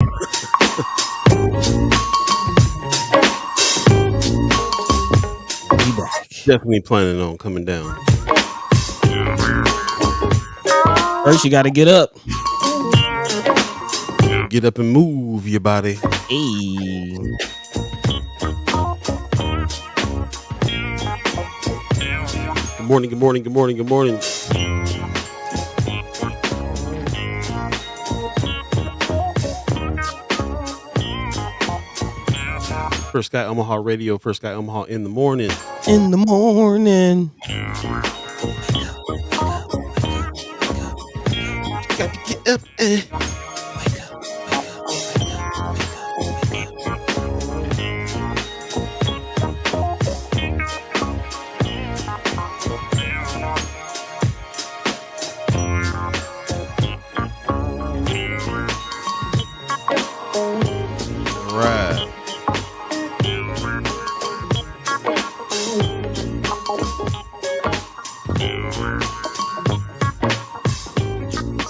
Be back. Definitely planning on coming down. First, you got to get up. Get up and move your body. Hey. Good morning, good morning, good morning, good morning. First Sky Omaha Radio, First Sky Omaha in the morning. In the morning. Got to get up and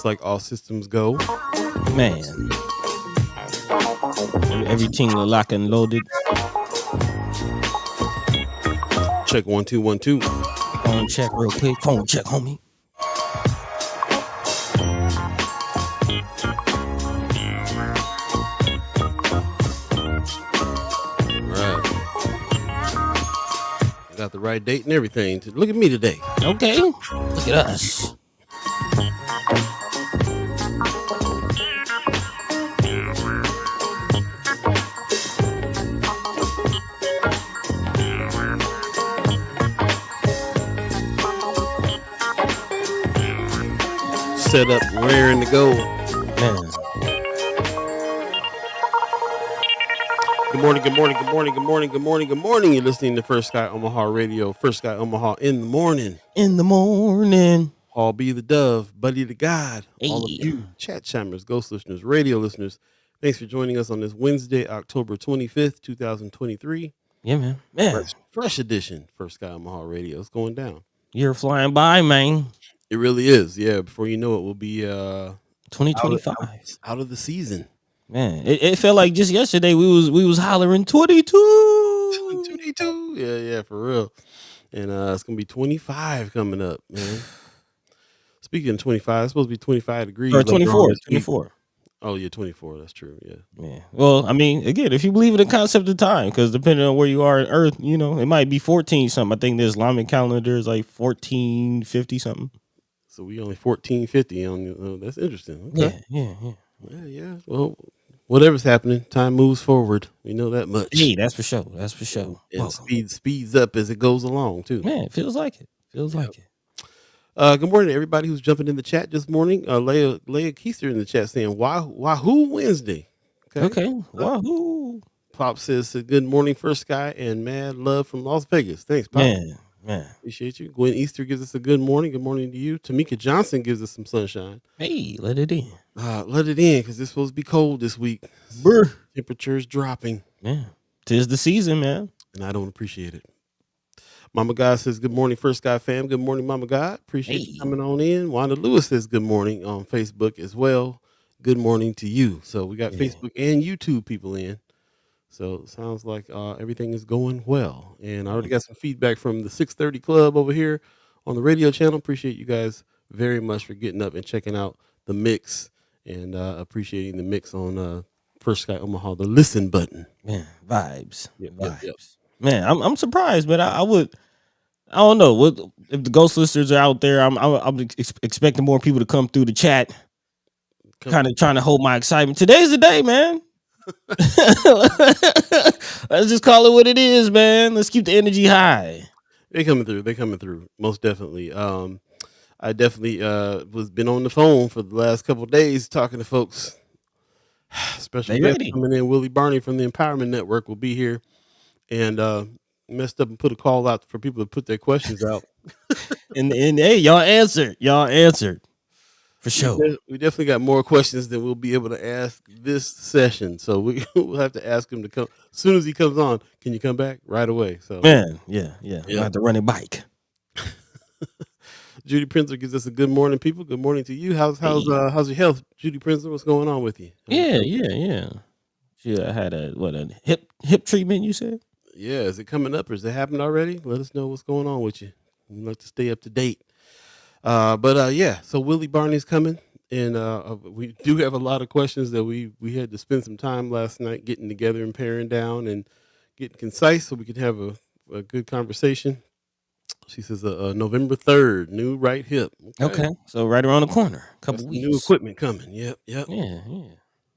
like all systems go. Man. Everything locked and loaded. Check 1 2 1 2. Phone check real quick. Phone check, homie. Right. Got the right date and everything. Look at me today. Okay. Look at us. Set up, raring to go. Man. Good morning, good morning, good morning, good morning, good morning, good morning. You're listening to First Sky Omaha Radio, First Sky Omaha in the morning. In the morning. Paul B. the Dove, Buddi3 Da Gawd, Hey. all of you chat chimers, ghost listeners, radio listeners. Thanks for joining us on this Wednesday, October 25th, 2023. Yeah, man. Man. Fresh edition, First Sky Omaha Radio. It's going down. You're flying by, man. It really is. Yeah, before you know it, we'll be 2025. out of the season. Man, it felt like just yesterday we was hollering 22. 22. Yeah, for real. And it's gonna be 25 coming up, man. Speaking of 25, it's supposed to be 25 degrees. Or 24. 24. Oh yeah, 24. That's true. Yeah. Yeah. Well, I mean, again, if you believe in the concept of time, because depending on where you are on Earth, you know, it might be 14 something. I think the Islamic calendar is like 1450 something. So we only 1450 on. That's interesting. Okay. Yeah. Well, whatever's happening, time moves forward. We know that much. Hey, that's for sure. And speeds up as it goes along too. Man, it feels like it. Like it. Good morning to everybody who's jumping in the chat this morning. Leah Keister in the chat saying, Wahoo Wednesday. Okay. Wahoo. Pop says, good morning, First Sky, and mad love from Las Vegas. Thanks, Pop. Man. Appreciate you. Gwen Easter gives us a good morning. Good morning to you. Tamika Johnson gives us some sunshine. Hey, let it in. Let it in, because it's supposed to be cold this week. Brr. Temperatures dropping. Yeah. 'Tis the season, man. And I don't appreciate it. Mama God says, good morning, First Sky fam. Good morning, Mama God. Appreciate you coming on in. Wanda Lewis says, good morning on Facebook as well. Good morning to you. So we got Facebook and YouTube people in. So it sounds like everything is going well. And I already got some feedback from the 630 Club over here on the radio channel. Appreciate you guys very much for getting up and checking out the mix and appreciating the mix on First Sky Omaha, the listen button. Man, vibes. Vibes. Yep. Man, I'm surprised, but I don't know. If the ghost listeners are out there, I'm expecting more people to come through the chat. Kind of trying to hold my excitement. Today's the day, man. Let's just call it what it is, man. Let's keep the energy high. They're coming through. Most definitely. I definitely was been on the phone for the last couple of days talking to folks. Special guest coming in, Wille Barney from the Empowerment Network will be here, and messed up and put a call out for people to put their questions out. and hey, y'all answered. For sure. We definitely got more questions than we'll be able to ask this session. So we'll have to ask him to come. As soon as he comes on, can you come back right away? So man, yeah. We'll have to run a bike. Judy Prinzler gives us a good morning, people. Good morning to you. How's your health, Judy Prinzler? What's going on with you? Yeah. She had a hip treatment. You said? Yeah, is it coming up or has it happened already? Let us know what's going on with you. We like to stay up to date. Yeah, so Wille Barney's coming, and we do have a lot of questions that we had to spend some time last night getting together and paring down and getting concise so we could have a good conversation. She says November 3rd, new right hip. Okay, so right around the corner, Got couple some new weeks. equipment coming. Yep. Yeah.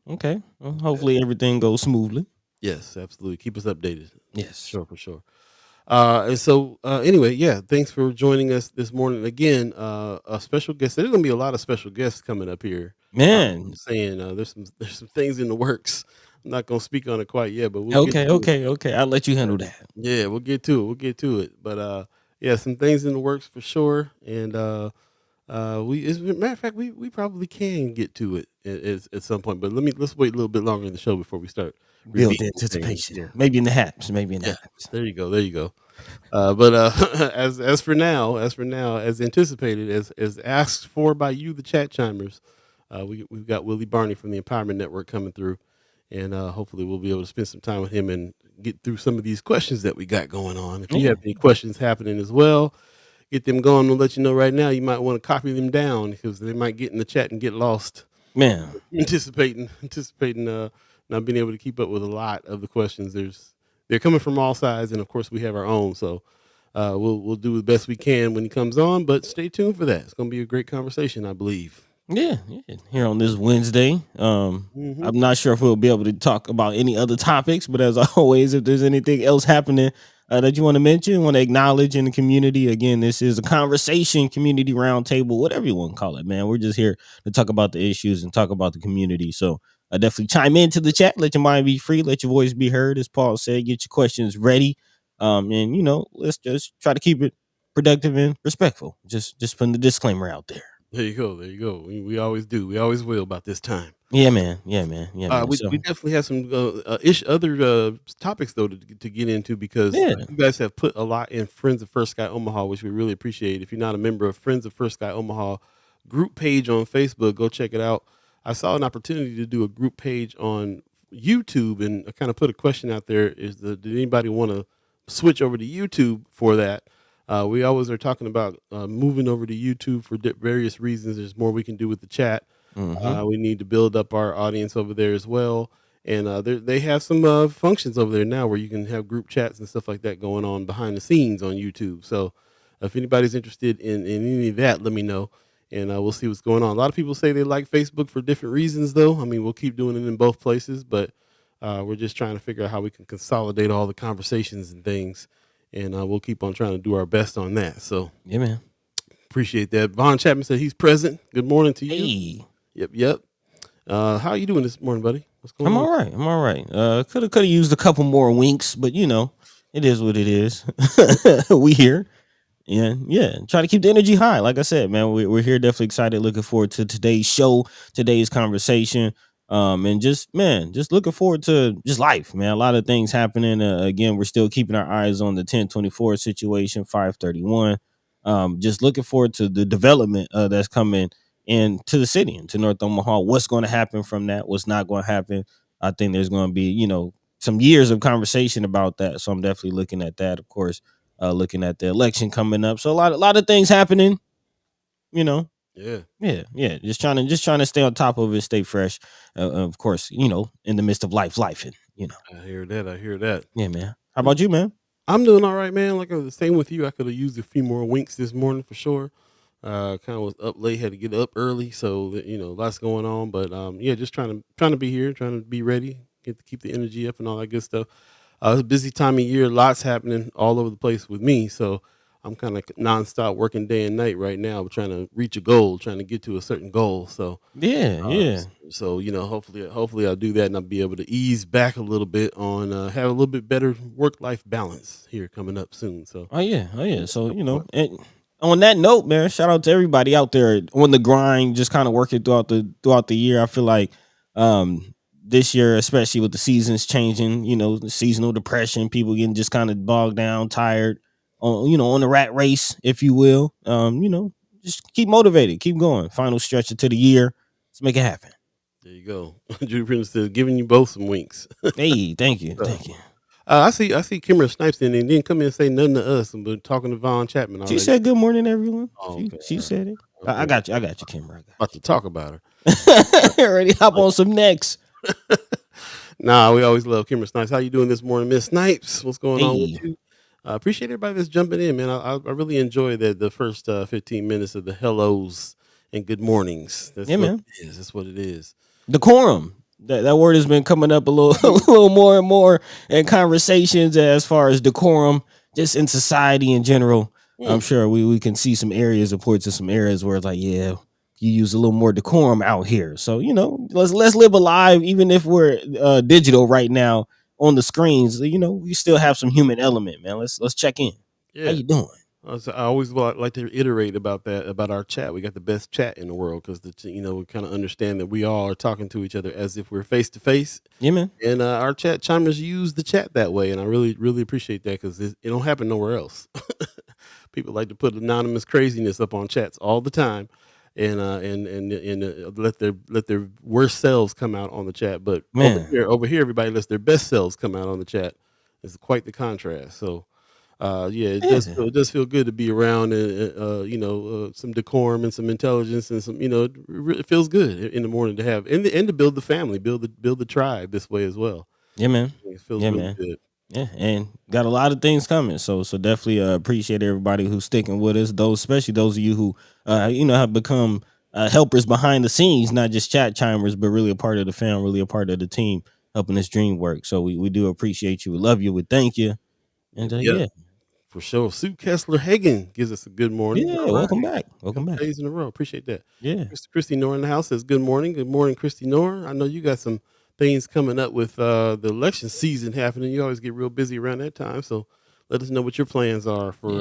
Okay, well, hopefully everything goes smoothly. Yes, absolutely. Keep us updated. Yes, Sure, for sure. Anyway, yeah, thanks for joining us this morning again. A special guest. There's gonna be a lot of special guests coming up here. man. I'm saying there's some things in the works. I'm not gonna speak on it quite yet, but we'll get to it. Okay. I'll let you handle that. Yeah, we'll get to it. We'll get to it. But yeah, some things in the works for sure. And as a matter of fact, we probably can get to it at some point. But let's wait a little bit longer in the show before we start Build revealing things. anticipation. Yeah. Maybe in the haps. Maybe in the Yeah. haps. There you go. But as for now, as anticipated, as asked for by you, the chat chimers, we've got Wille Barney from the Empowerment Network coming through, and hopefully we'll be able to spend some time with him and get through some of these questions that we got going on. If you have any questions happening as well, get them going. We'll let you know right now. You might want to copy them down because they might get in the chat and get lost. Man, Anticipating not being able to keep up with a lot of the questions. They're coming from all sides, and of course we have our own. So we'll do the best we can when he comes on. But stay tuned for that. It's going to be a great conversation, I believe. yeah. Here on this Wednesday, I'm not sure if we'll be able to talk about any other topics, but as always, if there's anything else happening that you want to mention, want to acknowledge in the community, again, this is a conversation, community roundtable, whatever you want to call it, man. We're just here to talk about the issues and talk about the community. So definitely chime into the chat, let your mind be free, let your voice be heard. As Paul said, get your questions ready. And let's just try to keep it productive and respectful. Just putting the disclaimer out there. There you go. We always do. We always will about this time. Yeah, man. We definitely have some other topics though to get into because you guys have put a lot in Friends of First Sky Omaha, which we really appreciate. If you're not a member of Friends of First Sky Omaha group page on Facebook, go check it out. I saw an opportunity to do a group page on YouTube, and I kind of put a question out there: did anybody want to switch over to YouTube for that? We always are talking about moving over to YouTube for various reasons. There's more we can do with the chat. We need to build up our audience over there as well. And they have some functions over there now where you can have group chats and stuff like that going on behind the scenes on YouTube. So if anybody's interested in any of that, let me know. And we'll see what's going on. A lot of people say they like Facebook for different reasons, though. I mean, we'll keep doing it in both places, but we're just trying to figure out how we can consolidate all the conversations and things. And we'll keep on trying to do our best on that. So, yeah, man. Appreciate that. Vaughn Chapman said he's present. Good morning to you. Hey. Yep. How are you doing this morning, buddy? What's going on? I'm all right. Could have used a couple more winks, but it is what it is. We here. Yeah. Try to keep the energy high. Like I said, man, we're here. Definitely excited. Looking forward to today's show, today's conversation. And just looking forward to just life, man. A lot of things happening. Again, we're still keeping our eyes on the 1024 situation, 531. Just looking forward to the development that's coming into the city, into North Omaha. What's going to happen from that? What's not going to happen? I think there's going to be, some years of conversation about that. So I'm definitely looking at that, of course, looking at the election coming up. So a lot of things happening, Yeah. Just trying to stay on top of it, stay fresh. Of course, in the midst of life, and I hear that. Yeah, man. How about you, man? I'm doing all right, man. Like the same with you. I could have used a few more winks this morning for sure. Kind of was up late, had to get up early, so lots going on. But just trying to be here, trying to be ready, keep the energy up and all that good stuff. It's a busy time of year, lots happening all over the place with me, so I'm kind of nonstop working day and night right now, trying to reach a goal, trying to get to a certain goal. So yeah. So hopefully I'll do that and I'll be able to ease back a little bit on have a little bit better work-life balance here coming up soon. So oh yeah. So and on that note, man, shout out to everybody out there on the grind, just kind of working throughout the year. I feel like this year, especially with the seasons changing, the seasonal depression, people getting just kind of bogged down, tired, on the rat race, if you will. just keep motivated, keep going. Final stretch into the year. Let's make it happen. There you go. Judy Prince said, giving you both some winks. Hey, thank you. Thank you. I see Kimmer Snipes in and didn't come in and say nothing to us, but talking to Von Chapman already. She said good morning, everyone. Oh, she said it. Okay. I got you, Kimmer. About to talk about her. Already hop on some next. Nah, we always love Kimmer Snipes. How you doing this morning, Miss Snipes? What's going on with you? Appreciate everybody that's jumping in, man. I really enjoy the first 15 minutes of the hellos and good mornings. That's what it is. That's what it is. Decorum. That word has been coming up a little more and more in conversations as far as decorum, just in society in general. I'm sure we can see some areas, reports of some areas where it's like, yeah, you use a little more decorum out here. So, let's live alive, even if we're digital right now on the screens. We still have some human element, man. Let's check in. Yeah. How you doing? I always like to iterate about that, about our chat. We got the best chat in the world because we kind of understand that we all are talking to each other as if we're face to face. Yeah, man. And our chat chimers use the chat that way, and I really, really appreciate that because it don't happen nowhere else. People like to put anonymous craziness up on chats all the time, and let their worst selves come out on the chat. But over here, everybody lets their best selves come out on the chat. It's quite the contrast. So. It does feel good to be around, some decorum and some intelligence and some, it feels good in the morning to have and to build the family, build the tribe this way as well. Yeah, man. It feels really good. Yeah, and got a lot of things coming. So definitely appreciate everybody who's sticking with us. Especially those of you who have become helpers behind the scenes, not just chat chimers, but really a part of the fam, really a part of the team, helping this dream work. So we do appreciate you. We love you. We thank you. And yeah. For sure. Sue Kessler Hagen gives us a good morning. Yeah, welcome back. Welcome back. Days in a row. Appreciate that. Yeah. Christy Nor in the house says good morning. Good morning, Christy Nor. I know you got some things coming up with the election season happening. You always get real busy around that time. So let us know what your plans are for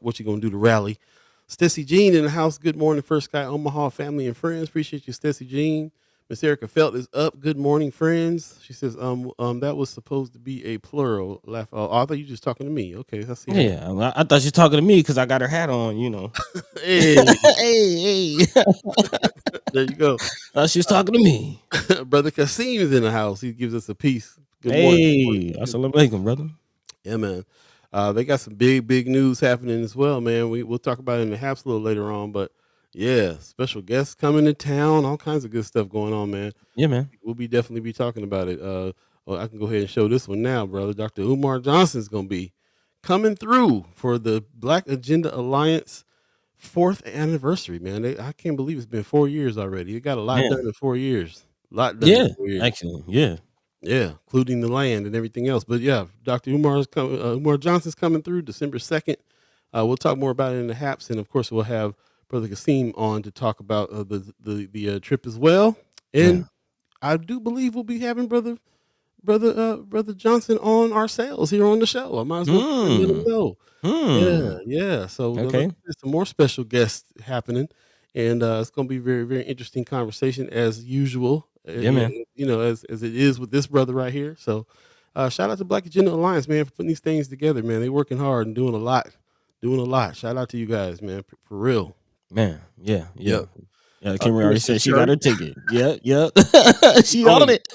what you're going to do to rally. Stacey Jean in the house. Good morning, First Sky Omaha family and friends. Appreciate you, Stacey Jean. Miss Erica Felt is up. Good morning, friends. She says, that was supposed to be a plural. Laugh. Oh, I thought you just talking to me. Okay, I see. Yeah, I thought she was talking to me because I got her hat on. Hey. hey. There you go. She was talking to me. Brother Kasim is in the house. He gives us a piece. Good morning. Assalamu alaikum, brother. Yeah, man. They got some big news happening as well, man. We'll talk about it in the haps a little later on, but. Yeah, special guests coming to town, all kinds of good stuff going on, man. Yeah, man. We'll definitely be talking about it. I can go ahead and show this one now, brother. Dr. Umar Johnson's going to be coming through for the Black Agenda Alliance 4th anniversary, man. I can't believe it's been 4 years already. It got a lot done in 4 years. A lot done in 4 years. Actually, yeah. Yeah, including the land and everything else. But yeah, Dr. Umar Johnson's coming through December 2nd. We'll talk more about it in the haps, and of course we'll have Brother Kasim on to talk about the trip as well, and I do believe we'll be having Brother Johnson on ourselves here on the show. I might as well let him know. Yeah. So there's some more special guests happening, and it's going to be very, very interesting conversation as usual. Yeah, man. As it is with this brother right here. So shout out to Black Agenda Alliance, man, for putting these things together, man. They're working hard and doing a lot. Shout out to you guys, man, for real. Man, yeah. Yeah, Kim already said she got her ticket. Yeah. She owned it.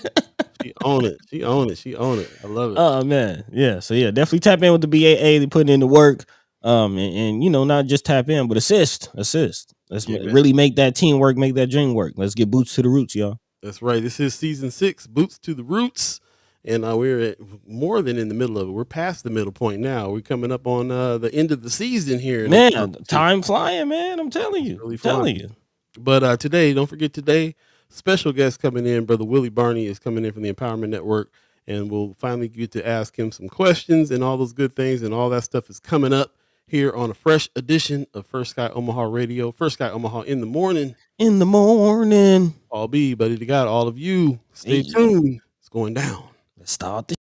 She owned it. I love it. Oh, man. Yeah. So, yeah, definitely tap in with the BAA. They putting in the work. And not just tap in, but assist. Let's really make that teamwork, make that dream work. Let's get boots to the roots, y'all. That's right. This is season 6, Boots to the Roots. And we're at more than in the middle of it. We're past the middle point now. We're coming up on the end of the season here. Man, time flying, man. I'm telling you. Really telling you. But today, don't forget today, special guest coming in. Brother Wille Barney is coming in from the Empowerment Network. And we'll finally get to ask him some questions and all those good things. And all that stuff is coming up here on a fresh edition of First Sky Omaha Radio. First Sky Omaha in the morning. In the morning. All Buddi3 Da Gawd, all of you. Stay tuned. It's going down. Let's start this.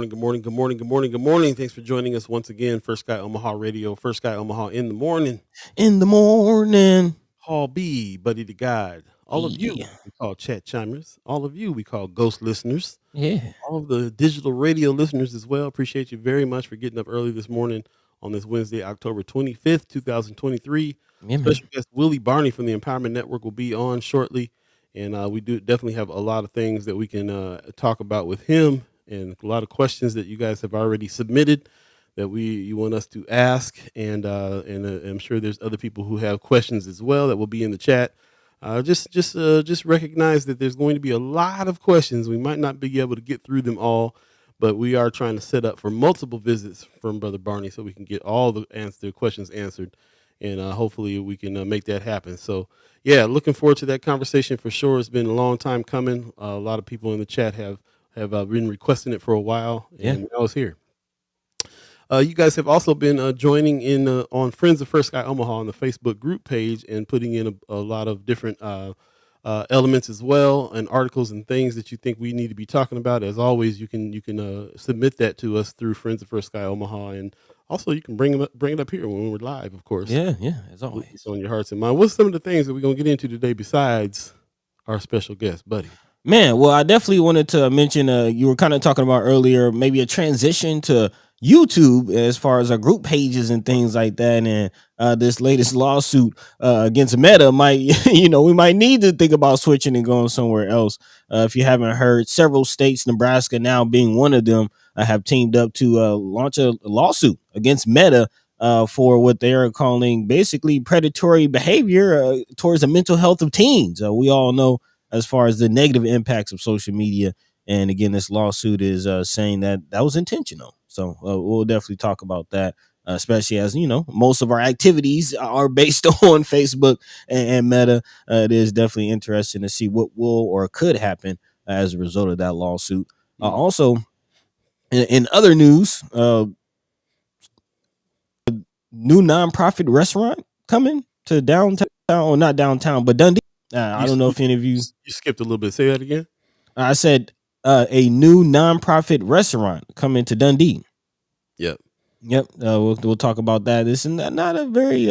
Good morning, good morning, good morning, good morning. Thanks for joining us once again. First Sky Omaha Radio, First Sky Omaha in the morning. In the morning. Hall B, Buddi3 Da Gawd. All of you Yeah. we call chat chimers. All of you we call ghost listeners. Yeah. All of the digital radio listeners as well. Appreciate you very much for getting up early this morning on this Wednesday, October 25th, 2023. Yeah, man. Special guest Wille Barney from the Empowerment Network will be on shortly. And we do definitely have a lot of things that we can talk about with him, and a lot of questions that you guys have already submitted that you want us to ask. And I'm sure there's other people who have questions as well that will be in the chat. Just recognize that there's going to be a lot of questions. We might not be able to get through them all, but we are trying to set up for multiple visits from Brother Barney so we can get all the questions answered, and hopefully we can make that happen. So yeah, looking forward to that conversation for sure. It's been a long time coming. A lot of people in the chat have been requesting it for a while, and now it's here. You guys have also been joining in on Friends of First Sky Omaha on the Facebook group page and putting in a lot of different elements as well, and articles and things that you think we need to be talking about. As always, you can submit that to us through Friends of First Sky Omaha, and also you can bring it up here when we're live, of course. Yeah, as always. It's on your hearts and mind. What's some of the things that we're gonna get into today besides our special guest, Buddy? Man, well, I definitely wanted to mention you were kind of talking about earlier, maybe a transition to YouTube as far as our group pages and things like that. And this latest lawsuit against Meta might, we might need to think about switching and going somewhere else. If you haven't heard, several states, Nebraska now being one of them, have teamed up to launch a lawsuit against Meta for what they are calling basically predatory behavior towards the mental health of teens. We all know as far as the negative impacts of social media. And again, this lawsuit is saying that was intentional. So we'll definitely talk about that, especially as, most of our activities are based on Facebook and Meta. It is definitely interesting to see what will or could happen as a result of that lawsuit. Also, in other news, new nonprofit restaurant coming to downtown, or not downtown, but Dundee. I don't know if any of you skipped a little bit. Say that again. I said a new nonprofit restaurant coming to Dundee. Yep. We'll talk about that. This is not a very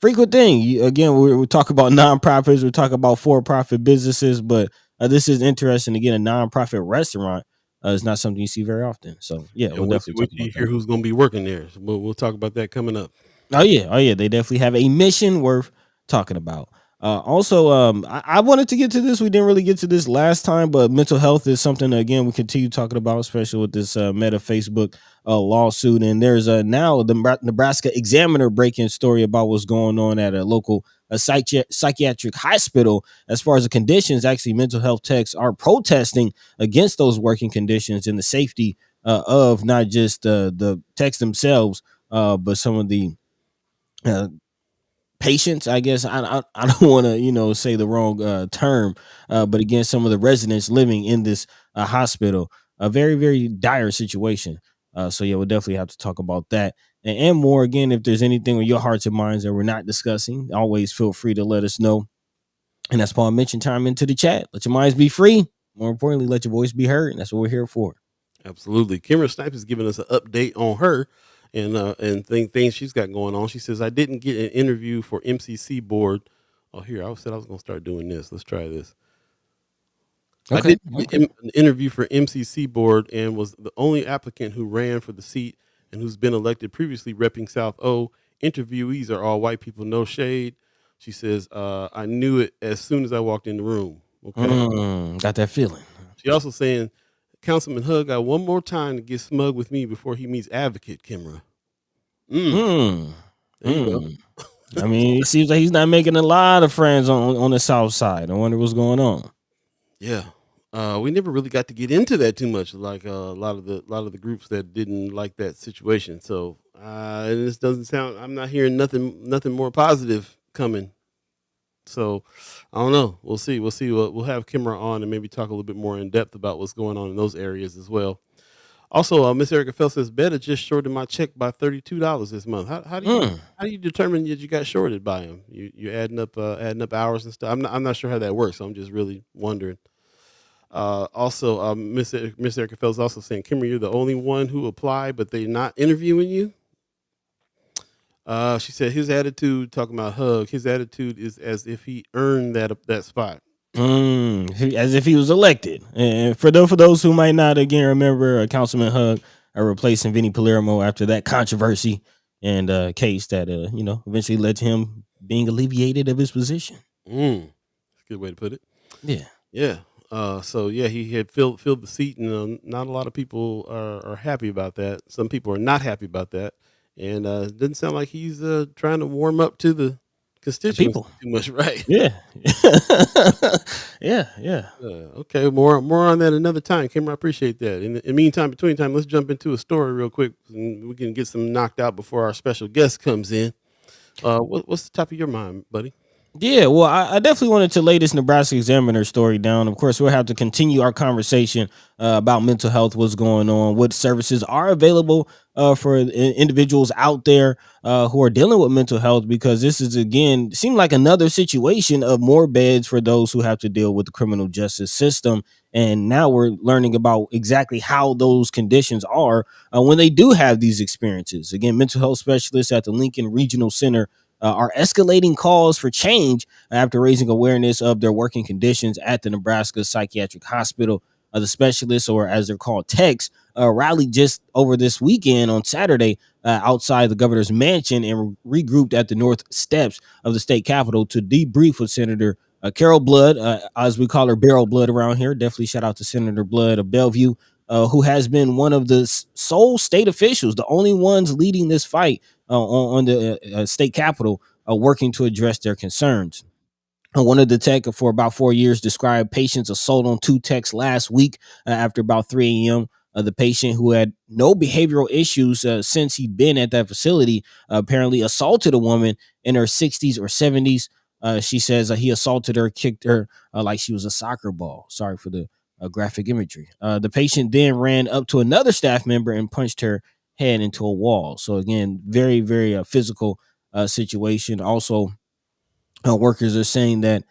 frequent thing. Again, we talk about nonprofits. We talk about for-profit businesses, but this is interesting. Again, a nonprofit restaurant is not something you see very often. So we'll definitely talk about hear who's going to be working there. So we'll talk about that coming up. Oh yeah. They definitely have a mission worth talking about. Also, I wanted to get to this. We didn't really get to this last time, but mental health is something that, again, we continue talking about, especially with this Meta Facebook lawsuit. And there's now the Nebraska Examiner breaking story about what's going on at a local psychiatric hospital. As far as the conditions, actually, mental health techs are protesting against those working conditions and the safety of not just the techs themselves, but some of the patients, I guess. I don't want to say the wrong term, but again, some of the residents living in this hospital, a very, very dire situation. So we'll definitely have to talk about that and more. Again, if there's anything on your hearts and minds that we're not discussing, always feel free to let us know. And that's Paul mentioned, time into the chat. Let your minds be free. More importantly, let your voice be heard. And that's what we're here for. Absolutely. Kimra Snipes is giving us an update on her and things she's got going on. She says, I didn't get an interview for MCC board. Oh, here, I said I was going to start doing this. Let's try this. Okay. I did get an interview for MCC board and was the only applicant who ran for the seat and who's been elected previously repping South O. Interviewees are all white people, no shade. She says, I knew it as soon as I walked in the room. Okay. Got that feeling. She also saying, Councilman Hug got one more time to get smug with me before he meets Advocate Kimra. There you go. I mean, it seems like he's not making a lot of friends on the South Side. I wonder what's going on. Yeah, we never really got to get into that too much. Like a lot of the groups that didn't like that situation. So this doesn't sound. I'm not hearing nothing more positive coming. So I don't know. We'll see. We'll have Kimra on and maybe talk a little bit more in depth about what's going on in those areas as well. Also, Miss Erica Fell says, Betta just shorted my check by $32 this month. How do you determine that you got shorted by him? You adding up hours and stuff. I'm not sure how that works. So I'm just really wondering. Also, Miss Erica Fells also saying, Kimmer, you're the only one who applied, but they're not interviewing you. She said his attitude, talking about Hug, his attitude is as if he earned that spot. As if he was elected. And for those who might not again remember, Councilman Hug replacing Vinny Palermo after that controversy and case that eventually led to him being alleviated of his position. That's a good way to put it. Yeah. Yeah. So yeah, he had filled the seat, and not a lot of people are happy about that. Some people are not happy about that, and it doesn't sound like he's trying to warm up to the constituents people too much, right? Yeah. yeah. Okay, more on that another time, Kim. I appreciate that. In the meantime, between time, let's jump into a story real quick, and we can get some knocked out before our special guest comes in. What's the top of your mind, buddy? Yeah, well, I definitely wanted to lay this Nebraska Examiner story down. Of course, we'll have to continue our conversation about mental health, what's going on, what services are available for individuals out there who are dealing with mental health, because this is, again, seemed like another situation of more beds for those who have to deal with the criminal justice system. And now we're learning about exactly how those conditions are when they do have these experiences. Again, mental health specialists at the Lincoln Regional Center are escalating calls for change after raising awareness of their working conditions at the Nebraska Psychiatric Hospital. The specialists, or as they're called, techs, rallied just over this weekend on Saturday outside the governor's mansion and regrouped at the north steps of the state capitol to debrief with Senator Carol Blood, as we call her, Barrel Blood around here. Definitely shout out to Senator Blood of Bellevue, who has been one of the sole state officials, the only ones leading this fight on the state capitol, working to address their concerns. One of the tech for about 4 years described patient's assault on two techs last week after about 3 a.m. The patient, who had no behavioral issues since he'd been at that facility, apparently assaulted a woman in her 60s or 70s. She says he assaulted her, kicked her like she was a soccer ball. Sorry for the graphic imagery. The patient then ran up to another staff member and punched her head into a wall. So again, very, very physical situation. Also, workers are saying that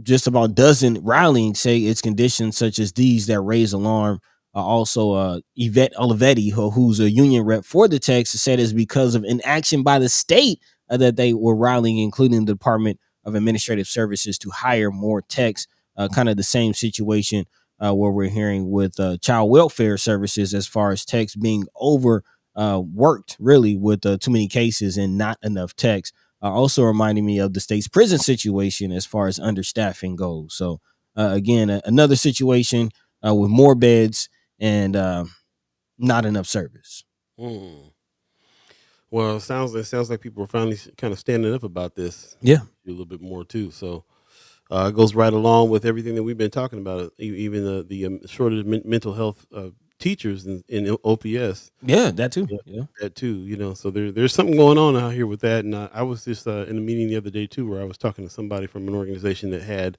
just about a dozen rallying say it's conditions such as these that raise alarm. Also, Yvette Olivetti, who's a union rep for the techs, said it's because of inaction by the state that they were rallying, including the Department of Administrative Services, to hire more techs. Kind of the same situation where we're hearing with child welfare services, as far as techs being overworked, really, with too many cases and not enough techs. Also reminding me of the state's prison situation as far as understaffing goes. So again, another situation with more beds and not enough service. Well, it sounds like people are finally kind of standing up about this. Yeah, a little bit more too. So it goes right along with everything that we've been talking about. Even the shortage of mental health teachers in OPS. Yeah, that too. Yeah, that too. So there's something going on out here with that. And I was just in a meeting the other day too, where I was talking to somebody from an organization that had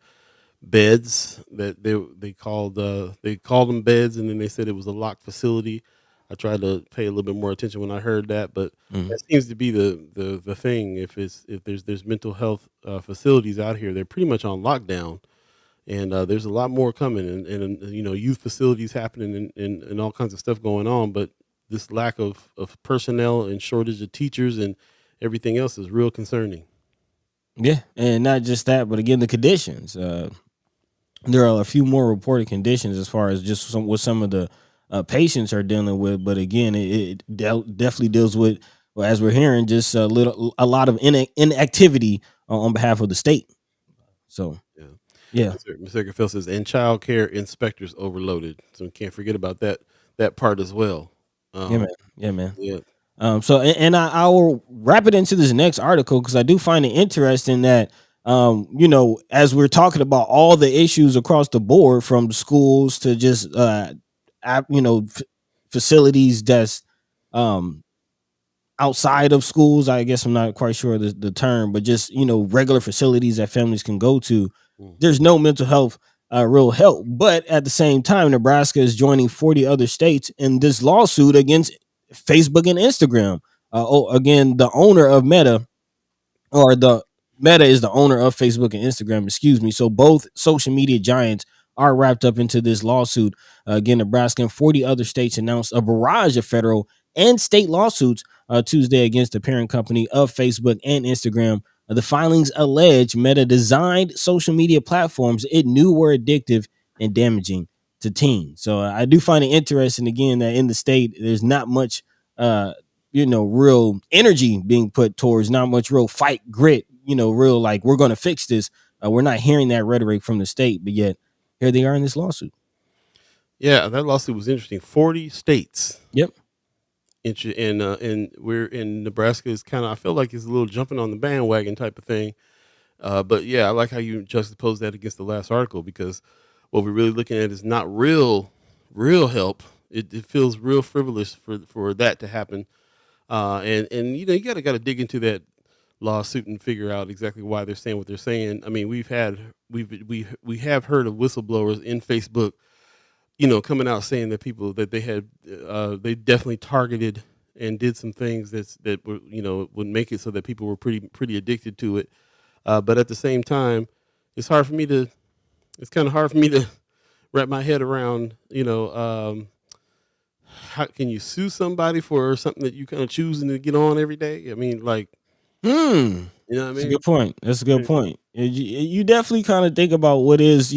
beds that they called them beds, and then they said it was a locked facility. I tried to pay a little bit more attention when I heard that, but that seems to be the thing. If there's mental health facilities out here, they're pretty much on lockdown. And there's a lot more coming, and youth facilities happening, and all kinds of stuff going on. But this lack of personnel and shortage of teachers and everything else is real concerning. Yeah, and not just that, but again, the conditions. There are a few more reported conditions as far as just what some of the patients are dealing with. But again, it definitely deals with, well, as we're hearing, just a lot of inactivity on behalf of the state. So yeah. Mr. Phil says, and child care inspectors overloaded. So we can't forget about that part as well. Yeah, man. Yeah. So I will wrap it into this next article, because I do find it interesting that as we're talking about all the issues across the board, from schools to just facilities that's outside of schools. I guess I'm not quite sure the term, but just regular facilities that families can go to. There's no mental health real help. But at the same time, Nebraska is joining 40 other states in this lawsuit against Facebook and Instagram. Again, the owner of Meta, or the Meta is the owner of Facebook and Instagram, excuse me. So both social media giants are wrapped up into this lawsuit. Again, Nebraska and 40 other states announced a barrage of federal and state lawsuits Tuesday against the parent company of Facebook and Instagram. The filings allege Meta designed social media platforms it knew were addictive and damaging to teens. So I do find it interesting again that in the state there's not much real energy being put towards, not much real fight grit, real like we're going to fix this. We're not hearing that rhetoric from the state, but yet here they are in this lawsuit. Yeah, that lawsuit was interesting. 40 states. Yep. And we're in Nebraska is kind of, I feel like it's a little jumping on the bandwagon type of thing. But yeah, I like how you juxtapose that against the last article, because what we're really looking at is not real help. It feels real frivolous for that to happen. And you gotta dig into that lawsuit and figure out exactly why they're saying what they're saying. I mean, we have heard of whistleblowers in Facebook, coming out saying that people that they had, they definitely targeted and did some things that were, would make it so that people were pretty addicted to it. But at the same time, it's kind of hard for me to wrap my head around, how can you sue somebody for something that you kind of choosing to get on every day? I mean, like, you know what I That's a mean? good point. That's a good point. You definitely kind of think about what is,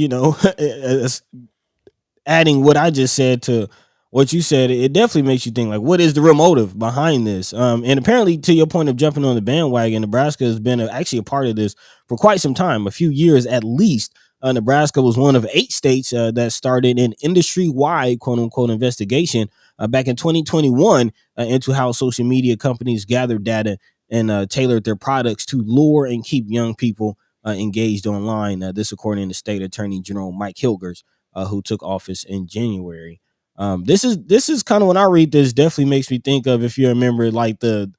adding what I just said to what you said, it definitely makes you think like, what is the real motive behind this? And apparently, to your point of jumping on the bandwagon, Nebraska has been actually a part of this for quite some time, a few years at least. Nebraska was one of 8 states that started an industry-wide "quote unquote" investigation back in 2021 into how social media companies gathered data and tailored their products to lure and keep young people engaged online. This, according to State Attorney General Mike Hilgers, who took office in January. This is kind of, when I read this, definitely makes me think of, if you remember, like the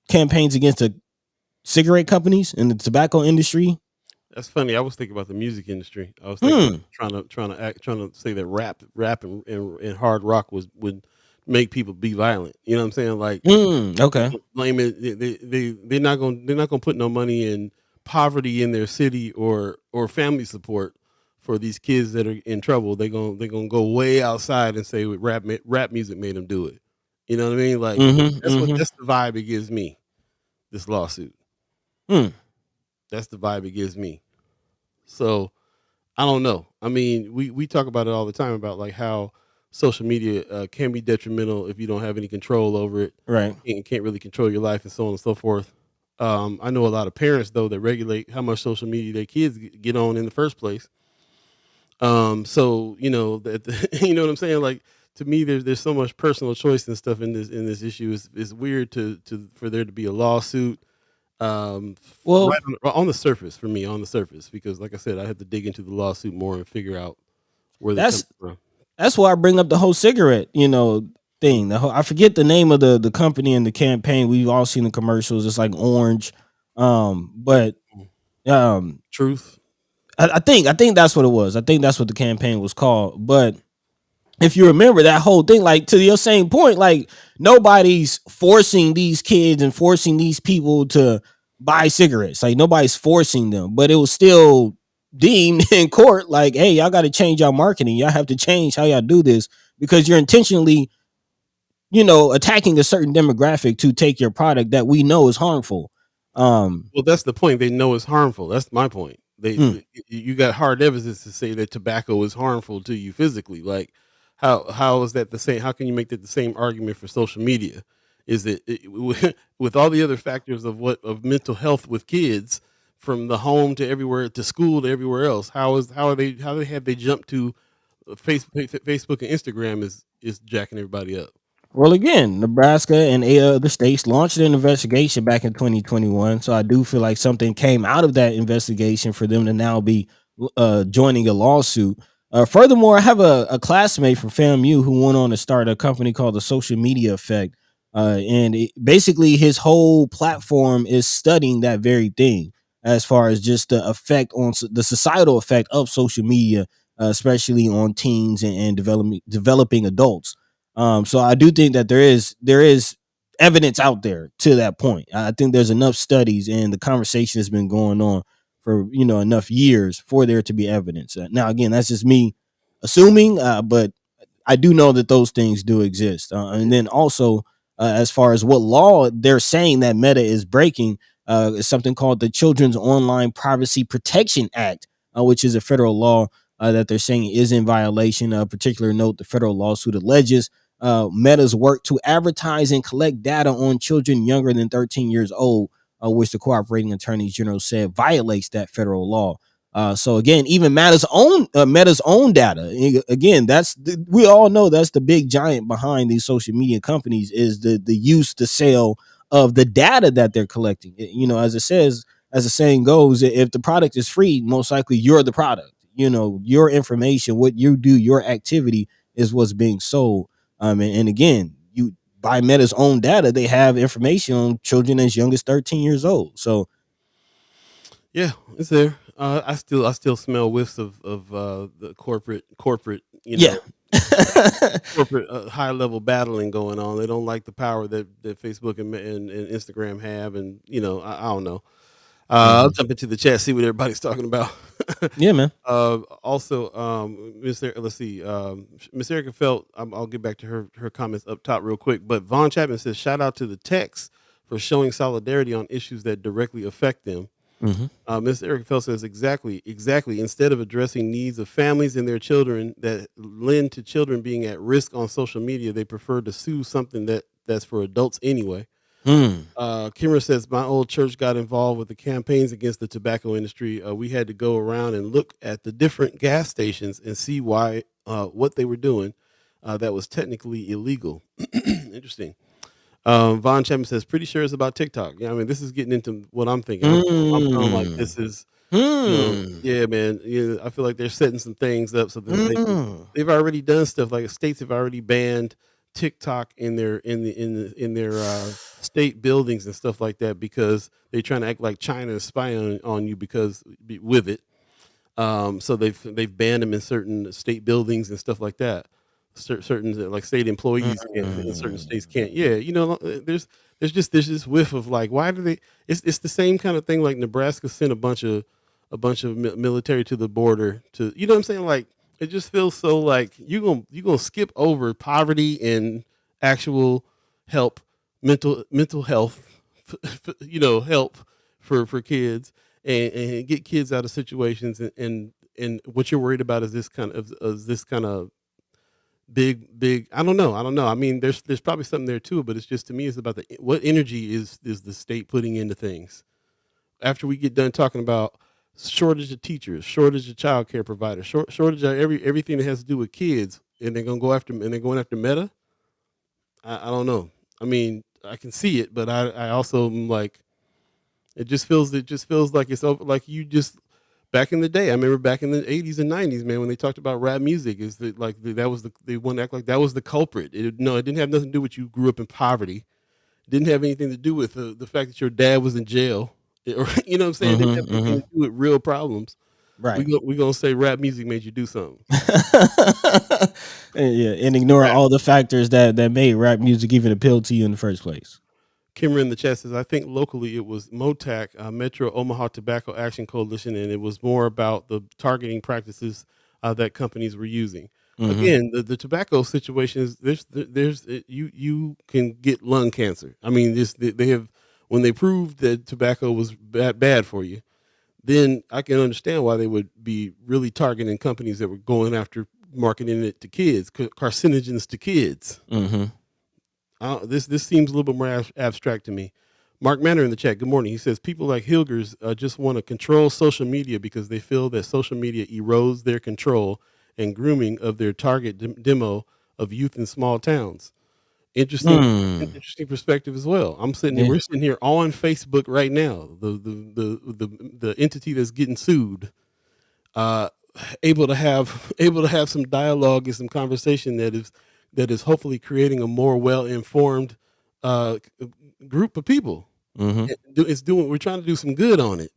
campaigns against the cigarette companies and the tobacco industry. That's funny. I was thinking about the music industry. I was thinking about trying to say that rap and hard rock would make people be violent. You know what I'm saying? Like, Okay. blame it. They're not gonna put no money in poverty in their city or family support for these kids that are in trouble. They're gonna go way outside and say rap music made them do it. You know what I mean? Like, that's the vibe it gives me. This lawsuit. Hmm. That's the vibe it gives me. So I don't know. I mean, we talk about it all the time about like how social media can be detrimental if you don't have any control over it. Right. And can't really control your life and so on and so forth. I know a lot of parents though that regulate how much social media their kids get on in the first place. So that you know what I'm saying? Like, to me, there's so much personal choice and stuff in this issue. It's weird for there to be a lawsuit. Well, Right on the surface, for me, on the surface, because like I said, I had to dig into the lawsuit more and figure out where they're coming that's from. that's why I bring up the whole cigarette, thing. I forget the name of the company and the campaign. We've all seen the commercials. It's like orange. But Truth. I think that's what it was. I think that's what the campaign was called. But if you remember that whole thing, like, to your same point, like, nobody's forcing these kids and forcing these people to buy cigarettes. Like, nobody's forcing them, but it was still deemed in court like, hey, y'all got to change y'all marketing. Y'all have to change how y'all do this because you're intentionally, attacking a certain demographic to take your product that we know is harmful. Well, that's the point. They know it's harmful. That's my point. Hmm. You got hard evidence to say that tobacco is harmful to you physically. Like, how is that the same? How can you make that the same argument for social media? Is with all the other factors of mental health with kids, from the home to everywhere, to school to everywhere else? How have they jumped to Facebook and Instagram is jacking everybody up? Well, again, Nebraska and 8 other states launched an investigation back in 2021. So I do feel like something came out of that investigation for them to now be joining a lawsuit. Furthermore, I have a classmate from FAMU who went on to start a company called the Social Media Effect. Basically, his whole platform is studying that very thing, as far as just the effect on the societal effect of social media, especially on teens and developing adults. So I do think that there is evidence out there to that point. I think there's enough studies, and the conversation has been going on for enough years for there to be evidence. Now, again, that's just me assuming, but I do know that those things do exist. And then also, as far as what law they're saying that Meta is breaking, is something called the Children's Online Privacy Protection Act, which is a federal law that they're saying is in violation. Particular note, the federal lawsuit alleges Meta's work to advertise and collect data on children younger than 13 years old, which the cooperating attorney general said violates that federal law. So again, even Meta's own data. Again, we all know that's the big giant behind these social media companies is the use, the sale of the data that they're collecting. As it says, as the saying goes, if the product is free, most likely you're the product. Your information, what you do, your activity is what's being sold. And again, by Meta's own data, they have information on children as young as 13 years old. So yeah, it's there. I still smell whiffs of the corporate, yeah. corporate high level battling going on. They don't like the power that Facebook and Instagram have, and I don't know. I'll jump into the chat, see what everybody's talking about. Yeah, man. Also, let's see, Miss Erica Felt. I'll get back to her comments up top real quick. But Vaughn Chapman says, shout out to the techs for showing solidarity on issues that directly affect them. Miss Erica Felt says, exactly. Instead of addressing needs of families and their children that lend to children being at risk on social media, they prefer to sue something that's for adults anyway. Kimra says, my old church got involved with the campaigns against the tobacco industry. We had to go around and look at the different gas stations and see why what they were doing that was technically illegal. Interesting. Von Chapman says, pretty sure it's about TikTok. Yeah, I mean, this is getting into what I'm thinking. I'm feeling like this is, yeah, man. Yeah, I feel like they're setting some things up so that they've already done stuff. Like states have already banned TikTok in their state buildings and stuff like that because they're trying to act like China is spying on you with it. So they've banned them in certain state buildings and stuff like that. Certain like state employees in certain states can't. Yeah, there's this whiff of like, why do they? It's the same kind of thing like Nebraska sent a bunch of military to the border to, what I'm saying? Like it just feels so like you gonna skip over poverty and actual help, mental health, help for kids and get kids out of situations and what you're worried about is this kind of big. I don't know. I mean, there's probably something there too, but it's just, to me, it's about what energy is the state putting into things. After we get done talking about shortage of teachers, shortage of child care providers, shortage of everything that has to do with kids, and they're going after Meta. I don't know. I mean, I can see it, but I also am like, it just feels like it's over, like you just. Back in the day, I remember back in the 80s and 90s, man, when they talked about rap music, they want to act like that was the culprit. It didn't have nothing to do with you grew up in poverty. It didn't have anything to do with the fact that your dad was in jail. Or you know what I'm saying? It didn't have anything to do with real problems. Right. We're going to say rap music made you do something. Yeah, and ignore all the factors that made rap music even appeal to you in the first place. Kimmer in the chat says, I think locally it was MOTAC, Metro Omaha Tobacco Action Coalition, and it was more about the targeting practices that companies were using. Again, the tobacco situation is you can get lung cancer. I mean, they have, when they proved that tobacco was bad for you, then I can understand why they would be really targeting companies that were going after marketing it to kids, carcinogens to kids. This seems a little bit more abstract to me. Mark Manor in the chat, good morning. He says, people like Hilgers just want to control social media because they feel that social media erodes their control and grooming of their target demo of youth in small towns. Interesting perspective as well. We're sitting here on Facebook right now. The entity that's getting sued, able to have some dialogue and some conversation that is hopefully creating a more well-informed group of people. We're trying to do some good on it.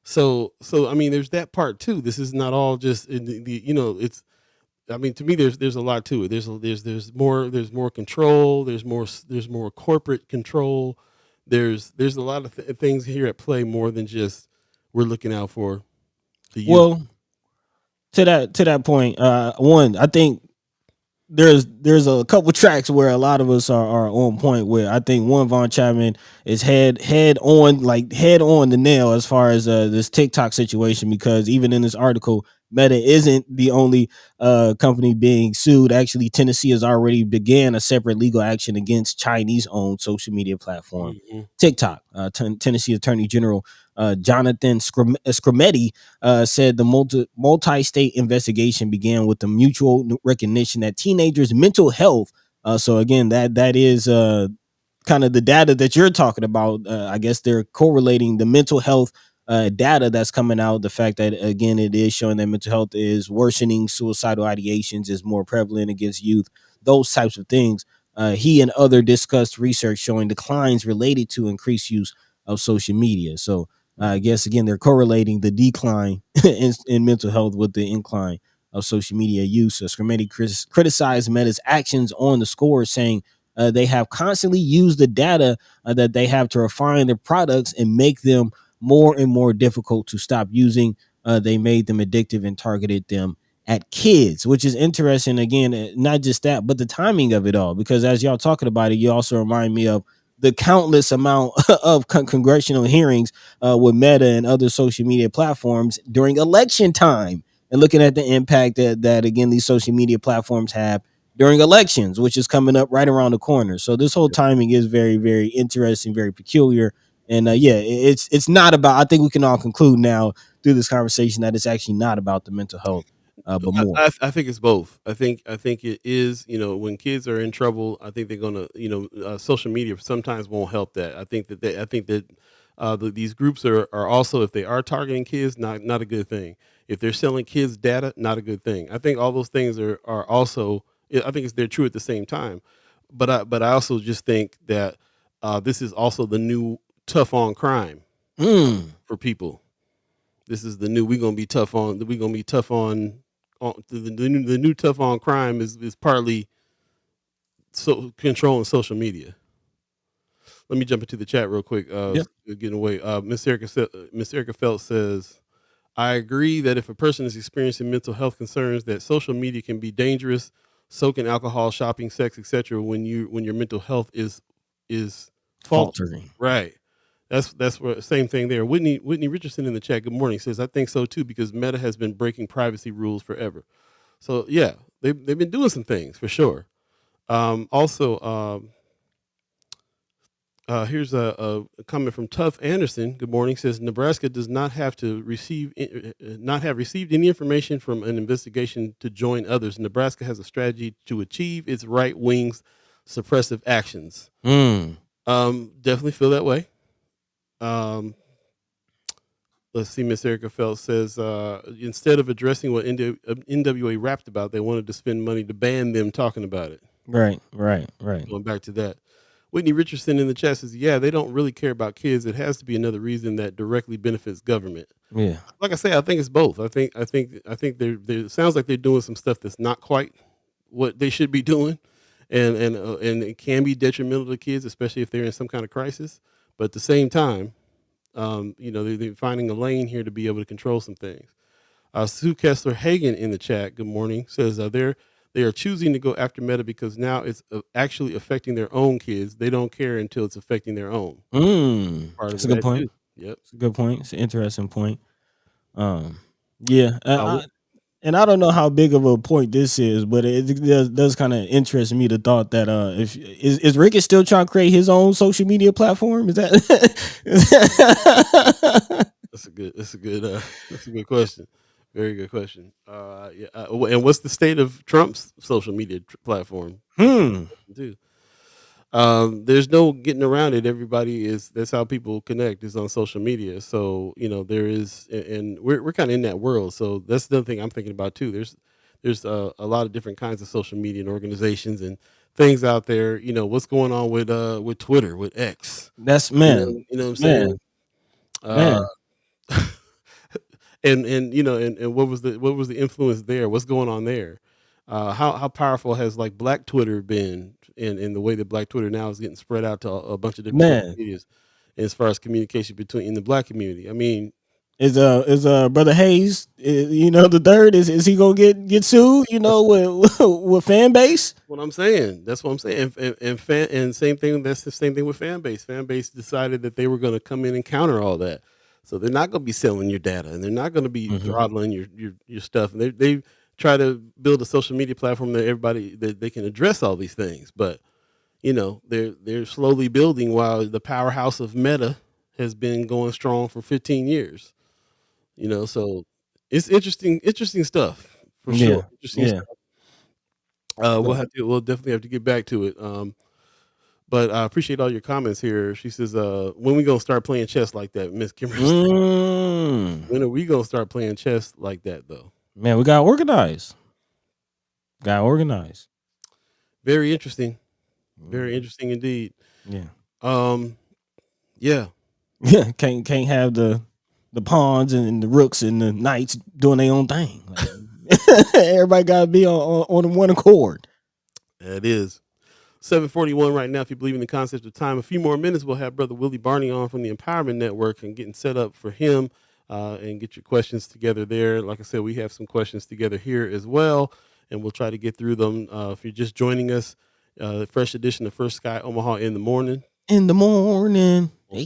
So I mean, there's that part too. This is not all just it's. I mean, to me, there's a lot to it. There's more control. There's more corporate control. There's a lot of things here at play more than just we're looking out for the youth. Well, to that point, one, I think there's a couple tracks where a lot of us are on point with. I think one, Von Chapman is head on the nail as far as this TikTok situation, because even in this article, Meta isn't the only company being sued. Actually, Tennessee has already began a separate legal action against Chinese owned social media platform TikTok. Tennessee Attorney General Jonathan Scrimetti said the multi-state investigation began with the mutual recognition that teenagers' mental health. So again, that is kind of the data that you're talking about. I guess they're correlating the mental health data that's coming out. The fact that again, it is showing that mental health is worsening, suicidal ideations is more prevalent against youth. Those types of things. He and other discussed research showing declines related to increased use of social media. So I guess again they're correlating the decline in mental health with the incline of social media use. Scrimetti criticized Meta's actions on the score, saying they have constantly used the data that they have to refine their products and make them more and more difficult to stop using. They made them addictive and targeted them at kids, which is interesting. Again, not just that, but the timing of it all, because as y'all talking about it, you also remind me of the countless amount of congressional hearings with Meta and other social media platforms during election time, and looking at the impact that again these social media platforms have during elections, which is coming up right around the corner. So this whole timing is very, very interesting, very peculiar. And yeah, it's not about. I think we can all conclude now through this conversation that it's actually not about the mental health, but more. I think it's both. I think it is. When kids are in trouble, I think they're gonna. Social media sometimes won't help that. I think that these groups are also, if they are targeting kids, not a good thing. If they're selling kids data, not a good thing. I think all those things are also. I think they're true at the same time. But I also just think that this is also the new tough on crime for people. This is the new. We're gonna be tough on. We're gonna be tough on the new tough on crime is partly controlling social media. Let me jump into the chat real quick. Getting away. Miss Erica Phelps says, I agree that if a person is experiencing mental health concerns, that social media can be dangerous. So can alcohol, shopping, sex, etc. When your mental health is Faltering. Right. That's what same thing there. Whitney Richardson in the chat. Good morning. Says I think so too, because Meta has been breaking privacy rules forever. So yeah, they've been doing some things for sure. Also, here's a comment from Tuff Anderson. Good morning. Says Nebraska does not have to have received any information from an investigation to join others. Nebraska has a strategy to achieve its right wing's suppressive actions. Definitely feel that way. Let's see. Miss Erica Phelps says instead of addressing what NWA rapped about, they wanted to spend money to ban them talking about it. Right. Going back to that. Whitney Richardson in the chat says, yeah, they don't really care about kids. It has to be another reason that directly benefits government. Yeah. Like I say, I think it's both. I think it sounds like they're doing some stuff that's not quite what they should be doing. And it can be detrimental to kids, especially if they're in some kind of crisis. But at the same time, they're finding a lane here to be able to control some things. Sue Kessler Hagen in the chat, good morning, says they are choosing to go after Meta because now it's actually affecting their own kids. They don't care until it's affecting their own. That's a good point. Yep, it's a good point. It's an interesting point. Yeah. And I don't know how big of a point this is, but it does kind of interest me, the thought that if is Rick is still trying to create his own social media platform? Is that that's a good question. Very good question. And what's the state of Trump's social media platform? Too. There's no getting around it. That's how people connect, is on social media. So, there is, and we're kind of in that world. So that's the other thing I'm thinking about too. There's a lot of different kinds of social media and organizations and things out there. What's going on with Twitter, with X. That's man. You know what I'm saying? And what was the influence there? What's going on there? How powerful has like Black Twitter been in the way that Black Twitter now is getting spread out to a bunch of different social medias as far as communication in the Black community? I mean, Is brother Hayes, the third, is he gonna get sued? With fan base. What I'm saying. That's what I'm saying. And same thing. That's the same thing with fan base. Fan base decided that they were going to come in and counter all that. So they're not going to be selling your data, and they're not going to be Mm-hmm. throttling your stuff. And they try to build a social media platform that everybody that they can address all these things. But they're slowly building while the powerhouse of Meta has been going strong for 15 years. So it's interesting stuff for sure. Yeah, Interesting yeah. stuff. We'll definitely have to get back to it. But I appreciate all your comments here. She says, when we gonna start playing chess like that, Miss Kimberly? When are we gonna start playing chess like that, though? Man, we got organized. Very interesting. Very interesting indeed. Yeah. Yeah. Yeah. Can't have the pawns and the rooks and the knights doing their own thing. Everybody gotta be on one accord. It is 7:41 right now. If you believe in the concept of time, a few more minutes, we'll have Brother Wille Barney on from the Empowerment Network and getting set up for him and get your questions together there. Like I said, we have some questions together here as well, and we'll try to get through them. If you're just joining us, fresh edition of First Sky Omaha in the morning. Hey.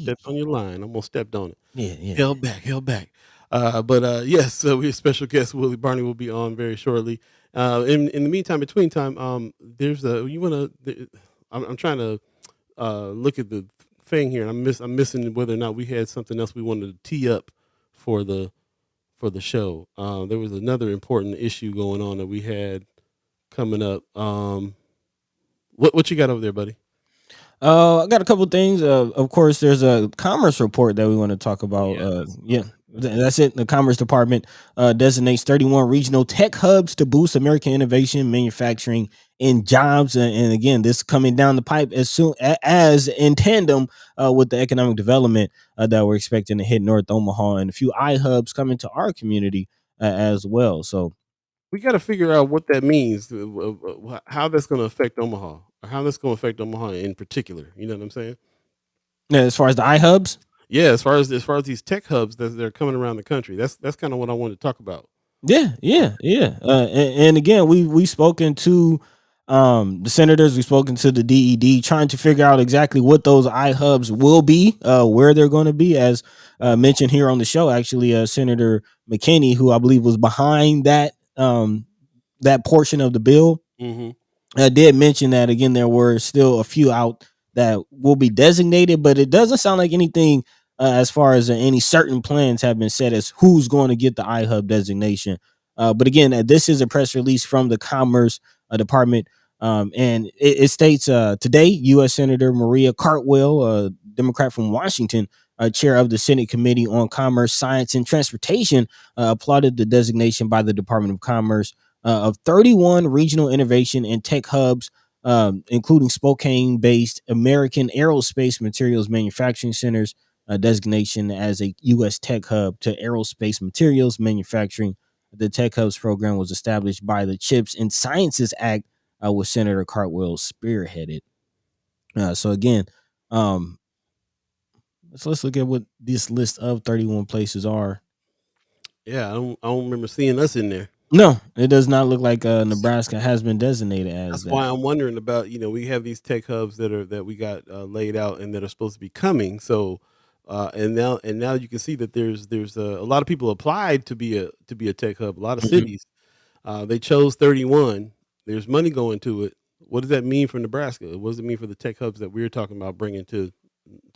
Stepped on your line. Almost stepped on it. Yeah. Held back. Yes, so we have special guest Wille Barney will be on very shortly. In the meantime, between time, there's I'm trying to look at the thing here, and I'm missing whether or not we had something else we wanted to tee up for the show. There was another important issue going on that we had coming up. What you got over there, buddy? I got a couple things. Of course, there's a commerce report that we want to talk about. That's it. The Commerce Department designates 31 regional tech hubs to boost American innovation, manufacturing, and jobs. And again, this coming down the pipe as soon as in tandem with the economic development that we're expecting to hit North Omaha, and a few iHubs coming to our community as well. So We got to figure out what that means, how that's going to affect Omaha, or how that's going to affect Omaha in particular. You know what I'm saying? yeah, as far as the iHubs. Yeah, as far as these tech hubs that they're coming around the country, that's kind of what I wanted to talk about. Yeah. And again, we've spoken to the senators, we've spoken to the DED, trying to figure out exactly what those iHubs will be, where they're going to be, as mentioned here on the show. Actually, Senator McKinney, who I believe was behind that portion of the bill, Mm-hmm. I did mention that again. There were still a few out that will be designated, but it doesn't sound like anything as far as any certain plans have been set as who's going to get the iHub designation. But again, this is a press release from the Commerce Department, and it states today, U.S. Senator Maria Cartwell, a Democrat from Washington, chair of the Senate Committee on Commerce, Science, and Transportation, applauded the designation by the Department of Commerce of 31 regional innovation and tech hubs, including Spokane-based American Aerospace Materials Manufacturing Centers, designation as a U.S. tech hub to aerospace materials manufacturing. The Tech Hubs program was established by the CHIPS and Sciences Act, with Senator Cartwell spearheaded. So again, let's look at what this list of 31 places are. Yeah, I don't remember seeing us in there. No, it does not look like Nebraska has been designated as That's that. why I'm wondering about. We have these tech hubs that we got laid out and that are supposed to be coming. So, and now you can see that there's a lot of people applied to be a tech hub. A lot of cities, they chose 31. There's money going to it. What does that mean for Nebraska? What does it mean for the tech hubs that we're talking about bringing to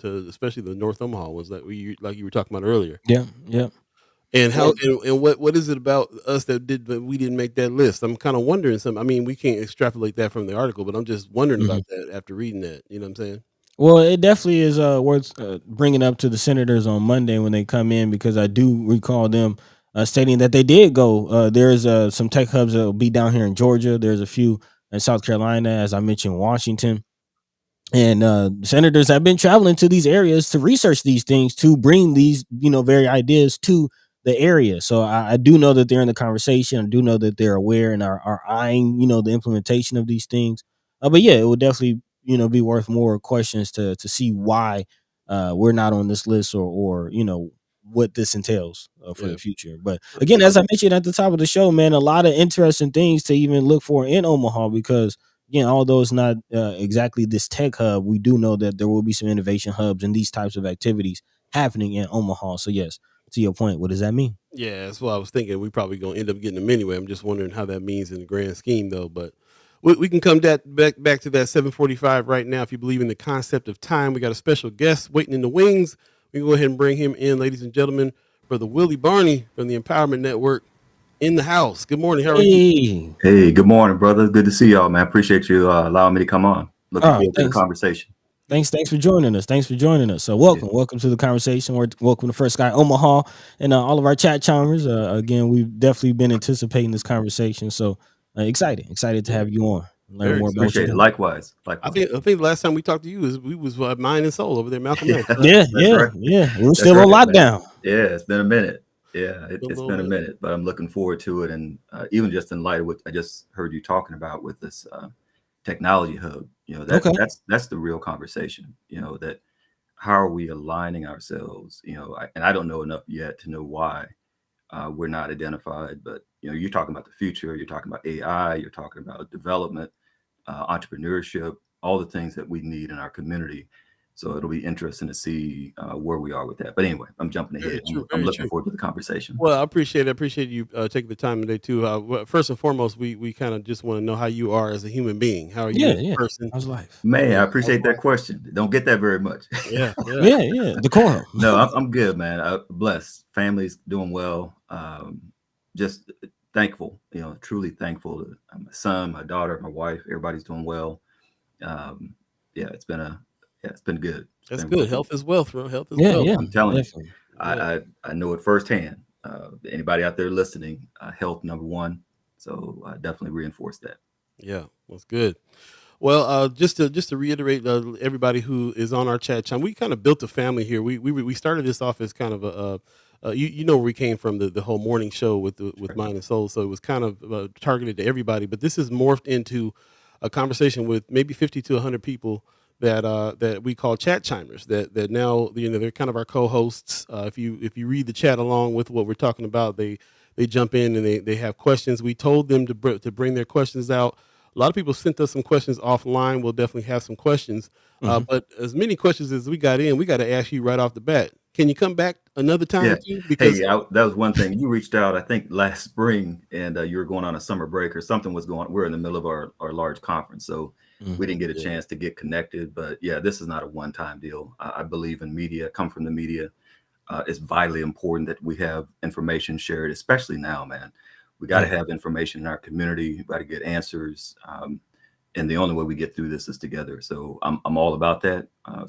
especially the North Omaha ones that like you were talking about earlier? Yeah. And how and what is it about us that we didn't make that list? I'm kind of wondering something. I mean, we can't extrapolate that from the article, but I'm just wondering about that after reading that. You know what I'm saying? Well, it definitely is worth bringing up to the senators on Monday when they come in, because I do recall them stating that they did go. There's some tech hubs that will be down here in Georgia. There's a few in South Carolina, as I mentioned, Washington. And senators have been traveling to these areas to research these things, to bring these very ideas to the area. So I do know that they're in the conversation. I do know that they're aware and are eyeing the implementation of these things. But yeah, it would definitely be worth more questions to see why we're not on this list, or what this entails for Yeah. the future. But again, as I mentioned at the top of the show, man, a lot of interesting things to even look for in Omaha because again, although it's not exactly this tech hub, we do know that there will be some innovation hubs and these types of activities happening in Omaha. So yes, to your point, what does that mean? Yeah, that's what I was thinking. We probably gonna end up getting them anyway. I'm just wondering how that means in the grand scheme, though. But we can come back to that 7:45 right now. If you believe in the concept of time, we got a special guest waiting in the wings. We can go ahead and bring him in, ladies and gentlemen, for the Wille Barney from the Empowerment Network in the house. Good morning. How are you? Hey, Hey, good morning, brother. Good to see y'all, man. Appreciate you allowing me to come on. Looking forward to the thanks. conversation. Thanks for joining us. Thanks for joining us. So welcome to the conversation. Welcome to First Sky Omaha and all of our chat chimers. Again, we've definitely been anticipating this conversation. So excited to have you on. Learn Very more about what you Appreciate it. do. Likewise. I think the last time we talked to you is we was Mind and Soul over there, Malcolm X. Yeah. We're still on right, lockdown. Yeah, it's been a minute. Yeah, A it's little been a bit. minute, but I'm looking forward to it. And even just in light of what I just heard you talking about with this technology hub, Okay. that's the real conversation. That how are we aligning ourselves? And I don't know enough yet to know why we're not identified. But you're talking about the future. You're talking about AI. You're talking about development, entrepreneurship, all the things that we need in our community. So it'll be interesting to see where we are with that. But anyway, I'm jumping Very ahead. true. I'm Very looking true. forward to the conversation. Well, I appreciate you taking the time today too. First and foremost, we kind of just want to know how you are as a human being. How are you as a person? How's life? Man, I How's appreciate that life? question. Don't get that very much. Yeah. Decorum. No, I'm good, man. I'm blessed. Family's doing well. Just thankful, truly thankful. My son, my daughter, my wife, everybody's doing well. It's been good. That's good. Health is wealth, bro. Health is wealth. Yeah. I'm telling Definitely. you, I know it firsthand. Anybody out there listening, health number one. So I definitely reinforce that. Yeah, that's good. Well, just to reiterate, everybody who is on our chat channel, we kind of built a family here. We started this off as kind of you know where we came from, the whole morning show with Mind and Soul, so it was kind of targeted to everybody. But this has morphed into a conversation with maybe 50 to 100 people that we call chat chimers. That now they're kind of our co-hosts. If you read the chat along with what we're talking about, they jump in and they have questions. We told them to bring their questions out. A lot of people sent us some questions offline. We'll definitely have some questions. But as many questions as we got in, we got to ask you right off the bat. Can you come back another time? Yeah. Too? Because That was one thing. You reached out, I think, last spring, and you were going on a summer break or something was going on. We're in the middle of our large conference, so we didn't get a chance to get connected. But yeah, this is not a one-time deal. I believe in media, come from the media. It's vitally important that we have information shared, especially now, man. We got to have information in our community. We got to get answers. And the only way we get through this is together. So I'm all about that.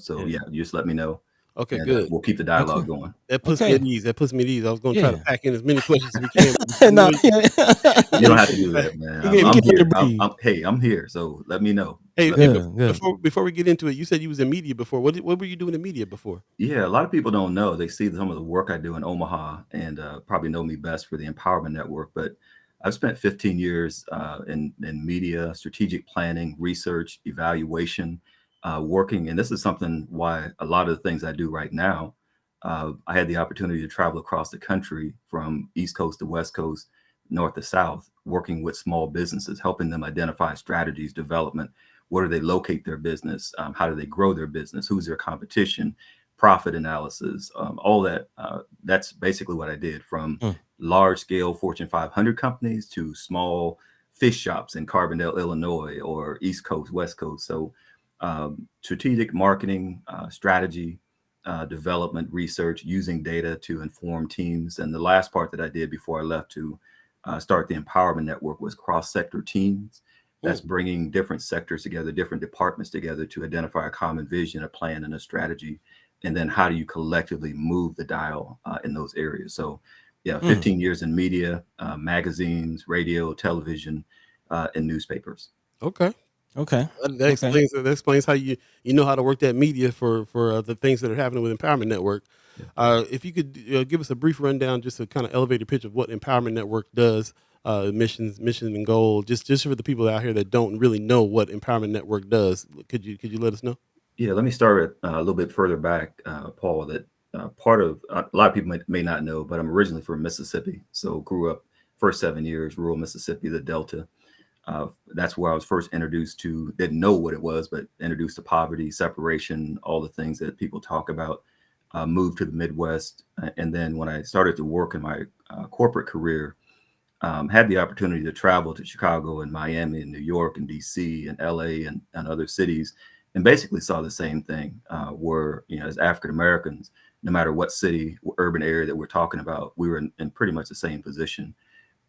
You just let me know. okay, And, good. we'll keep the dialogue going. That puts me at ease. I was going to try to pack in as many questions as we can. No, You don't have to do that, man. I'm here. I'm here. So let me know. Hey, good. Before we get into it, you said you was in media before. What were you doing in media before? Yeah, a lot of people don't know. They see some of the work I do in Omaha and probably know me best for the Empowerment Network. But I've spent 15 years in media, strategic planning, research, evaluation, working. And this is something why a lot of the things I do right now, I had the opportunity to travel across the country from East Coast to West Coast, North to South, working with small businesses, helping them identify strategies, development. Where do they locate their business? How do they grow their business? Who's their competition? Profit analysis, all that. That's basically what I did, from large scale Fortune 500 companies to small fish shops in Carbondale, Illinois, or East Coast, West Coast. So strategic marketing, strategy, development, research, using data to inform teams. And the last part that I did before I left to start the Empowerment Network was cross-sector teams. That's bringing different sectors together, different departments together to identify a common vision, a plan, and a strategy. And then how do you collectively move the dial in those areas? So, 15 years in media, magazines, radio, television, and newspapers. Okay. That explains how you know how to work that media for the things that are happening with Empowerment Network. If you could give us a brief rundown, just a kind of elevator pitch of what Empowerment Network does, mission and goal, just for the people out here that don't really know what Empowerment Network does. Could you let us know? Yeah, let me start a little bit further back, Paul, that part of a lot of people may not know, but I'm originally from Mississippi. So grew up first 7 years, rural Mississippi, the Delta. That's where I was first introduced to, didn't know what it was, but introduced to poverty, separation, all the things that people talk about. Moved to the Midwest. And then when I started to work in my corporate career, had the opportunity to travel to Chicago and Miami and New York and DC and LA and other cities, and basically saw the same thing, where, as African Americans, no matter what city or urban area that we're talking about, we were in pretty much the same position,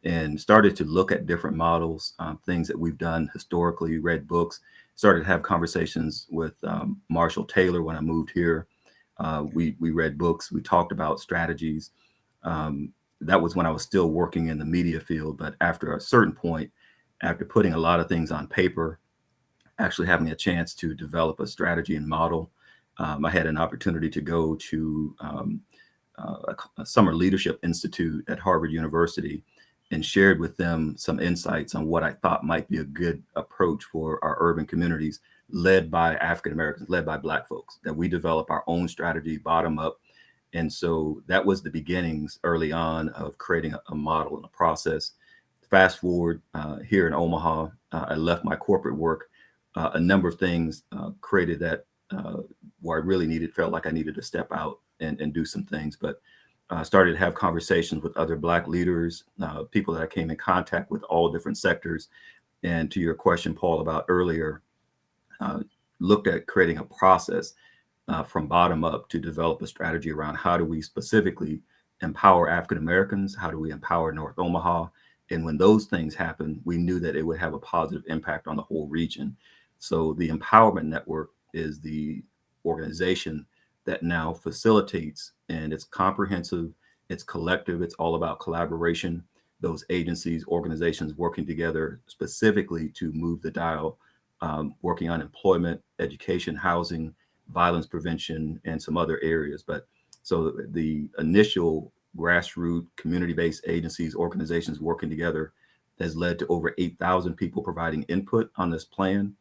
and started to look at different models, things that we've done historically, read books, started to have conversations with Marshall Taylor when I moved here. We read books, we talked about strategies. That was when I was still working in the media field. But after a certain point, after putting a lot of things on paper, actually having a chance to develop a strategy and model, I had an opportunity to go to a summer leadership institute at Harvard University and shared with them some insights on what I thought might be a good approach for our urban communities led by African Americans, led by Black folks, that we develop our own strategy bottom up. And so that was the beginnings early on of creating a model and a process. Fast forward here in Omaha, I left my corporate work. A number of things created that where I really felt like I needed to step out and do some things. But started to have conversations with other Black leaders, people that I came in contact with, all different sectors. And to your question, Paul, about earlier, looked at creating a process from bottom up to develop a strategy around how do we specifically empower African Americans, how do we empower North Omaha. And when those things happen, we knew that it would have a positive impact on the whole region. So the Empowerment Network is the organization that now facilitates, and it's comprehensive, it's collective, it's all about collaboration. Those agencies, organizations working together specifically to move the dial, working on employment, education, housing, violence prevention, and some other areas. But so the initial grassroots community-based agencies, organizations working together has led to over 8,000 people providing input on this plan.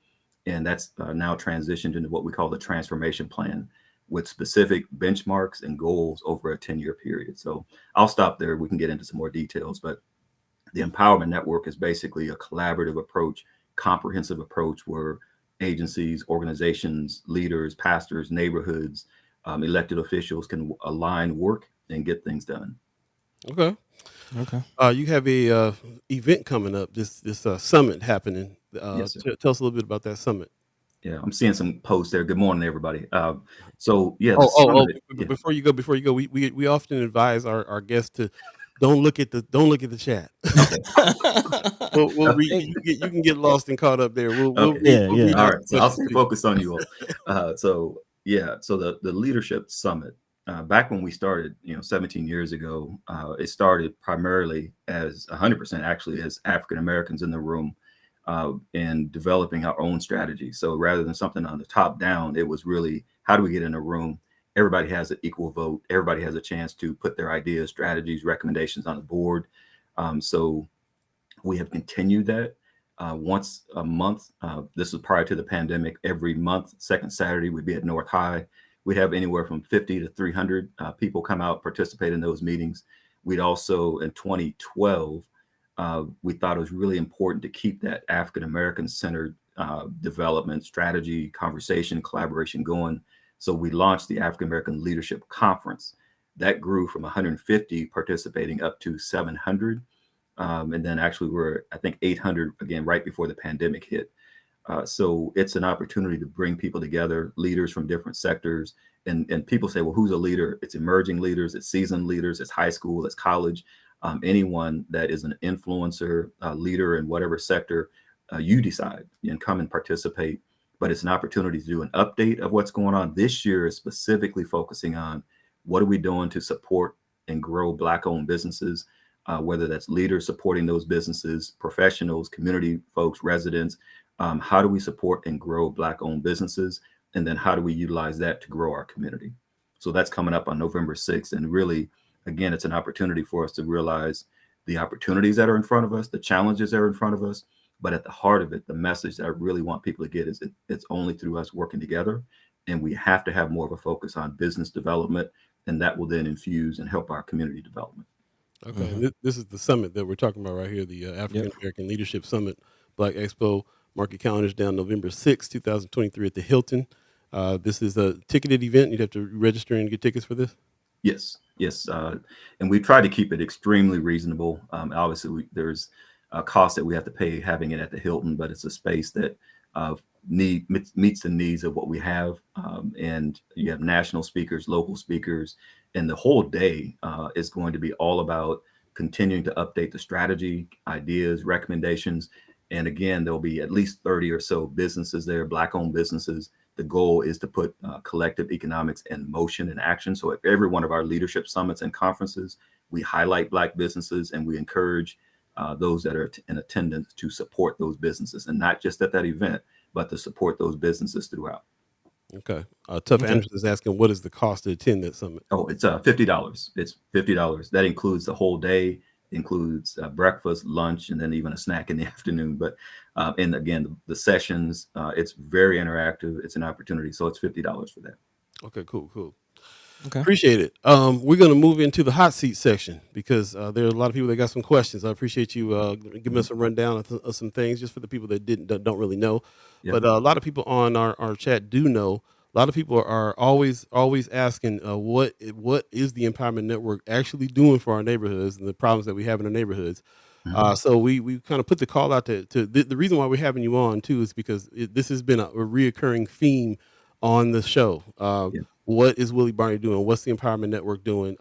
And that's now transitioned into what we call the transformation plan, with specific benchmarks and goals over a 10-year period. So I'll stop there. We can get into some more details, but the Empowerment Network is basically a collaborative approach, comprehensive approach where agencies, organizations, leaders, pastors, neighborhoods, elected officials can align work and get things done. Okay. You have a event coming up, this summit happening. Yes, Tell us a little bit about that summit. Yeah, I'm seeing some posts there. Good morning, everybody. So yeah, before you go, we often advise our guests to don't look at the chat. Okay. We'll read, you can get lost and caught up there. We'll read. All right, so I'll stay focused on you all. So the leadership summit. Back when we started, 17 years ago, it started primarily as 100% actually as African Americans in the room, and developing our own strategy. So rather than something on the top down, it was really, how do we get in a room? Everybody has an equal vote. Everybody has a chance to put their ideas, strategies, recommendations on the board. So we have continued that once a month. This was prior to the pandemic. Every month, second Saturday, we'd be at North High. We'd have anywhere from 50 to 300 people come out, participate in those meetings. We'd also, in 2012, we thought it was really important to keep that African-American centered development strategy, conversation, collaboration going. So we launched the African-American Leadership Conference. That grew from 150 participating up to 700. And then actually we're, I think, 800 again, right before the pandemic hit. So it's an opportunity to bring people together, leaders from different sectors. And people say, well, who's a leader? It's emerging leaders, it's seasoned leaders, it's high school, it's college. Anyone that is an influencer, leader in whatever sector, you decide and come and participate. But it's an opportunity to do an update of what's going on. This year is specifically focusing on what are we doing to support and grow Black-owned businesses, whether that's leaders supporting those businesses, professionals, community folks, residents. How do we support and grow Black-owned businesses? And then how do we utilize that to grow our community? So that's coming up on November 6th. And really, again, it's an opportunity for us to realize the opportunities that are in front of us, the challenges that are in front of us. But at the heart of it, the message that I really want people to get is it's only through us working together. And we have to have more of a focus on business development and that will then infuse and help our community development. Okay, and this is the summit that we're talking about right here, the African Yep. American Leadership Summit, Black Expo. Mark your calendars down November 6th, 2023 at the Hilton. This is a ticketed event. You'd have to register and get tickets for this. Yes, yes, and we try to keep it extremely reasonable. Obviously, there's a cost that we have to pay having it at the Hilton, but it's a space that meets the needs of what we have. And you have national speakers, local speakers, and the whole day is going to be all about continuing to update the strategy, ideas, recommendations. And again, there'll be at least 30 or so businesses there, Black-owned businesses. The goal is to put collective economics in motion and action. So at every one of our leadership summits and conferences, we highlight Black businesses and we encourage those that are in attendance to support those businesses, and not just at that event, but to support those businesses throughout. Okay. Tough Anderson is asking, what is the cost to attend that summit? Oh, it's $50. It's $50. That includes the whole day, includes breakfast, lunch, and then even a snack in the afternoon. But and again, the sessions, it's very interactive. It's an opportunity, so it's $50 for that. Okay, cool. Okay. Appreciate it. We're going to move into the hot seat section because there are a lot of people that got some questions. I appreciate you giving us a rundown of some things just for the people that don't really know. Yep. But a lot of people on our chat do know. A lot of people are always asking what is the Empowerment Network actually doing for our neighborhoods and the problems that we have in our neighborhoods. So we kind of put the call out to the reason why we're having you on too is because this has been a reoccurring theme on the show. What is Wille Barney doing? What's the Empowerment Network doing?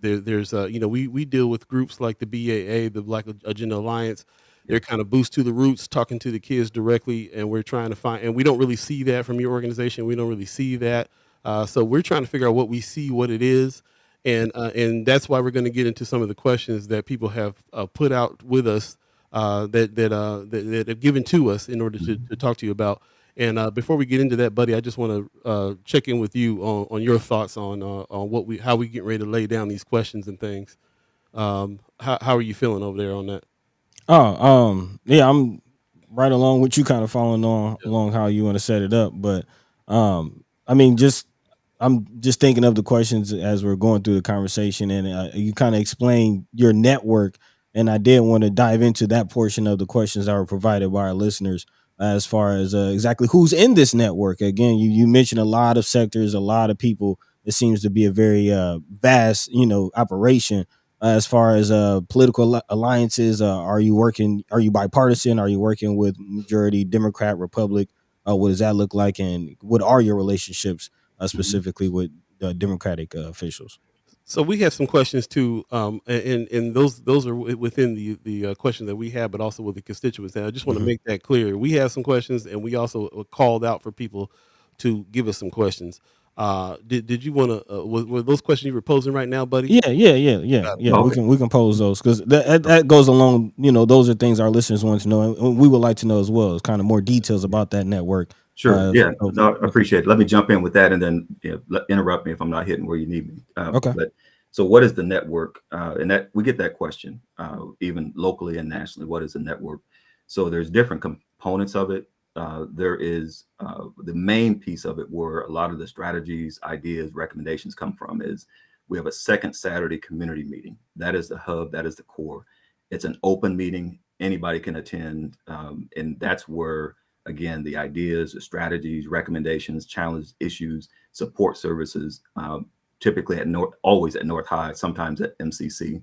There's we deal with groups like the BAA, the Black Agenda Alliance. They're kind of boost to the roots, talking to the kids directly, and we're trying to find. And we don't really see that from your organization. We don't really see that. So we're trying to figure out what we see, what it is, and that's why we're going to get into some of the questions that people have put out with us that have given to us in order to talk to you about. And before we get into that, Buddy, I just want to check in with you on your thoughts on how we get ready to lay down these questions and things. How are you feeling over there on that? Yeah, I'm right along with you, kind of following along how you want to set it up. But I mean, I'm just thinking of the questions as we're going through the conversation, and you kind of explained your network, and I did want to dive into that portion of the questions that were provided by our listeners as far as exactly who's in this network. Again, you mentioned a lot of sectors, a lot of people. It seems to be a very vast, operation. As far as political alliances, are you bipartisan? Are you working with majority Democrat, Republic? What does that look like? And what are your relationships specifically with Democratic officials? So we have some questions too, and those are within the question that we have, but also with the constituents. And I just want to make that clear. We have some questions, and we also called out for people to give us some questions. Did you want to? Were those questions you were posing right now, Buddy? Yeah. Okay. We can pose those because that goes along. Those are things our listeners want to know, and we would like to know as well. It's kind of more details about that network. Sure. No, I appreciate it. Let me jump in with that, and then interrupt me if I'm not hitting where you need me. Okay. But so, what is the network? And that we get that question even locally and nationally. What is a network? So there's different components of it. There is the main piece of it where a lot of the strategies, ideas, recommendations come from is we have a second Saturday community meeting. That is the hub. That is the core. It's an open meeting. Anybody can attend. And that's where, again, the ideas, the strategies, recommendations, challenges, issues, support services, typically always at North High, sometimes at MCC.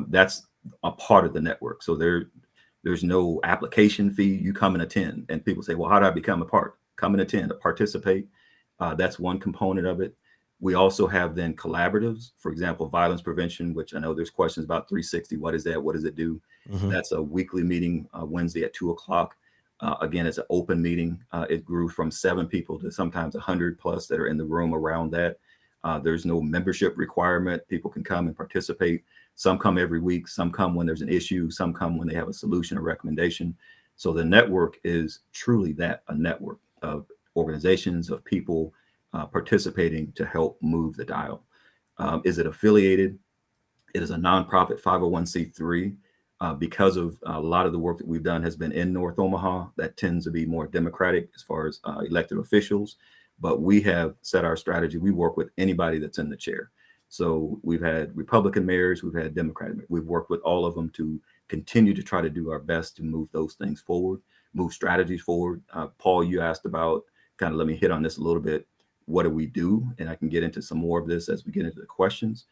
That's a part of the network. So there's no application fee. You come and attend. And people say, well, how do I become a part? Come and attend, participate. That's one component of it. We also have then collaboratives, for example, violence prevention, which I know there's questions about 360. What is that? What does it do? That's a weekly meeting, Wednesday at 2:00. Again, it's an open meeting. It grew from 7 people to sometimes 100 plus that are in the room around that. There's no membership requirement. People can come and participate. Some come every week. Some come when there's an issue. Some come when they have a solution or recommendation. So the network is truly a network of organizations, of people participating to help move the dial. Is it affiliated? It is a nonprofit 501c3. Because of a lot of the work that we've done has been in North Omaha, that tends to be more democratic as far as elected officials. but we have set our strategy. We work with anybody that's in the chair. So we've had Republican mayors, we've had Democratic mayors. We've worked with all of them to continue to try to do our best to move those things forward, move strategies forward. Paul, you asked about, kind of let me hit on this a little bit. What do we do? And I can get into some more of this as we get into the questions.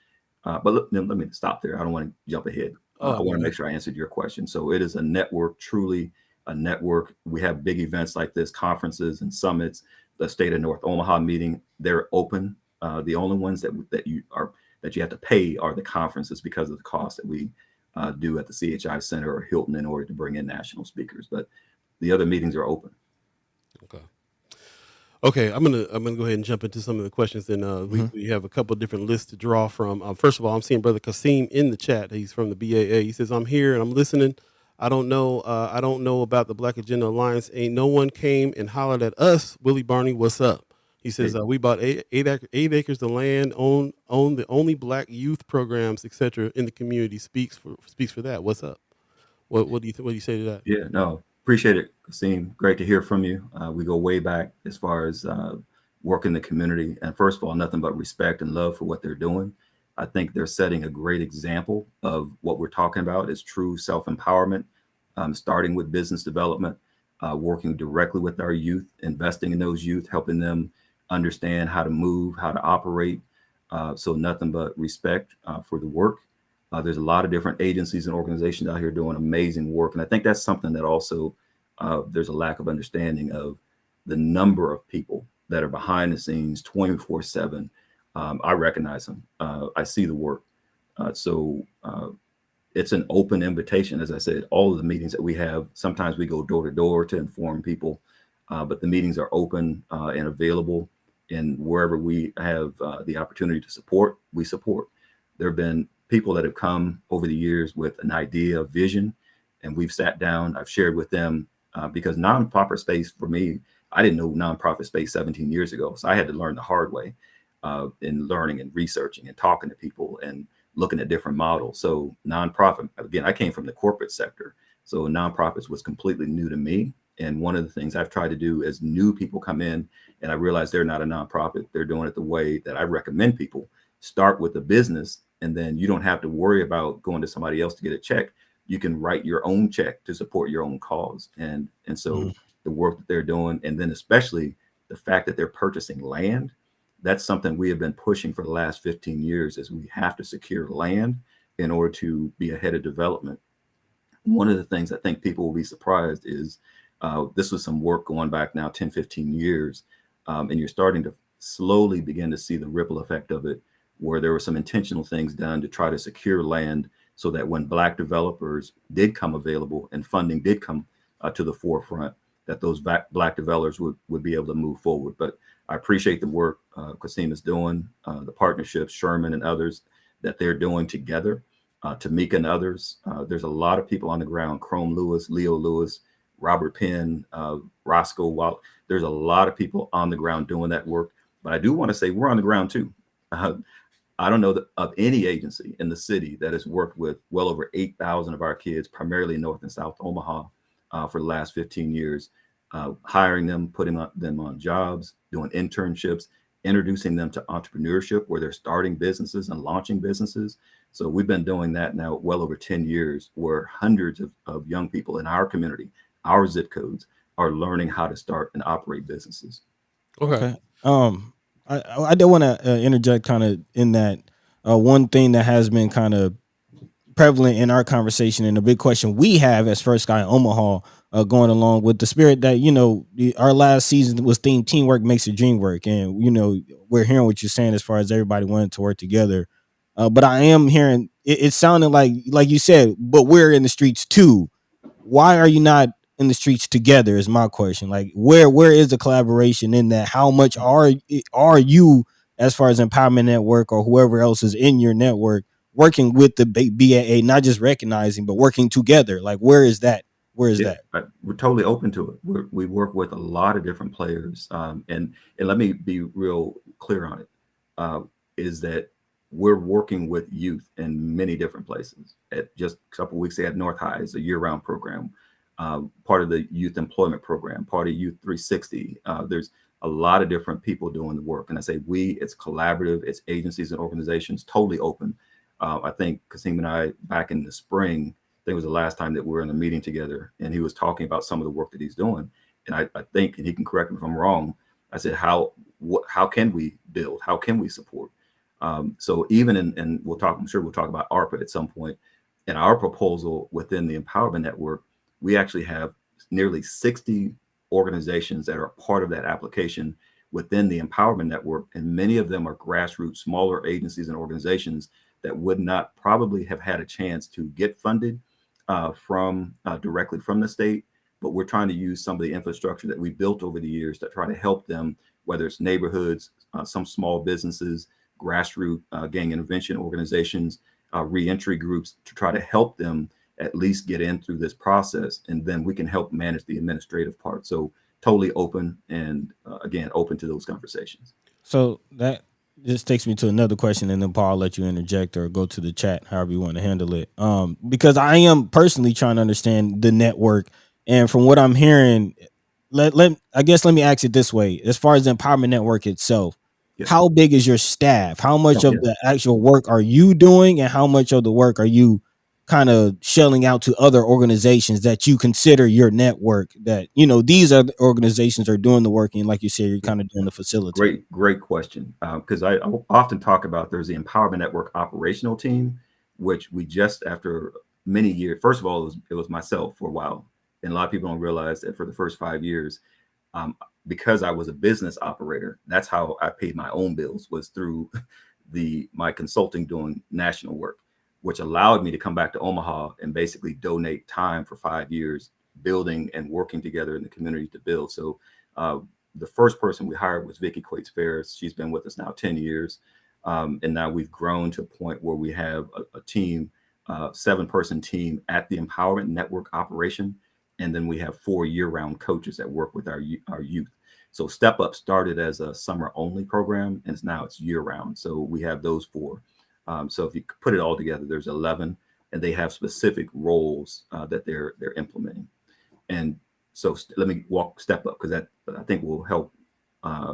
But let me stop there. I don't want to jump ahead. I want to make sure I answered your question. So it is a network, truly a network. We have big events like this, conferences and summits. The state of North Omaha meeting, they're open. The only ones that you have to pay are the conferences because of the cost that we do at the CHI Center or Hilton in order to bring in national speakers. But the other meetings are open. Okay, I'm gonna go ahead and jump into some of the questions. And we have a couple of different lists to draw from. First of all, I'm seeing Brother Kasim in the chat. He's from the BAA. He says, "I'm here and I'm listening. I don't know about the Black Agenda Alliance. Ain't no one came and hollered at us. Wille Barney, what's up?" He says, "We bought eight acres of land, own the only Black youth programs, etc. in the community. Speaks for that. What's up? What do you say to that?" Yeah, no, appreciate it, Kasim. Great to hear from you. We go way back as far as work in the community. And first of all, nothing but respect and love for what they're doing. I think they're setting a great example of what we're talking about is true self-empowerment, starting with business development, working directly with our youth, investing in those youth, helping them understand how to move, how to operate. So nothing but respect for the work. There's a lot of different agencies and organizations out here doing amazing work. And I think that's something that also there's a lack of understanding of the number of people that are behind the scenes 24/7. I recognize them. I see the work. So it's an open invitation. As I said, all of the meetings that we have, sometimes we go door to door to inform people, but the meetings are open and available. And wherever we have the opportunity to support, we support. There have been people that have come over the years with an idea, a vision, and we've sat down. I've shared with them because nonprofit space for me, I didn't know nonprofit space 17 years ago. So I had to learn the hard way in learning and researching and talking to people and looking at different models. So nonprofit, again, I came from the corporate sector. So nonprofits was completely new to me. And one of the things I've tried to do as new people come in and I realize they're not a nonprofit, they're doing it the way that I recommend people start with the business. And then you don't have to worry about going to somebody else to get a check. You can write your own check to support your own cause. And so the work that they're doing, and then especially the fact that they're purchasing land, that's something we have been pushing for the last 15 years is we have to secure land in order to be ahead of development. One of the things I think people will be surprised is this was some work going back now 10, 15 years. And you're starting to slowly begin to see the ripple effect of it, where there were some intentional things done to try to secure land so that when Black developers did come available and funding did come to the forefront, that those Black developers would be able to move forward. But I appreciate the work Kasim is doing, the partnerships, Sherman and others that they're doing together, Tamika and others. There's a lot of people on the ground, Chrome Lewis, Leo Lewis, Robert Penn, Roscoe Wall. There's a lot of people on the ground doing that work. But I do want to say we're on the ground too. I don't know of any agency in the city that has worked with well over 8,000 of our kids, primarily North and South Omaha, for the last 15 years, hiring them, putting them on jobs, doing internships, introducing them to entrepreneurship where they're starting businesses and launching businesses. So we've been doing that now well over 10 years, where hundreds of young people in our community, our zip codes, are learning how to start and operate businesses. Okay. I do want to interject kind of in that one thing that has been kind of prevalent in our conversation and a big question we have as First Sky Omaha, going along with the spirit that, our last season was themed teamwork makes the dream work. And, we're hearing what you're saying as far as everybody wanting to work together. But I am hearing it sounded like you said, but we're in the streets too. Why are you not in the streets together is my question. Like where is the collaboration in that? How much are you, as far as Empowerment Network or whoever else is in your network, working with the BAA, not just recognizing, but working together? Like where is that? That? We're totally open to it. We work with a lot of different players. And let me be real clear on it, is that we're working with youth in many different places. At just a couple of weeks, they had North High is a year-round program, part of the youth employment program, part of Youth 360. There's a lot of different people doing the work. And I say we, it's collaborative, it's agencies and organizations, totally open. I think Kasim and I, back in the spring, I think it was the last time that we were in a meeting together, and he was talking about some of the work that he's doing. And I think, and he can correct me if I'm wrong, I said, how can we build? How can we support? So even and we'll talk, I'm sure we'll talk about ARPA at some point. In our proposal within the Empowerment Network, we actually have nearly 60 organizations that are part of that application within the Empowerment Network. And many of them are grassroots, smaller agencies and organizations that would not probably have had a chance to get funded from directly from the state. But we're trying to use some of the infrastructure that we built over the years to try to help them, whether it's neighborhoods, some small businesses, grassroots gang intervention organizations, reentry groups, to try to help them at least get in through this process, and then we can help manage the administrative part. So totally open, and again, open to those conversations. So that just takes me to another question, and then Paul, I'll let you interject or go to the chat, however you want to handle it. Because I am personally trying to understand the network, and from what I'm hearing, let me ask it this way: as far as the Empowerment Network itself, Yeah. how big is your staff? How much Oh, of yeah. the actual work are you doing, and how much of the work are you kind of shelling out to other organizations that you consider your network, that these other organizations are doing the work, and like you said, you're kind of doing the facilitating? Great question. Because I often talk about, there's the Empowerment Network operational team, which we just, after many years, first of all, it was myself for a while. And a lot of people don't realize that for the first 5 years, because I was a business operator, that's how I paid my own bills, was through my consulting doing national work, which allowed me to come back to Omaha and basically donate time for 5 years, building and working together in the community to build. So the first person we hired was Vicki Quates Ferris. She's been with us now 10 years. And now we've grown to a point where we have a team, 7-person team at the Empowerment Network operation. And then we have 4 year-round coaches that work with our youth. So Step Up started as a summer-only program, and now it's year-round. So we have those 4. So if you put it all together, there's 11, and they have specific roles that they're implementing. And so let me step up, because that, I think, will help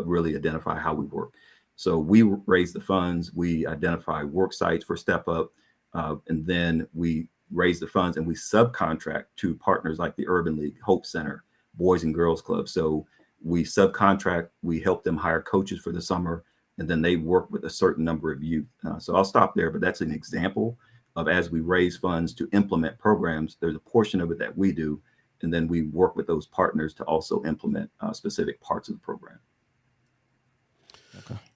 really identify how we work. So we raise the funds, we identify work sites for Step Up, and then we raise the funds and we subcontract to partners like the Urban League, Hope Center, Boys and Girls Club. So we subcontract, we help them hire coaches for the summer, and then they work with a certain number of youth. So I'll stop there, but that's an example of, as we raise funds to implement programs, there's a portion of it that we do, and then we work with those partners to also implement specific parts of the program.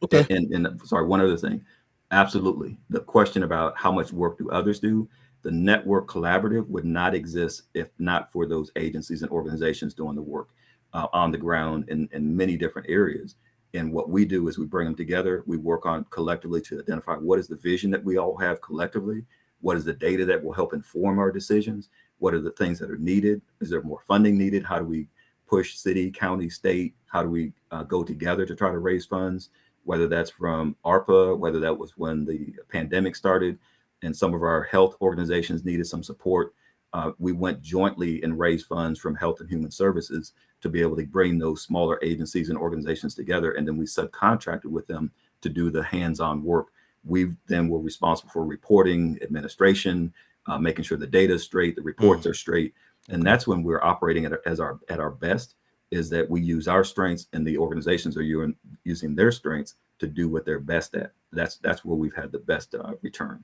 Okay. And sorry, one other thing. Absolutely. The question about how much work do others do, the network collaborative would not exist if not for those agencies and organizations doing the work on the ground in many different areas. And what we do is we bring them together. We work on collectively to identify what is the vision that we all have collectively. What is the data that will help inform our decisions? What are the things that are needed? Is there more funding needed? How do we push city, county, state? How do we go together to try to raise funds? Whether that's from ARPA, whether that was when the pandemic started and some of our health organizations needed some support. We went jointly and raised funds from Health and Human Services to be able to bring those smaller agencies and organizations together. And then we subcontracted with them to do the hands-on work. We then were responsible for reporting, administration, making sure the data is straight, the reports are straight. And that's when we're operating at our best, is that we use our strengths and the organizations are using their strengths to do what they're best at. That's where we've had the best return.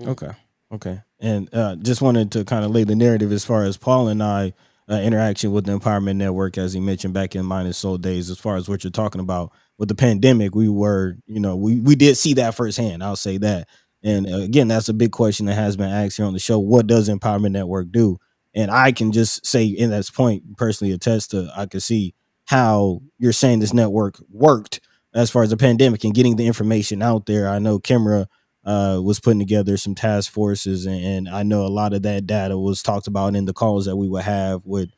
Okay. And just wanted to kind of lay the narrative as far as Paul and I interaction with the Empowerment Network, as he mentioned back in Mine and Soul days, as far as what you're talking about with the pandemic. We were, we did see that firsthand. I'll say that. And again, that's a big question that has been asked here on the show. What does Empowerment Network do? And I can just say, in that point, personally attest to, I can see how you're saying this network worked as far as the pandemic and getting the information out there. I know Kimra was putting together some task forces, and I know a lot of that data was talked about in the calls that we would have with,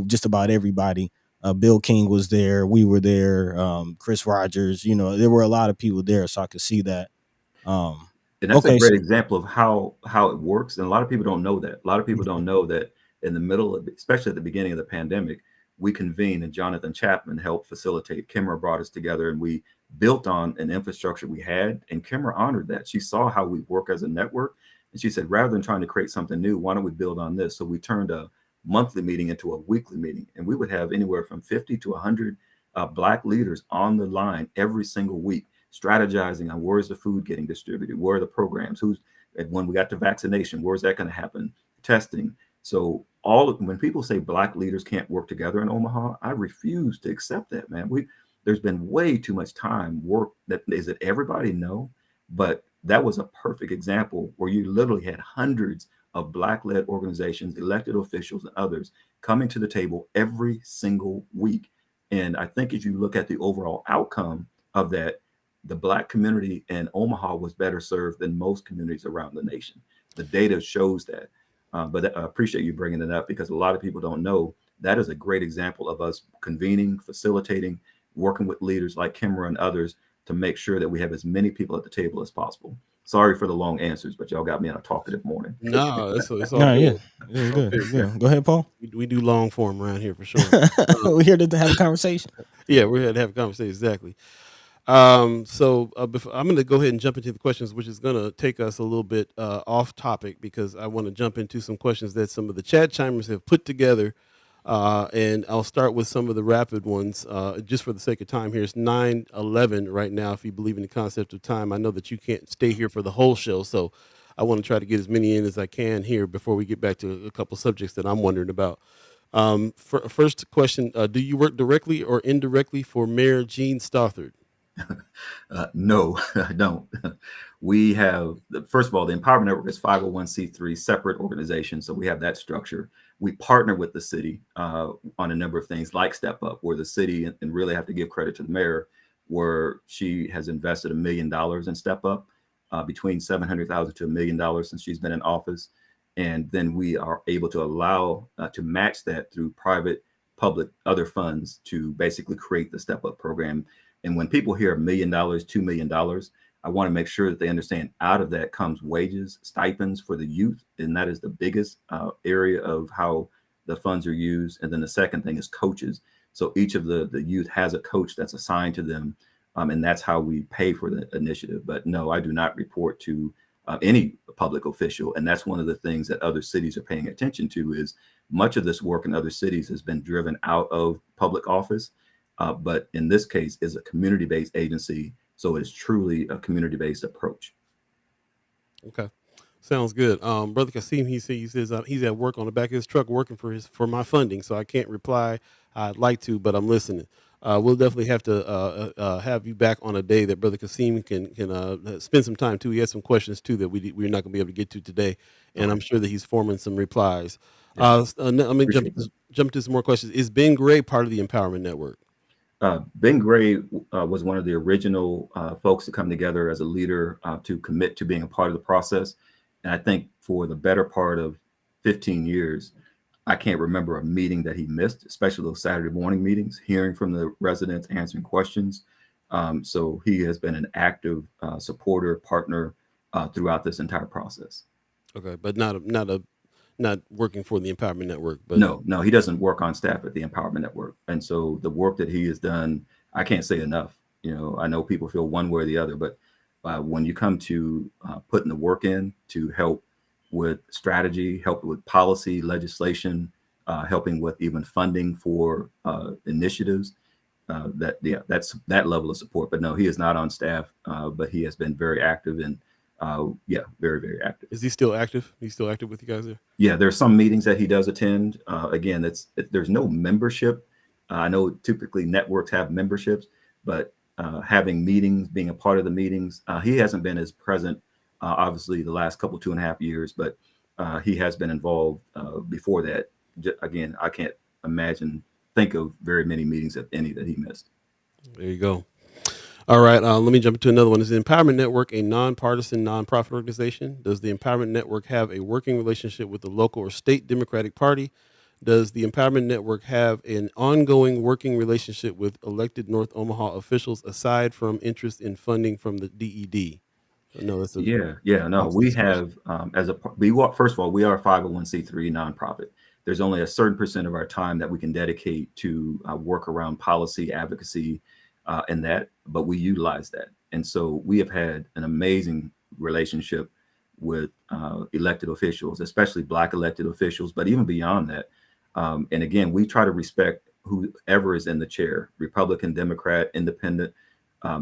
just about everybody. Bill King was there, we were there, Chris Rogers, there were a lot of people there, so I could see that. And that's a great example of how it works. And a lot of people don't know that. A lot of people don't know that in the middle of, especially at the beginning of the pandemic, we convened, and Jonathan Chapman helped facilitate. Kimra brought us together, and we built on an infrastructure we had, and Kimra honored that. She saw how we work as a network, and she said, rather than trying to create something new, why don't we build on this? So we turned a monthly meeting into a weekly meeting, and we would have anywhere from 50 to 100 Black leaders on the line every single week, strategizing on where's the food getting distributed, where are the programs, who's, and when we got to vaccination, where's that going to happen, testing. So when people say Black leaders can't work together in Omaha, I refuse to accept that, man. There's been way too much time work that everybody know, but that was a perfect example where you literally had hundreds of Black-led organizations, elected officials, and others coming to the table every single week. And I think if you look at the overall outcome of that, the Black community in Omaha was better served than most communities around the nation. The data shows that. But I appreciate you bringing it up, because a lot of people don't know that is a great example of us convening, facilitating, working with leaders like Kimra and others to make sure that we have as many people at the table as possible. Sorry for the long answers, but y'all got me on a talkative morning. No, it's all good. Yeah, it's good. It's good. Go ahead, Paul. We do long form around here for sure. We're here to have a conversation. Yeah, we're here to have a conversation. Exactly. So I'm going to go ahead and jump into the questions, which is going to take us a little bit off topic, because I want to jump into some questions that some of the chat chimers have put together. And I'll start with some of the rapid ones, just for the sake of time here. It's 9:11 right now. If you believe in the concept of time, I know that you can't stay here for the whole show. So I want to try to get as many in as I can here before we get back to a couple subjects that I'm wondering about. First question, do you work directly or indirectly for Mayor Gene Stothard? No, I don't. We have, first of all, the Empowerment Network is 501c3, separate organization. So we have that structure. We partner with the city on a number of things like Step Up, where the city, and really have to give credit to the mayor, where she has invested $1 million in Step Up, between $700,000 to $1 million since she's been in office. And then we are able to allow to match that through private, public, other funds to basically create the Step Up program. And when people hear $1 million, $2 million, I want to make sure that they understand out of that comes wages, stipends for the youth. And that is the biggest area of how the funds are used. And then the second thing is coaches. So each of the youth has a coach that's assigned to them. And that's how we pay for the initiative. But no, I do not report to any public official. And that's one of the things that other cities are paying attention to, is much of this work in other cities has been driven out of public office. But in this case, is a community-based agency, so it's truly a community-based approach. Okay, sounds good. Brother Kasim, he says he's at work on the back of his truck working for my funding, so I can't reply. I'd like to, but I'm listening. We'll definitely have to have you back on a day that Brother Kasim can spend some time too. He has some questions too that we're not going to be able to get to today, and I'm sure that he's forming some replies. Let me jump to some more questions. Is Ben Gray part of the Empowerment Network? Ben Gray was one of the original folks to come together as a leader to commit to being a part of the process. And I think for the better part of 15 years, I can't remember a meeting that he missed, especially those Saturday morning meetings, hearing from the residents, answering questions. So he has been an active supporter, partner throughout this entire process. Okay, but not working for the Empowerment Network. But no, he doesn't work on staff at the Empowerment Network. And so the work that he has done, I can't say enough. I know people feel one way or the other, but when you come to putting the work in to help with strategy, help with policy, legislation, helping with even funding for initiatives, that's that level of support. But no, he is not on staff, but he has been very active and very, very active. Is he still active? He's still active with you guys there? Yeah, there's some meetings that he does attend. Again, there's no membership. I know typically networks have memberships, but having meetings, being a part of the meetings, he hasn't been as present, obviously, the last 2.5 years, but he has been involved before that. Again, I can't think of very many meetings, if any, that he missed. There you go. All right, let me jump to another one. Is the Empowerment Network a nonpartisan, nonprofit organization? Does the Empowerment Network have a working relationship with the local or state Democratic Party? Does the Empowerment Network have an ongoing working relationship with elected North Omaha officials aside from interest in funding from the DED? No, that's we have first of all, we are a 501c3 nonprofit. there's only a certain percent of our time that we can dedicate to work around policy advocacy and that, but we utilize that. And so we have had an amazing relationship with elected officials, especially Black elected officials, but even beyond that. And again, we try to respect whoever is in the chair, Republican, Democrat, Independent,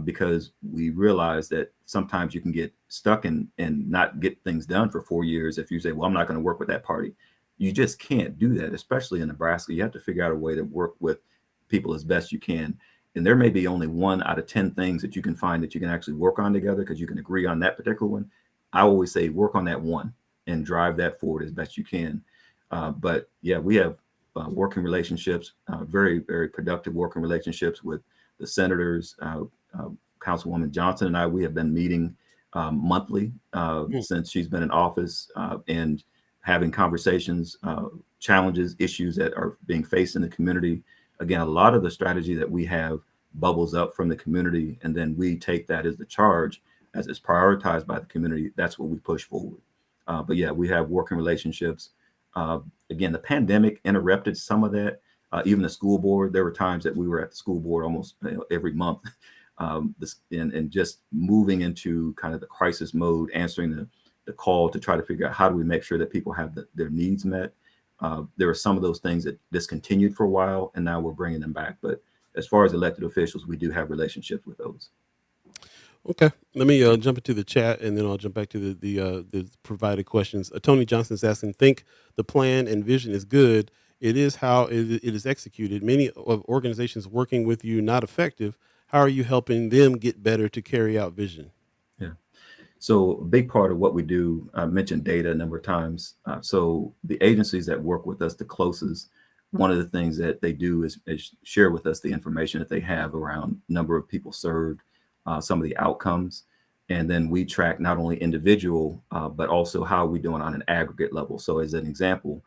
because we realize that sometimes you can get stuck and not get things done for 4 years if you say, well, I'm not going to work with that party. You just can't do that, especially in Nebraska. You have to figure out a way to work with people as best you can. And there may be only 1 out of 10 things that you can find that you can actually work on together because you can agree on that particular one. I always say work on that one and drive that forward as best you can. But yeah, we have working relationships, very, very productive working relationships with the senators. Councilwoman Johnson and I, we have been meeting monthly since she's been in office and having conversations, challenges, issues that are being faced in the community. Again, a lot of the strategy that we have bubbles up from the community, and then we take that as the charge, as it's prioritized by the community. That's what we push forward. But yeah, we have working relationships. Again, the pandemic interrupted some of that. Even the school board, there were times that we were at the school board almost every month, and just moving into kind of the crisis mode, answering the call to try to figure out how do we make sure that people have their needs met. There are some of those things that discontinued for a while, and now we're bringing them back. But as far as elected officials, we do have relationships with those. Okay, let me jump into the chat, and then I'll jump back to the provided questions. Tony Johnson's asking, think the plan and vision is good. It is how it is executed. Many of organizations working with you not effective. How are you helping them get better to carry out vision? Yeah. So a big part of what we do, I mentioned data a number of times. So the agencies that work with us the closest, one of the things that they do is share with us the information that they have around number of people served, some of the outcomes. And then we track not only individual, but also how we're doing on an aggregate level. So as an example,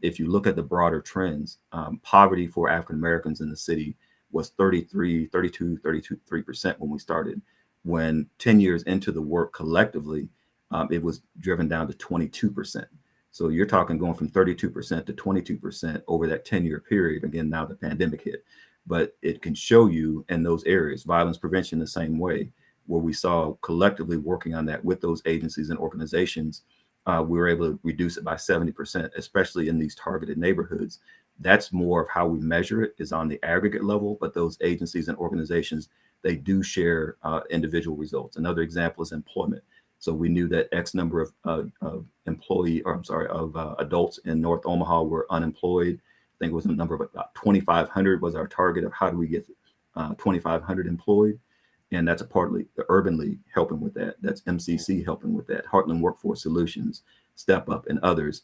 if you look at the broader trends, poverty for African Americans in the city was 3% when we started. When 10 years into the work collectively, it was driven down to 22%. So you're talking going from 32% to 22% over that 10-year period. Again, now the pandemic hit, but it can show you in those areas, violence prevention the same way, where we saw collectively working on that with those agencies and organizations, we were able to reduce it by 70%, especially in these targeted neighborhoods. That's more of how we measure it, is on the aggregate level, but those agencies and organizations, they do share individual results. Another example is employment. So we knew that X number of adults in North Omaha were unemployed. I think it was a number of about 2,500 was our target of how do we get 2,500 employed. And that's a partly the Urban League helping with that. That's MCC helping with that. Heartland Workforce Solutions, Step Up, and others.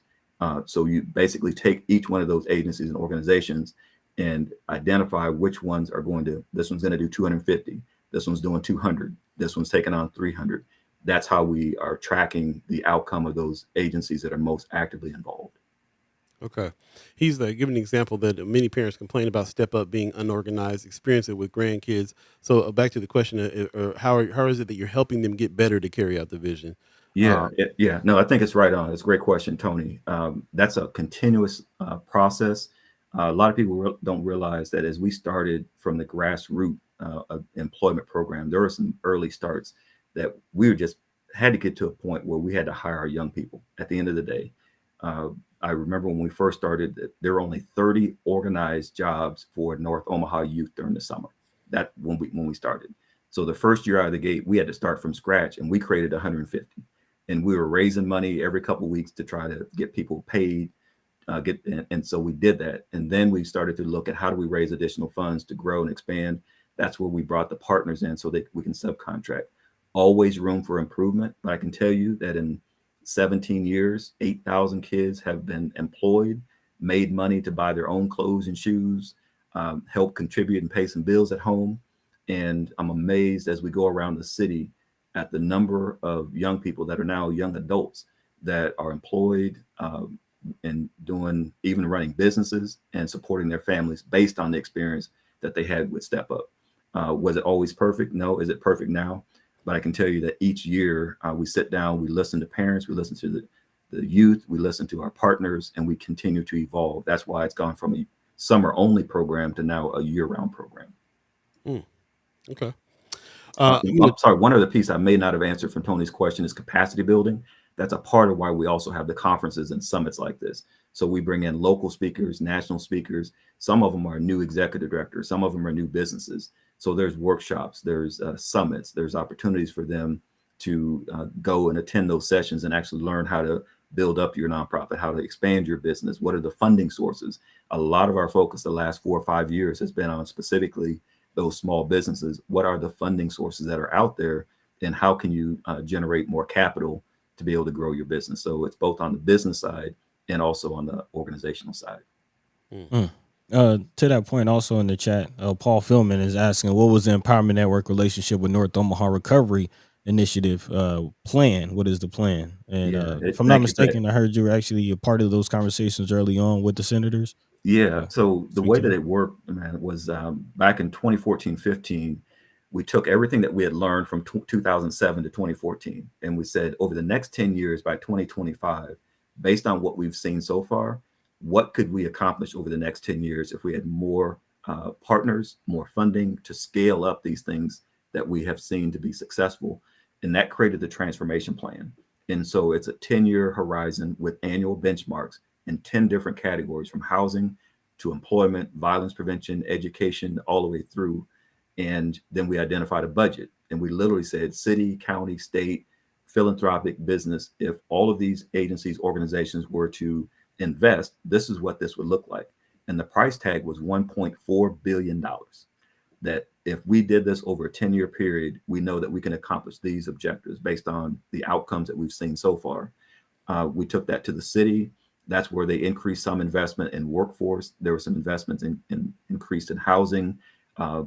So you basically take each one of those agencies and organizations and identify which ones are going to, this one's going to do 250. This one's doing 200. This one's taking on 300. That's how we are tracking the outcome of those agencies that are most actively involved. Okay. He's giving an example that many parents complain about Step Up being unorganized, experience it with grandkids. So back to the question, how is it that you're helping them get better to carry out the vision? Yeah. No, I think it's right on. It's a great question, Tony. That's a continuous process. A lot of people don't realize that as we started from the grassroots employment program, there were some early starts that we just had to get to a point where we had to hire our young people at the end of the day. I remember when we first started, there were only 30 organized jobs for North Omaha youth during the summer. That when we started. So the first year out of the gate, we had to start from scratch, and we created 150. And we were raising money every couple of weeks to try to get people paid. And so we did that. And then we started to look at how do we raise additional funds to grow and expand. That's where we brought the partners in so that we can subcontract. Always room for improvement. But I can tell you that in 17 years, 8,000 kids have been employed, made money to buy their own clothes and shoes, help contribute and pay some bills at home. And I'm amazed as we go around the city at the number of young people that are now young adults that are employed and even running businesses and supporting their families based on the experience that they had with Step Up. Was it always perfect? No. Is it perfect now? But I can tell you that each year we sit down, we listen to parents, we listen to the youth, we listen to our partners, and we continue to evolve. That's why it's gone from a summer only program to now a year round program. Okay. I'm sorry, one other piece I may not have answered from Tony's question is capacity building. That's a part of why we also have the conferences and summits like this. So we bring in local speakers, national speakers. Some of them are new executive directors. Some of them are new businesses. So there's workshops, there's summits, there's opportunities for them to go and attend those sessions and actually learn how to build up your nonprofit, how to expand your business. What are the funding sources? A lot of our focus the last 4 or 5 years has been on specifically those small businesses. What are the funding sources that are out there, and how can you generate more capital to be able to grow your business? So it's both on the business side and also on the organizational side. To that point, also in the chat, Paul Philman is asking, what was the Empowerment Network relationship with North Omaha Recovery Initiative plan? What is the plan? And if I'm not mistaken, I heard you were actually a part of those conversations early on with the senators. Yeah. So the way that it worked, man, was back in 2014-15, we took everything that we had learned from 2007 to 2014, and we said over the next 10 years, by 2025, based on what we've seen so far, what could we accomplish over the next 10 years if we had more partners, more funding to scale up these things that we have seen to be successful? And that created the transformation plan. And so it's a 10-year horizon with annual benchmarks in 10 different categories, from housing to employment, violence prevention, education, all the way through. And then we identified a budget, and we literally said city, county, state, philanthropic, business. If all of these agencies, organizations were to invest, this is what this would look like. And the price tag was $1.4 billion. That if we did this over a 10-year period, we know that we can accomplish these objectives based on the outcomes that we've seen so far. We took that to the city. That's where they increased some investment in workforce. There were some investments in increased in housing,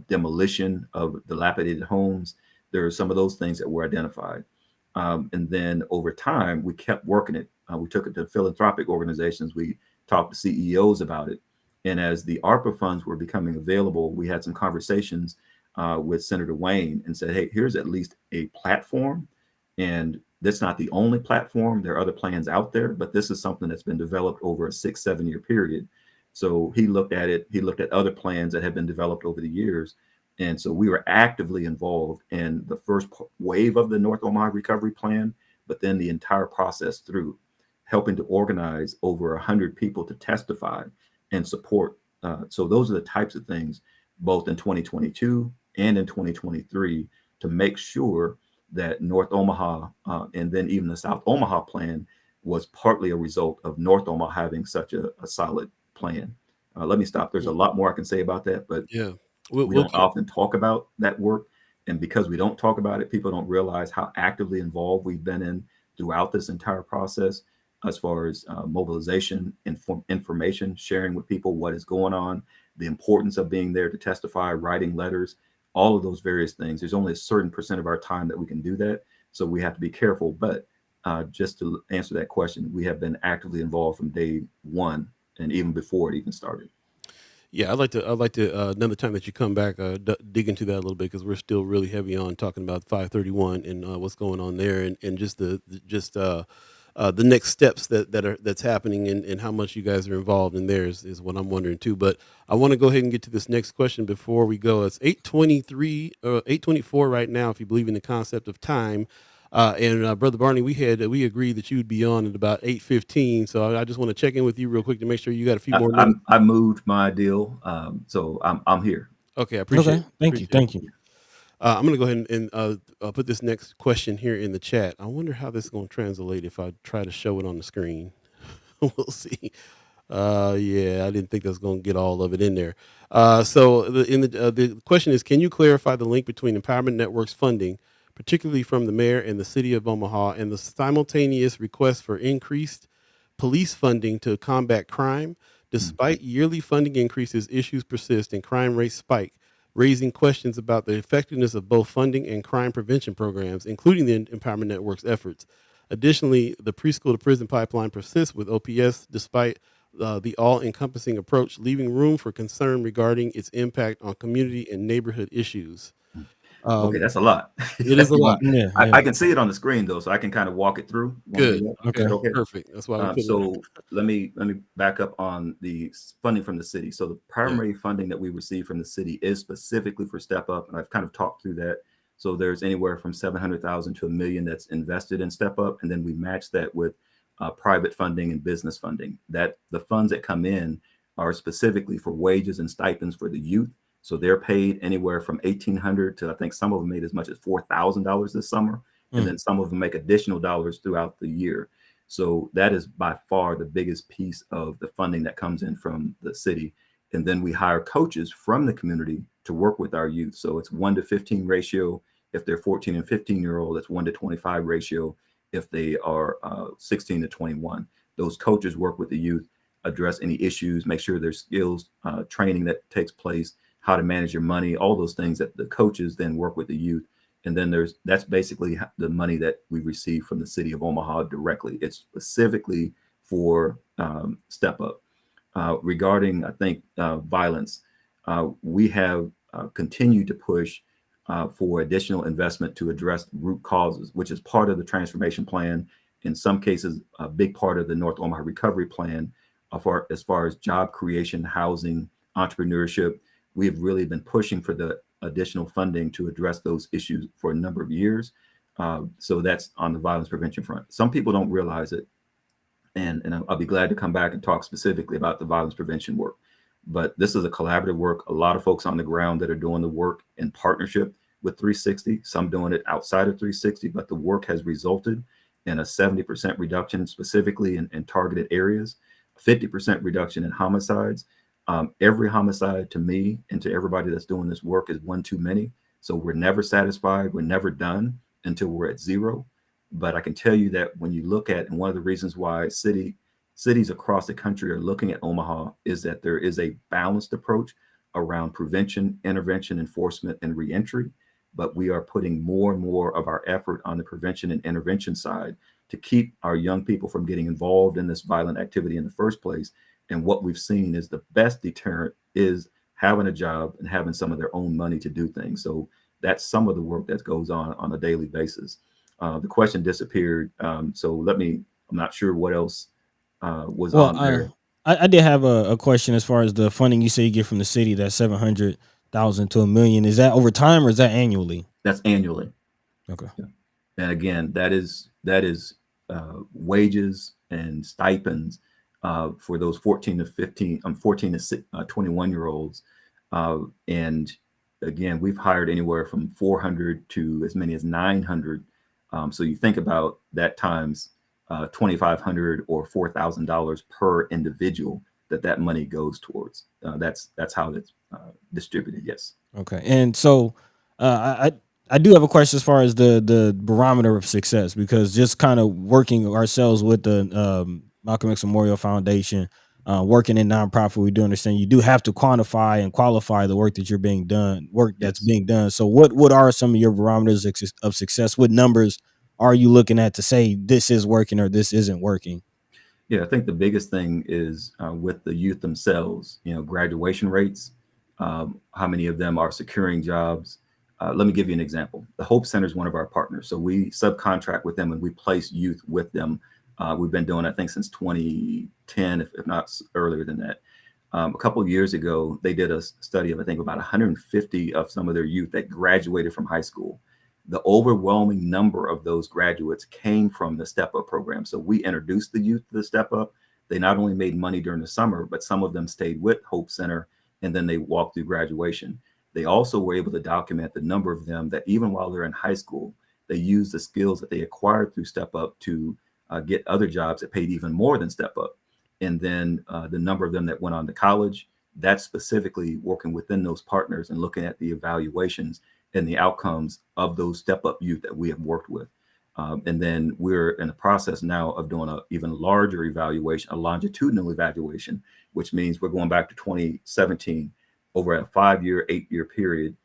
demolition of dilapidated homes. There are some of those things that were identified. And then over time, we kept working it. We took it to philanthropic organizations. We talked to CEOs about it. And as the ARPA funds were becoming available, we had some conversations with Senator Wayne and said, hey, here's at least a platform. And that's not the only platform. There are other plans out there, but this is something that's been developed over a 6-7 year period. So he looked at it. He looked at other plans that have been developed over the years. And so we were actively involved in the first wave of the North Omaha Recovery Plan, but then the entire process through, helping to organize over 100 people to testify and support. So those are the types of things, both in 2022 and in 2023, to make sure that North Omaha and then even the South Omaha plan was partly a result of North Omaha having such a solid plan. Let me stop. There's a lot more I can say about that, but yeah, we don't often talk about that work. And because we don't talk about it, people don't realize how actively involved we've been in throughout this entire process, as far as mobilization, information, sharing with people what is going on, the importance of being there to testify, writing letters, all of those various things. There's only a certain percent of our time that we can do that. So we have to be careful. But just to answer that question, we have been actively involved from day one and even before it even started. Yeah, I'd like to another time that you come back, dig into that a little bit, because we're still really heavy on talking about 531 and what's going on there, and just the next steps that's happening, and how much you guys are involved in there is what I'm wondering too. But I want to go ahead and get to this next question before we go. It's 8:24 right now, if you believe in the concept of time. And Brother Barney, we agreed that you would be on at about 8:15. So I just want to check in with you real quick to make sure you got a few more minutes. I moved my deal, so I'm here. Okay, I appreciate it. Thank you. I'm going to go ahead and put this next question here in the chat. I wonder how this is going to translate if I try to show it on the screen. We'll see. Yeah, I didn't think I was going to get all of it in there. So the question is, can you clarify the link between Empowerment Network's funding, particularly from the mayor and the city of Omaha, and the simultaneous request for increased police funding to combat crime? Despite yearly funding increases, issues persist and crime rates spike, raising questions about the effectiveness of both funding and crime prevention programs, including the Empowerment Network's efforts. Additionally, the preschool to prison pipeline persists with OPS despite the all-encompassing approach, leaving room for concern regarding its impact on community and neighborhood issues. Okay, that's a lot. It is a lot. Yeah, I can see it on the screen though, so I can kind of walk it through. Good. Is Okay. that okay? Perfect. That's why we put it. So let me back up on the funding from the city. So the primary funding that we receive from the city is specifically for Step Up, and I've kind of talked through that. So there's anywhere from 700,000 to $1 million that's invested in Step Up, and then we match that with private funding and business funding. That the funds that come in are specifically for wages and stipends for the youth. So they're paid anywhere from $1,800 to, I think some of them made as much as $4,000 this summer, and then some of them make additional dollars throughout the year. So that is by far the biggest piece of the funding that comes in from the city. And then we hire coaches from the community to work with our youth. So it's 1 to 15 ratio. If they're 14 and 15-year-old, it's 1 to 25 ratio. If they are 16 to 21, those coaches work with the youth, address any issues, make sure there's skills training that takes place, how to manage your money, all those things that the coaches then work with the youth. And then that's basically the money that we receive from the city of Omaha directly. It's specifically for Step Up. Regarding, I think, violence, we have continued to push for additional investment to address root causes, which is part of the transformation plan. In some cases, a big part of the North Omaha Recovery Plan, as far as job creation, housing, entrepreneurship. We have really been pushing for the additional funding to address those issues for a number of years. So that's on the violence prevention front. Some people don't realize it, and I'll be glad to come back and talk specifically about the violence prevention work. But this is a collaborative work. A lot of folks on the ground that are doing the work in partnership with 360, some doing it outside of 360, but the work has resulted in a 70% reduction specifically in targeted areas, 50% reduction in homicides. Every homicide to me and to everybody that's doing this work is one too many. So we're never satisfied. We're never done until we're at zero. But I can tell you that when you look at, and one of the reasons why cities across the country are looking at Omaha is that there is a balanced approach around prevention, intervention, enforcement, and reentry. But we are putting more and more of our effort on the prevention and intervention side to keep our young people from getting involved in this violent activity in the first place. And what we've seen is the best deterrent is having a job and having some of their own money to do things. So that's some of the work that goes on a daily basis. The question disappeared. So I'm not sure what else was on there. I did have a question as far as the funding you say you get from the city, that 700,000 to $1 million. Is that over time or is that annually? That's annually. Okay. Yeah. And again, that is wages and stipends for those 14 to 21 year olds. And again, we've hired anywhere from 400 to as many as 900. So you think about that times $2,500 or $4,000 per individual that money goes towards. That's how it's distributed. Yes. Okay. And so I do have a question as far as the barometer of success, because just kind of working ourselves with the Malcolm X Memorial Foundation, working in nonprofit, we do understand you do have to quantify and qualify the work that you're being done, that's being done. So what are some of your barometers of success? What numbers are you looking at to say this is working or this isn't working? Yeah, I think the biggest thing is with the youth themselves, graduation rates, how many of them are securing jobs. Let me give you an example. The Hope Center is one of our partners. So we subcontract with them and we place youth with them. We've been doing, I think, since 2010, if not earlier than that. A couple of years ago, they did a study of, I think, about 150 of some of their youth that graduated from high school. The overwhelming number of those graduates came from the Step Up program. So we introduced the youth to the Step Up. They not only made money during the summer, but some of them stayed with Hope Center and then they walked through graduation. They also were able to document the number of them that even while they're in high school, they used the skills that they acquired through Step Up to get other jobs that paid even more than Step Up. And then the number of them that went on to college, that's specifically working within those partners and looking at the evaluations and the outcomes of those Step Up youth that we have worked with. And then we're in the process now of doing an even larger evaluation, a longitudinal evaluation, which means we're going back to 2017 over a 5-year, 8-year period.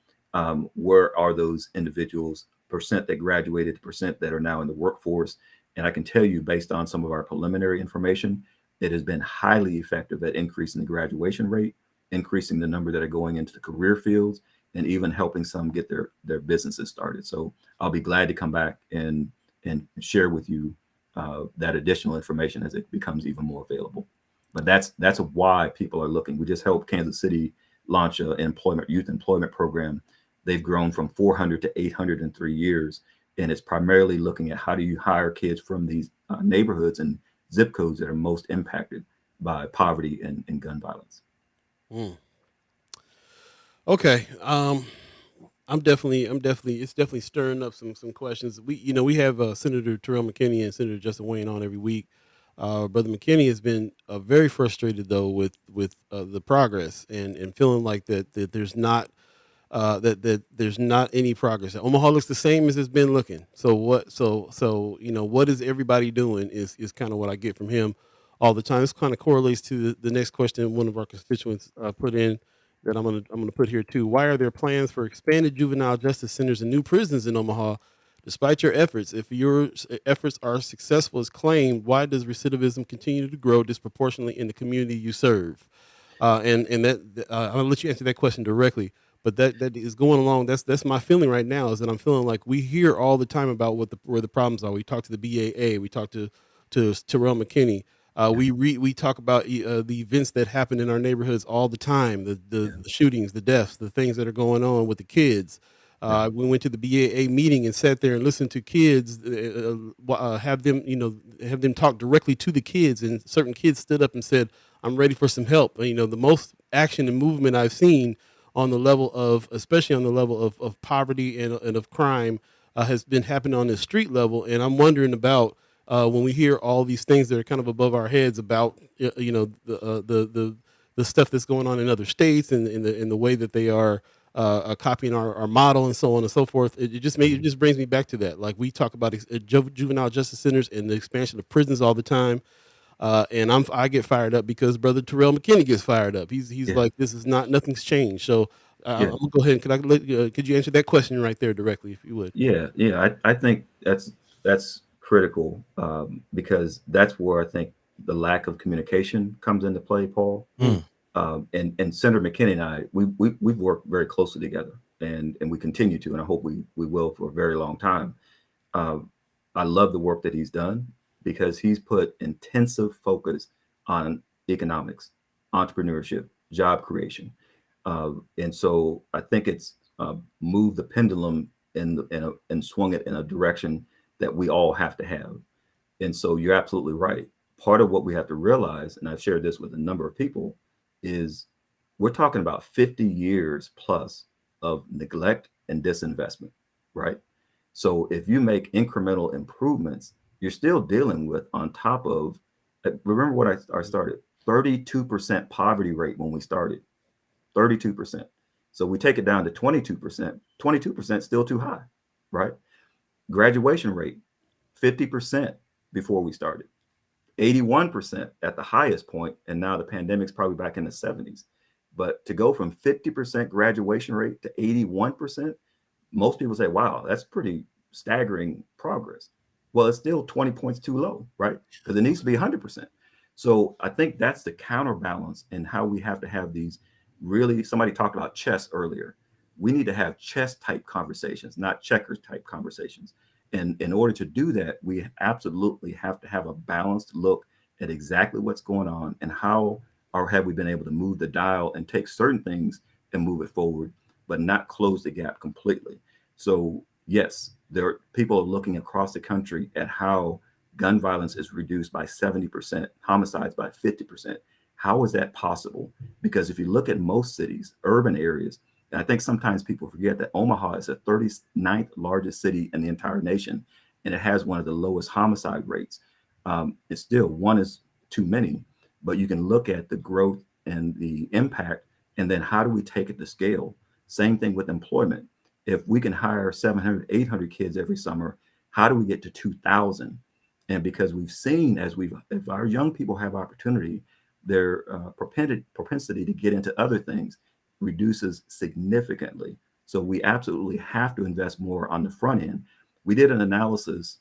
Where are those individuals, percent that graduated, percent that are now in the workforce? And I can tell you, based on some of our preliminary information, it has been highly effective at increasing the graduation rate, increasing the number that are going into the career fields, and even helping some get their businesses started. So I'll be glad to come back and share with you that additional information as it becomes even more available. But that's why people are looking. We just helped Kansas City launch an youth employment program. They've grown from 400 to 800 in 3 years, and it's primarily looking at how do you hire kids from these neighborhoods and zip codes that are most impacted by poverty and gun violence. Mm. Okay. I'm definitely, it's definitely stirring up some questions. We have Senator Terrell McKinney and Senator Justin Wayne on every week. Brother McKinney has been very frustrated though with the progress and feeling like that there's not that there's not any progress. That Omaha looks the same as it's been looking. So what is everybody doing is kind of what I get from him all the time. This kind of correlates to the next question one of our constituents put in that I'm gonna put here too. Why are there plans for expanded juvenile justice centers and new prisons in Omaha? Despite your efforts, if your efforts are successful as claimed, why does recidivism continue to grow disproportionately in the community you serve? And that I'll let you answer that question directly. But that is going along. That's my feeling right now is that I'm feeling like we hear all the time about where the problems are. We talk to the BAA. We talk to Terrell McKinney. We talk about the events that happen in our neighborhoods all the time. The shootings, the deaths, the things that are going on with the kids. We went to the BAA meeting and sat there and listened to kids, have them talk directly to the kids. And certain kids stood up and said, "I'm ready for some help." The most action and movement I've seen on the level of, especially on the level of poverty and of crime, has been happening on the street level. And I'm wondering about when we hear all these things that are kind of above our heads about the stuff that's going on in other states and in the way that they are copying our model and so on and so forth. It just brings me back to that. Like we talk about juvenile justice centers and the expansion of prisons all the time. And I get fired up because Brother Terrell McKinney gets fired up. He's like, this is nothing's changed. So I'm gonna go ahead and could you answer that question right there directly, if you would? I think that's critical because that's where I think the lack of communication comes into play, Paul. And Senator McKinney and I, we've worked very closely together, and we continue to, and I hope we will for a very long time. I love the work that he's done because he's put intensive focus on economics, entrepreneurship, job creation. And so I think it's moved the pendulum and swung it in a direction that we all have to have. And so you're absolutely right. Part of what we have to realize, and I've shared this with a number of people, is we're talking about 50 years plus of neglect and disinvestment, right? So if you make incremental improvements, you're still dealing with, on top of, remember what I started, 32% poverty rate when we started, 32%. So we take it down to 22%, 22% still too high, right? Graduation rate, 50% before we started, 81% at the highest point, and now the pandemic's probably back in the 70s. But to go from 50% graduation rate to 81%, most people say, wow, that's pretty staggering progress. Well, it's still 20 points too low, right? Because it needs to be 100%. So I think that's the counterbalance in how we have to have these really, somebody talked about chess earlier. We need to have chess type conversations, not checkers type conversations. And in order to do that, we absolutely have to have a balanced look at exactly what's going on and how or have we been able to move the dial and take certain things and move it forward, but not close the gap completely. So yes, people are looking across the country at how gun violence is reduced by 70%, homicides by 50%. How is that possible? Because if you look at most cities, urban areas, and I think sometimes people forget that Omaha is the 39th largest city in the entire nation, and it has one of the lowest homicide rates. It's still, one is too many, but you can look at the growth and the impact, and then how do we take it to scale? Same thing with employment. If we can hire 700, 800 kids every summer, how do we get to 2,000? And because we've seen, if our young people have opportunity, their propensity to get into other things reduces significantly. So we absolutely have to invest more on the front end. We did an analysis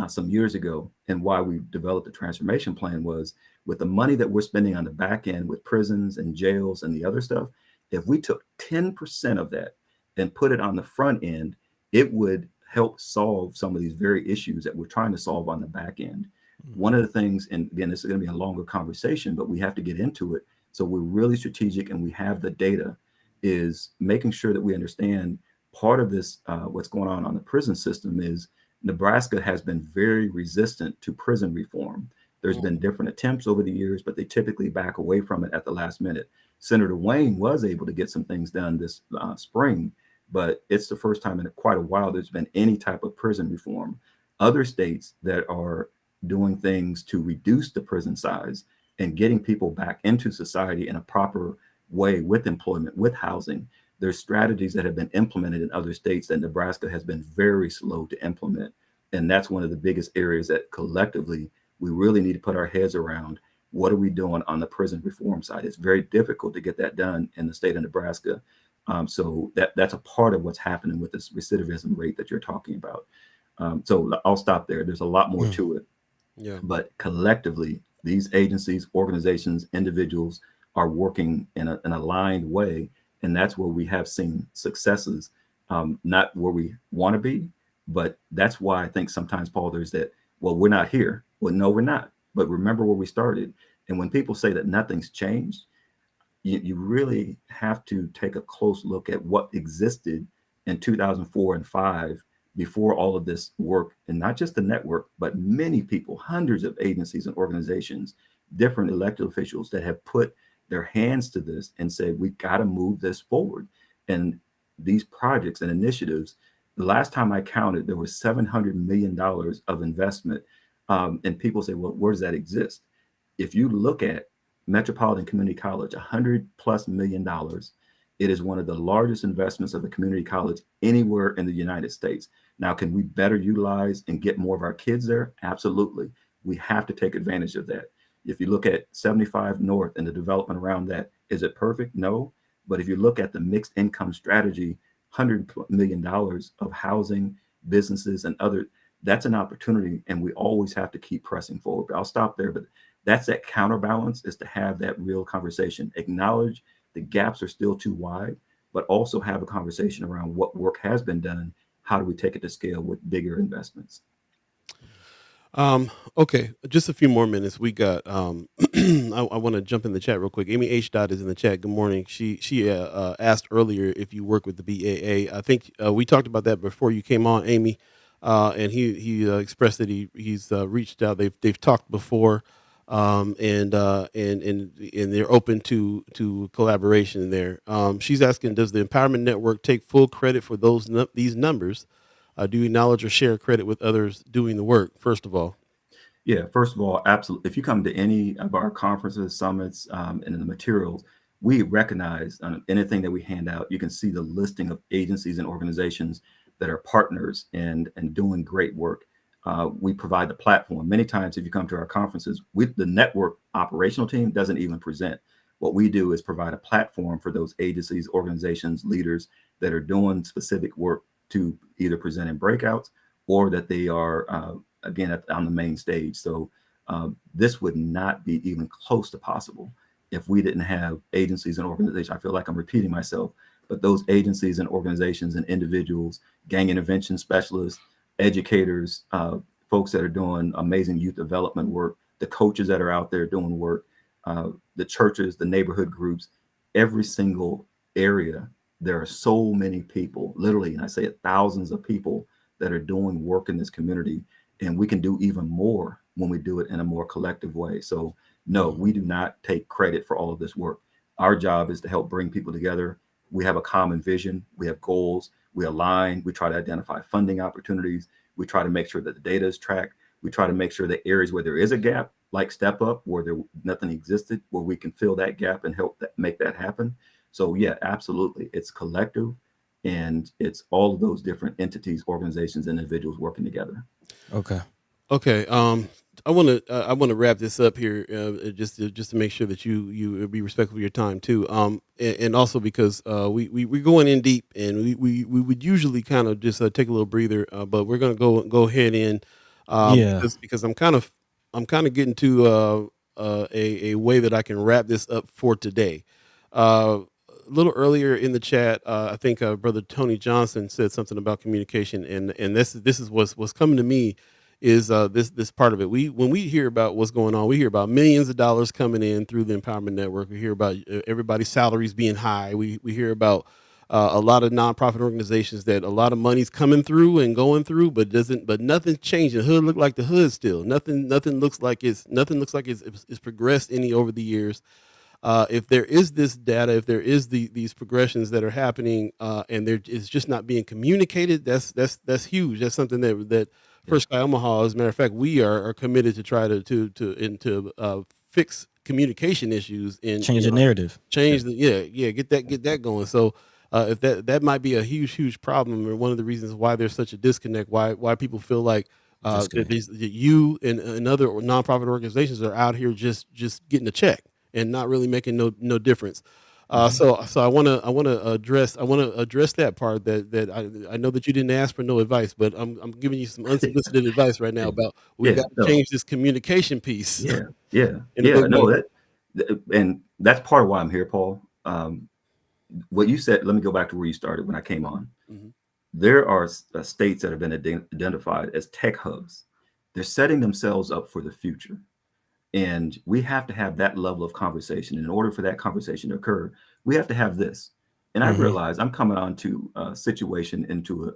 some years ago, and why we developed the transformation plan was with the money that we're spending on the back end with prisons and jails and the other stuff, If we took 10% of that and put it on the front end, it would help solve some of these very issues that we're trying to solve on the back end. One of the things, and again, this is going to be a longer conversation, but we have to get into it. So we're really strategic and we have the data, is making sure that we understand part of this, what's going on the prison system is Nebraska has been very resistant to prison reform. There's been different attempts over the years, but they typically back away from it at the last minute. Senator Wayne was able to get some things done this spring, but it's the first time in quite a while there's been any type of prison reform. Other states that are doing things to reduce the prison size and getting people back into society in a proper way with employment, with housing. There's strategies that have been implemented in other states that Nebraska has been very slow to implement. And that's one of the biggest areas that collectively we really need to put our heads around. What are we doing on the prison reform side? It's very difficult to get that done in the state of Nebraska. So that's a part of what's happening with this recidivism rate that you're talking about. So I'll stop there. There's a lot more to it. Yeah. But collectively, these agencies, organizations, individuals are working in an aligned way. And that's where we have seen successes, not where we want to be. But that's why I think sometimes, Paul, there's that, well, we're not here. Well, no, we're not. But remember where we started. And when people say that nothing's changed, you really have to take a close look at what existed in 2004 and 5 before all of this work, and not just the network, but many people, hundreds of agencies and organizations, different elected officials that have put their hands to this and said, we got to move this forward. And these projects and initiatives, the last time I counted, there was $700 million of investment. And people say, well, where does that exist? If you look at Metropolitan Community College, $100+ million, it is one of the largest investments of a community college anywhere in the United States. Now, can we better utilize and get more of our kids there? Absolutely. We have to take advantage of that. If you look at 75 North and the development around that, is it perfect? No. But if you look at the mixed income strategy, $100 million of housing, businesses, and other, that's an opportunity. And we always have to keep pressing forward. But I'll stop there. But that's that counterbalance, is to have that real conversation, acknowledge the gaps are still too wide, but also have a conversation around what work has been done. How do we take it to scale with bigger investments? Okay, just a few more minutes. We got I want to jump in the chat real quick. Amy H. Dot is in the chat. Good morning. She asked earlier if you work with the BAA. I think we talked about that before you came on, Amy. And he expressed that he's reached out. They've talked before, and they're open to collaboration there. She's asking, does the Empowerment Network take full credit for these numbers? Do you acknowledge or share credit with others doing the work, first of all? Yeah, first of all, absolutely. If you come to any of our conferences, summits, and in the materials, we recognize anything that we hand out, you can see the listing of agencies and organizations that are partners and doing great work. We provide the platform. Many times, if you come to our conferences, the network operational team doesn't even present. What we do is provide a platform for those agencies, organizations, leaders that are doing specific work to either present in breakouts or that they are, again, on the main stage. So this would not be even close to possible if we didn't have agencies and organizations. I feel like I'm repeating myself, but those agencies and organizations and individuals, gang intervention specialists, educators, folks that are doing amazing youth development work, the coaches that are out there doing work, the churches, the neighborhood groups, every single area. There are so many people, literally, and I say it, thousands of people that are doing work in this community. And we can do even more when we do it in a more collective way. So no, we do not take credit for all of this work. Our job is to help bring people together. We have a common vision. We have goals. We align. We try to identify funding opportunities. We try to make sure that the data is tracked. We try to make sure that areas where there is a gap, like Step Up, where nothing existed, where we can fill that gap and help make that happen. So yeah, absolutely. It's collective, and it's all of those different entities, organizations, individuals working together. Okay. I want to wrap this up here, just to make sure that you be respectful of your time too. And also because we're going in deep, and we would usually kind of just take a little breather, but we're gonna go ahead in, because I'm kind of getting to a way that I can wrap this up for today. little earlier in the chat, I think Brother Tony Johnson said something about communication, and this is what's coming to me is this part of it. When we hear about what's going on, we hear about millions of dollars coming in through the Empowerment Network. We hear about everybody's salaries being high. We hear about a lot of nonprofit organizations that a lot of money's coming through and going through, but nothing's changing. The hood look like the hood still. Nothing looks like it's progressed any over the years. If there is this data, if there is these progressions that are happening, and there is just not being communicated, that's huge. That's something that for Sky Omaha, as a matter of fact, we are committed to try to fix communication issues and change the narrative, change the get that going. So if that might be a huge problem, or one of the reasons why there's such a disconnect, why people feel like that you and other nonprofit organizations are out here just getting a check and not really making no difference. So I want to address that part that I know that you didn't ask for no advice, but I'm giving you some unsolicited advice right now about we've got to change this communication piece. No, and that's part of why I'm here, Paul. What you said, let me go back to where you started when I came on. Mm-hmm. There are states that have been identified as tech hubs. They're setting themselves up for the future. And we have to have that level of conversation. In order for that conversation to occur, we have to have this. And I realize I'm coming on to a situation into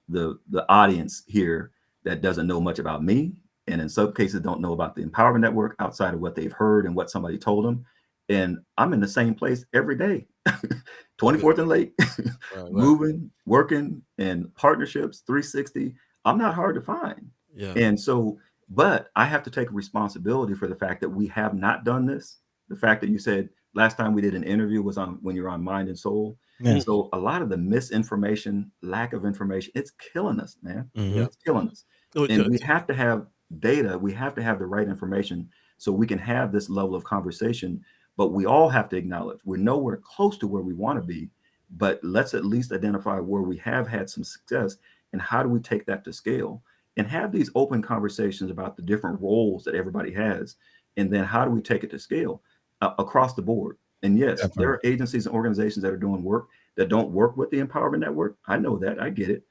the audience here that doesn't know much about me. And in some cases don't know about the Empowerment Network outside of what they've heard and what somebody told them. And I'm in the same place every day, 24th and late, right. Moving, working, and partnerships, 360. I'm not hard to find. Yeah. And so, but I have to take responsibility for the fact that we have not done this. The fact that you said last time we did an interview was on when you're on Mind and Soul. Yeah. So a lot of the misinformation, lack of information, it's killing us, man. Mm-hmm. It's killing us. And we have to have data. We have to have the right information so we can have this level of conversation. But we all have to acknowledge we're nowhere close to where we want to be. But let's at least identify where we have had some success and how do we take that to scale and have these open conversations about the different roles that everybody has. And then how do we take it to scale across the board? And yes, definitely. There are agencies and organizations that are doing work that don't work with the Empowerment Network. I know that. I get it.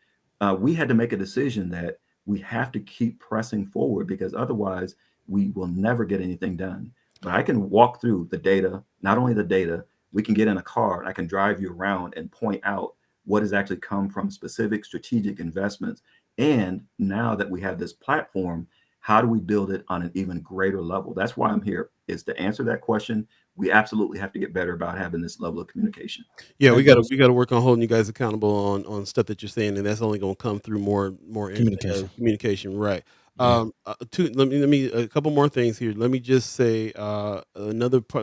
We had to make a decision that we have to keep pressing forward because otherwise we will never get anything done. But I can walk through the data, not only the data, we can get in a car, I can drive you around and point out what has actually come from specific strategic investments. And now that we have this platform, how do we build it on an even greater level? That's why I'm here, is to answer that question. We absolutely have to get better about having this level of communication. Yeah, we got to work on holding you guys accountable on stuff that you're saying, and that's only going to come through more communication, right? Yeah. Let me a couple more things here. Let me just say a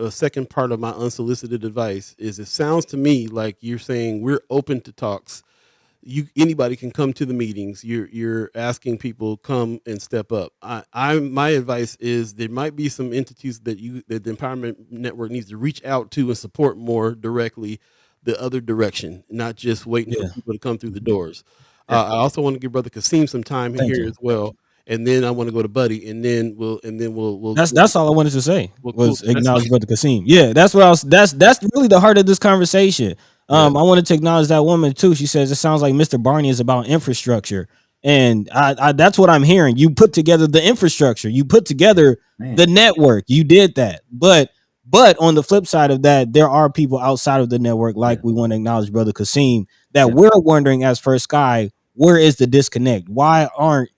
second part of my unsolicited advice is it sounds to me like you're saying we're open to talks. Anybody can come to the meetings. You're asking people come and step up. My advice is there might be some entities that the Empowerment Network needs to reach out to and support more directly the other direction, not just waiting for people to come through the doors. I also want to give Brother Kasim some time here as well. And then I want to go to Buddi, and then we'll. That's all I wanted to say was acknowledge Brother Kasim. Yeah, that's what I was. That's really the heart of this conversation. I wanted to acknowledge that woman too. She says it sounds like Mr. Barney is about infrastructure, and I that's what I'm hearing. You put together the infrastructure. You put together the network. You did that, but on the flip side of that, there are people outside of the network, like we want to acknowledge Brother Kasim, that we're wondering as First Sky, where is the disconnect? Why aren't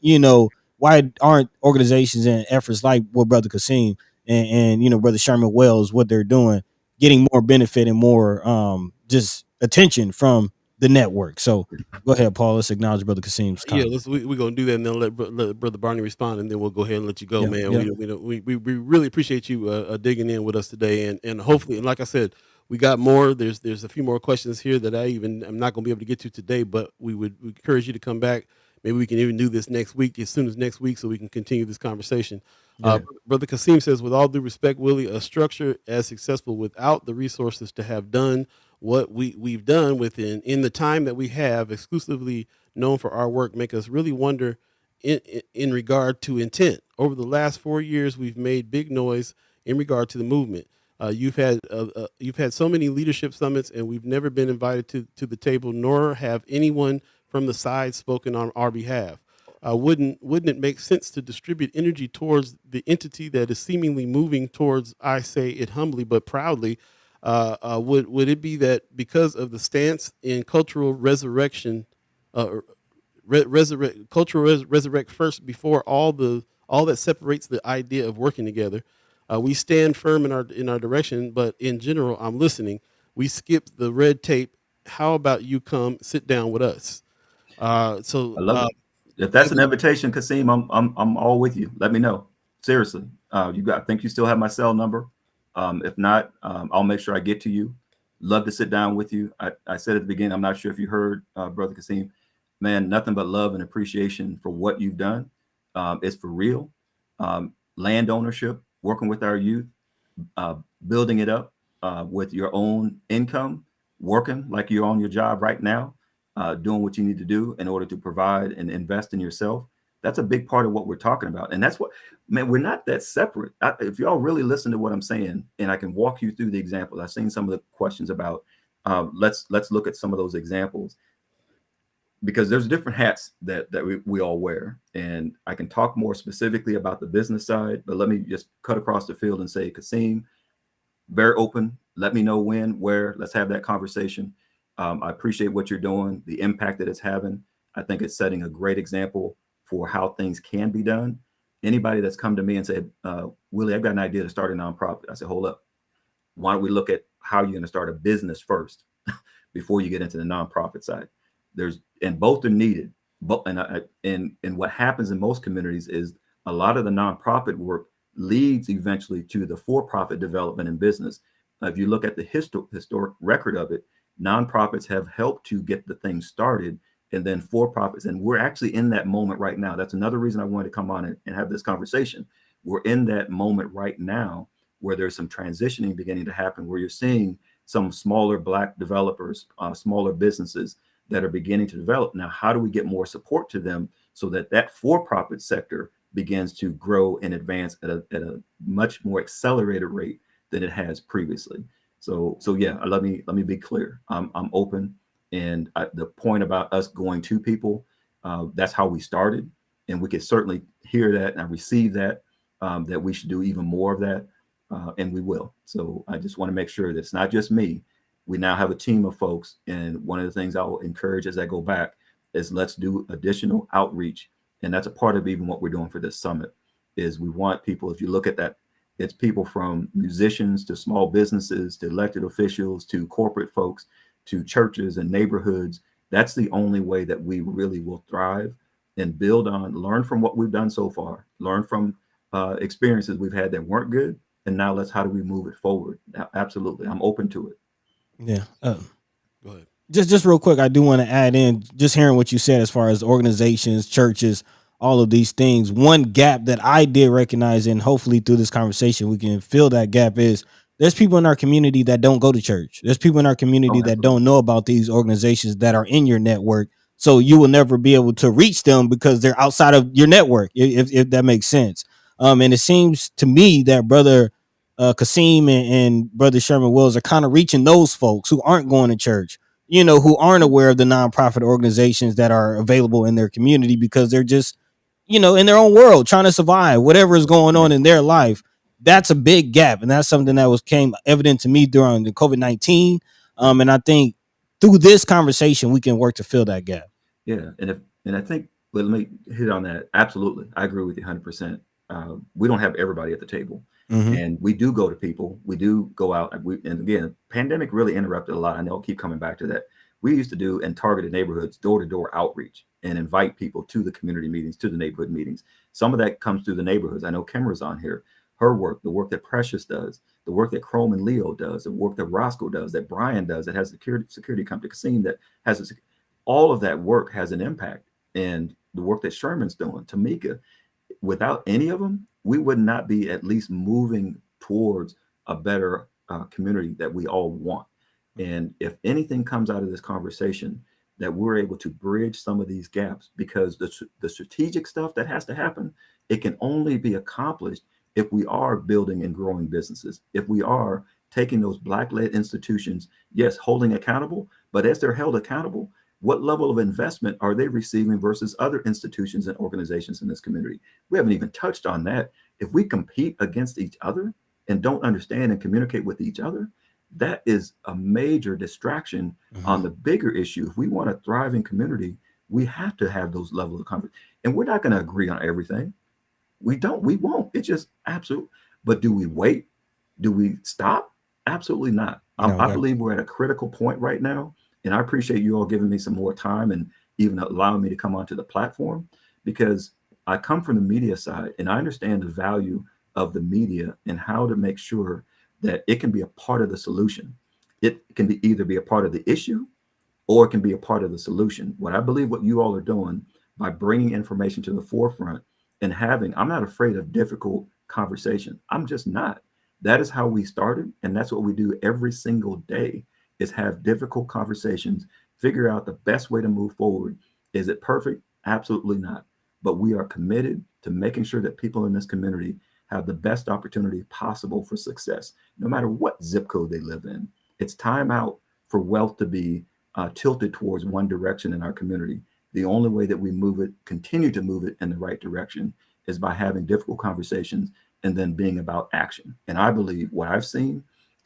organizations and efforts like what Brother Kasim and Brother Sherman Wells, what they're doing, getting more benefit and more just attention from the network? So go ahead, Paul. Let's acknowledge Brother Kasim's comment. Yeah, we're gonna do that, and then let Brother Barney respond, and then we'll go ahead and let you go, man. Yeah. We really appreciate you digging in with us today, and hopefully, and like I said, we got more. There's a few more questions here that I'm not gonna be able to get to today, but we encourage you to come back. Maybe we can even do this next week, as soon as next week, so we can continue this conversation. Yeah. Brother Kasim says, with all due respect, Willie, a structure as successful without the resources to have done what we've done in the time that we have exclusively known for our work make us really wonder in regard to intent. Over the last 4 years, we've made big noise in regard to the movement. You've had so many leadership summits, and we've never been invited to the table, nor have anyone from the side spoken on our behalf. Wouldn't it make sense to distribute energy towards the entity that is seemingly moving towards, I say it humbly but proudly, would it be that because of the stance in cultural resurrection, uh, resurrect first before all that separates the idea of working together? We stand firm in our direction, but in general, I'm listening. We skip the red tape. How about you come sit down with us? Uh, I so love uh, it. If that's an invitation, Kasim, I'm all with you. Let me know. Seriously. I think you still have my cell number. If not, I'll make sure I get to you. Love to sit down with you. I said at the beginning, I'm not sure if you heard, Brother Kasim, man, nothing but love and appreciation for what you've done. It's for real. Land ownership, working with our youth, uh, building it up with your own income, working like you're on your job right now, doing what you need to do in order to provide and invest in yourself. That's a big part of what we're talking about. And that's what, man, we're not that separate. If y'all really listen to what I'm saying, and I can walk you through the examples, I've seen some of the questions about, let's look at some of those examples, because there's different hats that we all wear. And I can talk more specifically about the business side, but let me just cut across the field and say, Kasim, very open. Let me know when, where. Let's have that conversation. I appreciate what you're doing, the impact that it's having. I think it's setting a great example for how things can be done. Anybody that's come to me and said, Willie, I've got an idea to start a nonprofit. I said, hold up. Why don't we look at how you're going to start a business first before you get into the nonprofit side? And both are needed. But and what happens in most communities is a lot of the nonprofit work leads eventually to the for-profit development and business. If you look at the historic record of it, nonprofits have helped to get the thing started, and then for-profits. And we're actually in that moment right now. That's another reason I wanted to come on and have this conversation. We're in that moment right now where there's some transitioning beginning to happen, where you're seeing some smaller Black developers, smaller businesses that are beginning to develop. Now, how do we get more support to them so that that for-profit sector begins to grow and advance at a much more accelerated rate than it has previously? So yeah, let me be clear. I'm open, and the point about us going to people, that's how we started, and we could certainly hear that and receive that, that we should do even more of that, and we will. So I just want to make sure that it's not just me. We now have a team of folks, and one of the things I will encourage as I go back is let's do additional outreach, and that's a part of even what we're doing for this summit. Is we want people, if you look at that, it's people from musicians to small businesses to elected officials to corporate folks to churches and neighborhoods. That's the only way that we really will thrive and build on, learn from what we've done so far, learn from experiences we've had that weren't good, and now how do we move it forward? Absolutely, I'm open to it. Yeah. Go ahead. Just real quick, I do want to add in, just hearing what you said as far as organizations, churches, all of these things. One gap that I did recognize, and hopefully through this conversation we can fill that gap, is there's people in our community that don't go to church. There's people in our community Oh, that absolutely. don't know about these organizations that are in your network. So you will never be able to reach them because they're outside of your network, if that makes sense. And it seems to me that brother Kasim and brother Sherman Wills are kind of reaching those folks who aren't going to church, who aren't aware of the nonprofit organizations that are available in their community because they're just, in their own world trying to survive, whatever is going on in their life. That's a big gap. And that's something that came evident to me during the COVID-19. And I think through this conversation, we can work to fill that gap. Yeah, and I think, let me hit on that. Absolutely, I agree with you 100%. We don't have everybody at the table, Mm-hmm. and we do go to people. We do go out. And again, pandemic really interrupted a lot. I know I'll keep coming back to that. We used to do in targeted neighborhoods, door to door outreach, and invite people to the community meetings, to the neighborhood meetings. Some of that comes through the neighborhoods. I know Kimra's on here. Her work, the work that Precious does, the work that Chrome and Leo does, the work that Roscoe does, that Brian does, that has a security company, Kasim, that has a all of that work has an impact. And the work that Sherman's doing, Tamika, without any of them, we would not be at least moving towards a better community that we all want. And if anything comes out of this conversation, that we're able to bridge some of these gaps, because the strategic stuff that has to happen, it can only be accomplished if we are building and growing businesses, if we are taking those Black-led institutions, yes, holding accountable, but as they're held accountable, what level of investment are they receiving versus other institutions and organizations in this community? We haven't even touched on that. If we compete against each other and don't understand and communicate with each other, that is a major distraction on the bigger issue. If we want a thriving community, we have to have those levels of conversation. And we're not going to agree on everything. We won't. It's just absolute. But do we wait? Do we stop? Absolutely not. I believe we're at a critical point right now. And I appreciate you all giving me some more time and even allowing me to come onto the platform, because I come from the media side and I understand the value of the media and how to make sure that it can be a part of the solution. It can be either be a part of the issue or it can be a part of the solution. What I believe what you all are doing by bringing information to the forefront and I'm not afraid of difficult conversation. I'm just not. That is how we started. And that's what we do every single day, is have difficult conversations, figure out the best way to move forward. Is it perfect? Absolutely not. But we are committed to making sure that people in this community have the best opportunity possible for success, no matter what zip code they live in. It's time out for wealth to be tilted towards one direction in our community. The only way that we continue to move it in the right direction, is by having difficult conversations and then being about action. And I believe what I've seen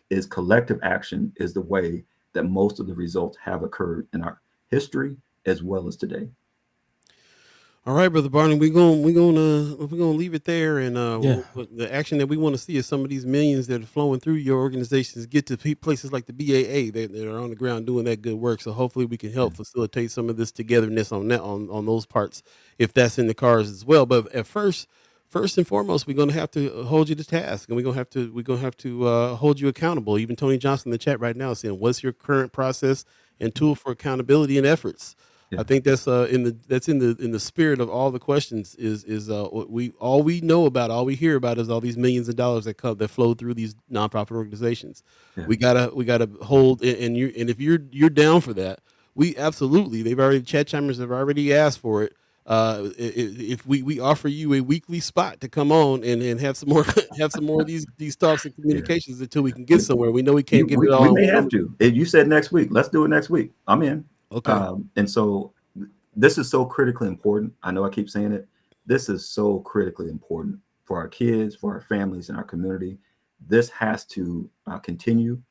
is collective action is the way that most of the results have occurred in our history as well as today. All right, Brother Barney, we're gonna leave it there, and the action that we want to see is some of these millions that are flowing through your organizations get to places like the BAA that are on the ground doing that good work. So hopefully we can help facilitate some of this togetherness on those parts, if that's in the cards as well. But at first and foremost, we're gonna have to hold you to task, and we're gonna have to hold you accountable. Even Tony Johnson in the chat right now is saying, "What's your current process and tool for accountability and efforts?" I think that's in the spirit of all the questions. All we know about, all we hear about is all these millions of dollars that flow through these nonprofit organizations. Yeah. We gotta hold, and if you're down for that, we absolutely. Chat chimers have already asked for it. If we offer you a weekly spot to come on and have some more of these talks and communications until we can get somewhere. We know we can't get it all. We may have to. You said next week. Let's do it next week. I'm in. Okay. And so this is so critically important. I know I keep saying it. This is so critically important for our kids, for our families, and our community. This has to continue.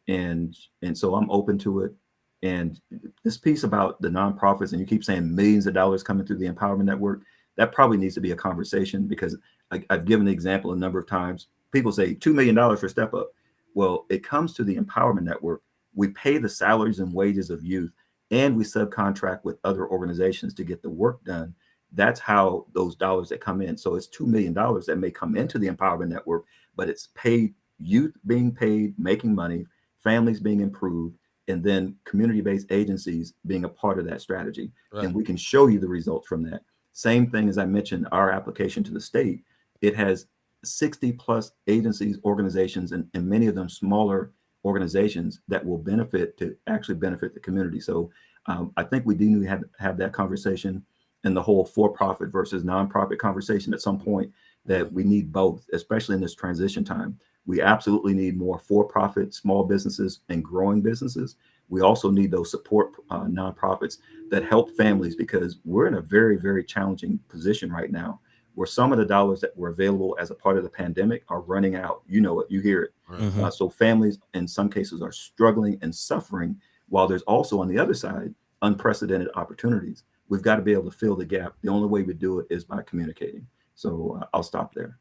And so I'm open to it. And this piece about the nonprofits, and you keep saying millions of dollars coming through the Empowerment Network, that probably needs to be a conversation, because I've given the example a number of times. People say $2 million for Step Up. Well, it comes to the Empowerment Network. We pay the salaries and wages of youth, and we subcontract with other organizations to get the work done. That's how those dollars that come in. So it's $2 million that may come into the Empowerment Network, but it's paid, youth being paid, making money, families being improved, and then community-based agencies being a part of that strategy. Right. And we can show you the results from that. Same thing as I mentioned, our application to the state, it has 60 plus agencies, organizations, and many of them smaller organizations that will benefit the community. So I think we do need to have that conversation, and the whole for-profit versus nonprofit conversation at some point, that we need both, especially in this transition time. We absolutely need more for-profit, small businesses, and growing businesses. We also need those support nonprofits that help families, because we're in a very, very challenging position right now, where some of the dollars that were available as a part of the pandemic are running out. You know it, you hear it. Mm-hmm. So families in some cases are struggling and suffering, while there's also on the other side, unprecedented opportunities. We've got to be able to fill the gap. The only way we do it is by communicating. So I'll stop there.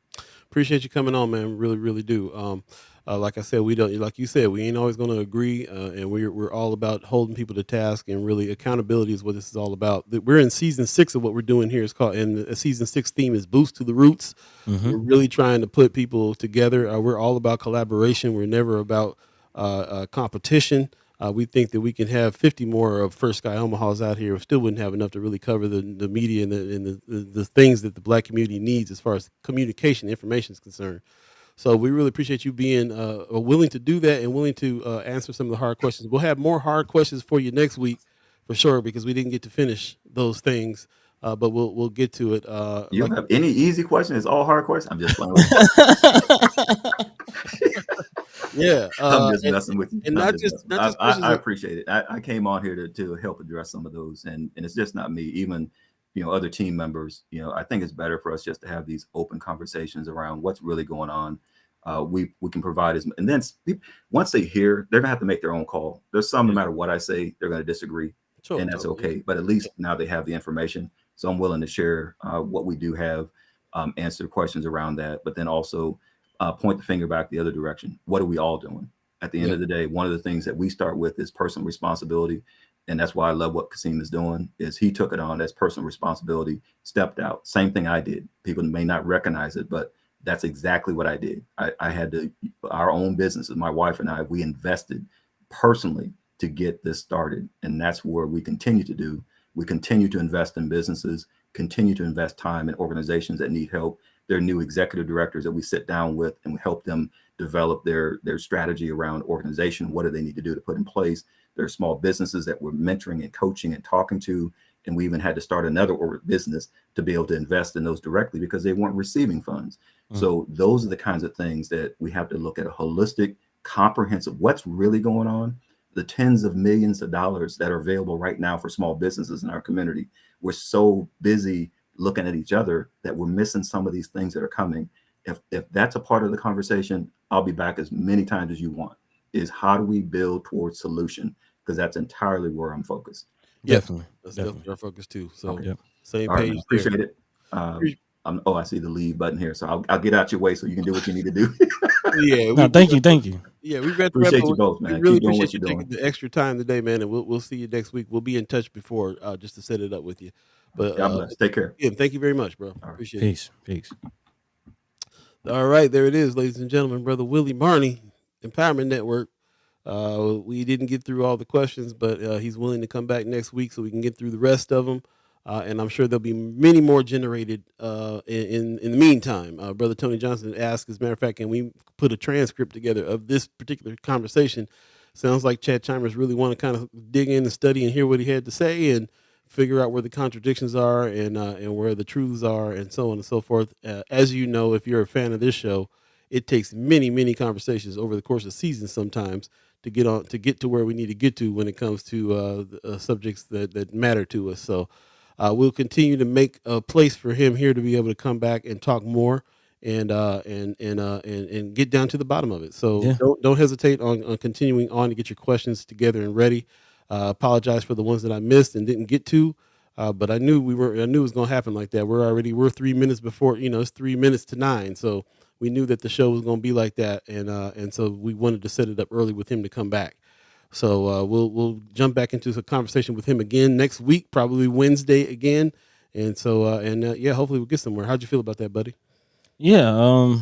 Appreciate you coming on, man. Really, really do. Like I said, we don't, like you said, we ain't always going to agree, and we're all about holding people to task, and really accountability is what this is all about. We're in season 6 of what we're doing here. It's called, and the season 6 theme is Boost to the Roots. Mm-hmm. We're really trying to put people together. We're all about collaboration. We're never about competition. We think that we can have 50 more of First Sky Omahas out here. We still wouldn't have enough to really cover the media and the things that the Black community needs as far as communication, information is concerned. So we really appreciate you being willing to do that and willing to answer some of the hard questions. We'll have more hard questions for you next week for sure, because we didn't get to finish those things but we'll get to it. You don't have any easy question? It's all hard questions. I'm just playing with you. Yeah, I'm just messing with you. and I'm not just just messing. not just questions. I appreciate it. I came on here to help address some of those, and it's just not me. Even other team members. I think it's better for us just to have these open conversations around what's really going on. We can provide as, and then once they hear, they're gonna have to make their own call. There's some, no matter what I say, they're gonna disagree, Sure, and that's okay. But at least now they have the information, so I'm willing to share what we do have, answer questions around that, but then also point the finger back the other direction. What are we all doing? At the end of the day, one of the things that we start with is personal responsibility. And that's why I love what Kasim is doing, is he took it on as personal responsibility, stepped out. Same thing I did. People may not recognize it, but that's exactly what I did. I had our own businesses, my wife and I, we invested personally to get this started. And that's where we continue to do. We continue to invest in businesses, continue to invest time in organizations that need help. There are new executive directors that we sit down with and we help them develop their strategy around organization. What do they need to do to put in place? There are small businesses that we're mentoring and coaching and talking to. And we even had to start another business to be able to invest in those directly because they weren't receiving funds. So those are the kinds of things that we have to look at, a holistic, comprehensive, what's really going on, the tens of millions of dollars that are available right now for small businesses in our community. We're so busy looking at each other that we're missing some of these things that are coming. If that's a part of the conversation, I'll be back as many times as you want, is how do we build towards solution? Because that's entirely where I'm focused. Definitely. That's definitely our focus too. So Okay. same All right, page. man. Appreciate it. I see the leave button here, so I'll get out your way so you can do what you need to do. Yeah. No, thank you. Yeah, we read. Appreciate you both, We man. really Keep doing appreciate what you you're taking doing. the extra time today, man. And we'll see you next week. We'll be in touch before just to set it up with you. But God bless. Take care. yeah, thank you very much, bro. All right. Appreciate it. Peace. All right, there it is, ladies and gentlemen. Brother Wille Barney, Empowerment Network. We didn't get through all the questions, but he's willing to come back next week so we can get through the rest of them. And I'm sure there'll be many more generated in the meantime. Brother Tony Johnson asked, as a matter of fact, can we put a transcript together of this particular conversation? Sounds like Chad Chimers really want to kind of dig in and study and hear what he had to say and figure out where the contradictions are and where the truths are and so on and so forth. As you know, if you're a fan of this show, it takes many conversations over the course of seasons sometimes to get to where we need to get to when it comes to subjects that matter to us. So we'll continue to make a place for him here to be able to come back and talk more and get down to the bottom of it. So don't hesitate on continuing on to get your questions together and ready. Apologize for the ones that I missed and didn't get to. But I knew it was going to happen like that. We're 3 minutes before, it's 3 minutes to 9. So we knew that the show was going to be like that. And so we wanted to set it up early with him to come back. So we'll jump back into a conversation with him again next week, probably Wednesday again. And so, hopefully we'll get somewhere. How'd you feel about that, buddy? Yeah.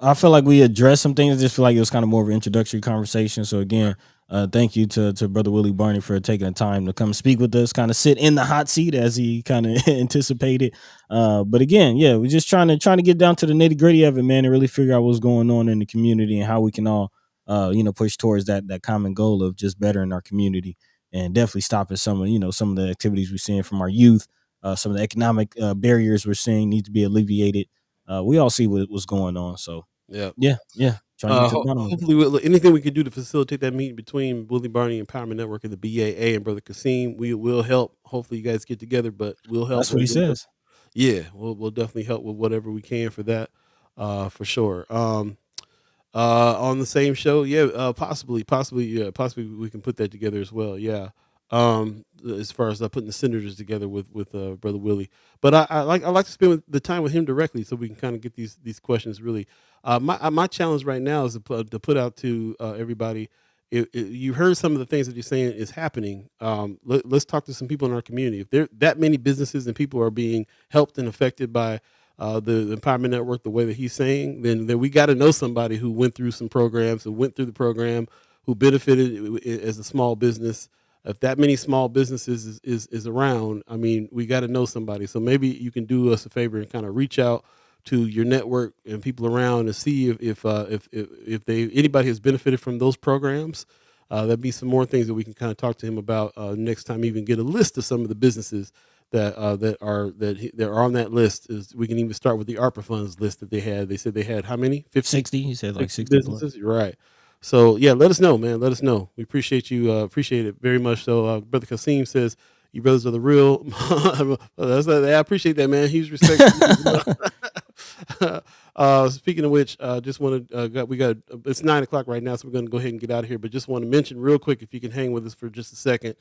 I feel like we addressed some things. I just feel like it was kind of more of an introductory conversation. So again, thank you to Brother Wille Barney for taking the time to come speak with us, kind of sit in the hot seat as he kind of anticipated. But again, yeah, we're just trying to get down to the nitty gritty of it, man, and really figure out what's going on in the community and how we can all, push towards that common goal of just bettering our community and definitely stopping some of the activities we're seeing from our youth. Some of the economic barriers we're seeing need to be alleviated. We all see what's going on. So yeah. Trying to get to the bottom of it. Hopefully, anything we can do to facilitate that meeting between Wille Barney Empowerment Network and the BAA and Brother Kasim, we will help. Hopefully, you guys get together, but we'll help. That's what he says. Yeah, we'll definitely help with whatever we can for that, for sure. On the same show, possibly we can put that together as well. Yeah. As far as putting the senators together with Brother Wille, but I like to spend the time with him directly so we can kind of get these questions really. My challenge right now is to put out to everybody. You heard some of the things that you're saying is happening. Let's talk to some people in our community. If there that many businesses and people are being helped and affected by the Empowerment Network the way that he's saying, then we got to know somebody who went through some programs, who went through the program, who benefited as a small business. If that many small businesses is around, I mean, we got to know somebody. So maybe you can do us a favor and kind of reach out to your network and people around and see if anybody has benefited from those programs. There'd be some more things that we can kind of talk to him about next time. Even get a list of some of the businesses that that are on that list. Is we can even start with the ARPA funds list that they had. They said they had how many? 60. He said like 60 businesses. Right. So yeah, let us know, man. Let us know. We appreciate you. Appreciate it very much. So Brother Kasim says, "You brothers are the real." I appreciate that, man. He's respected. Speaking of which, just want to we got it's 9 o'clock right now, so we're going to go ahead and get out of here. But just want to mention real quick, if you can hang with us for just a second,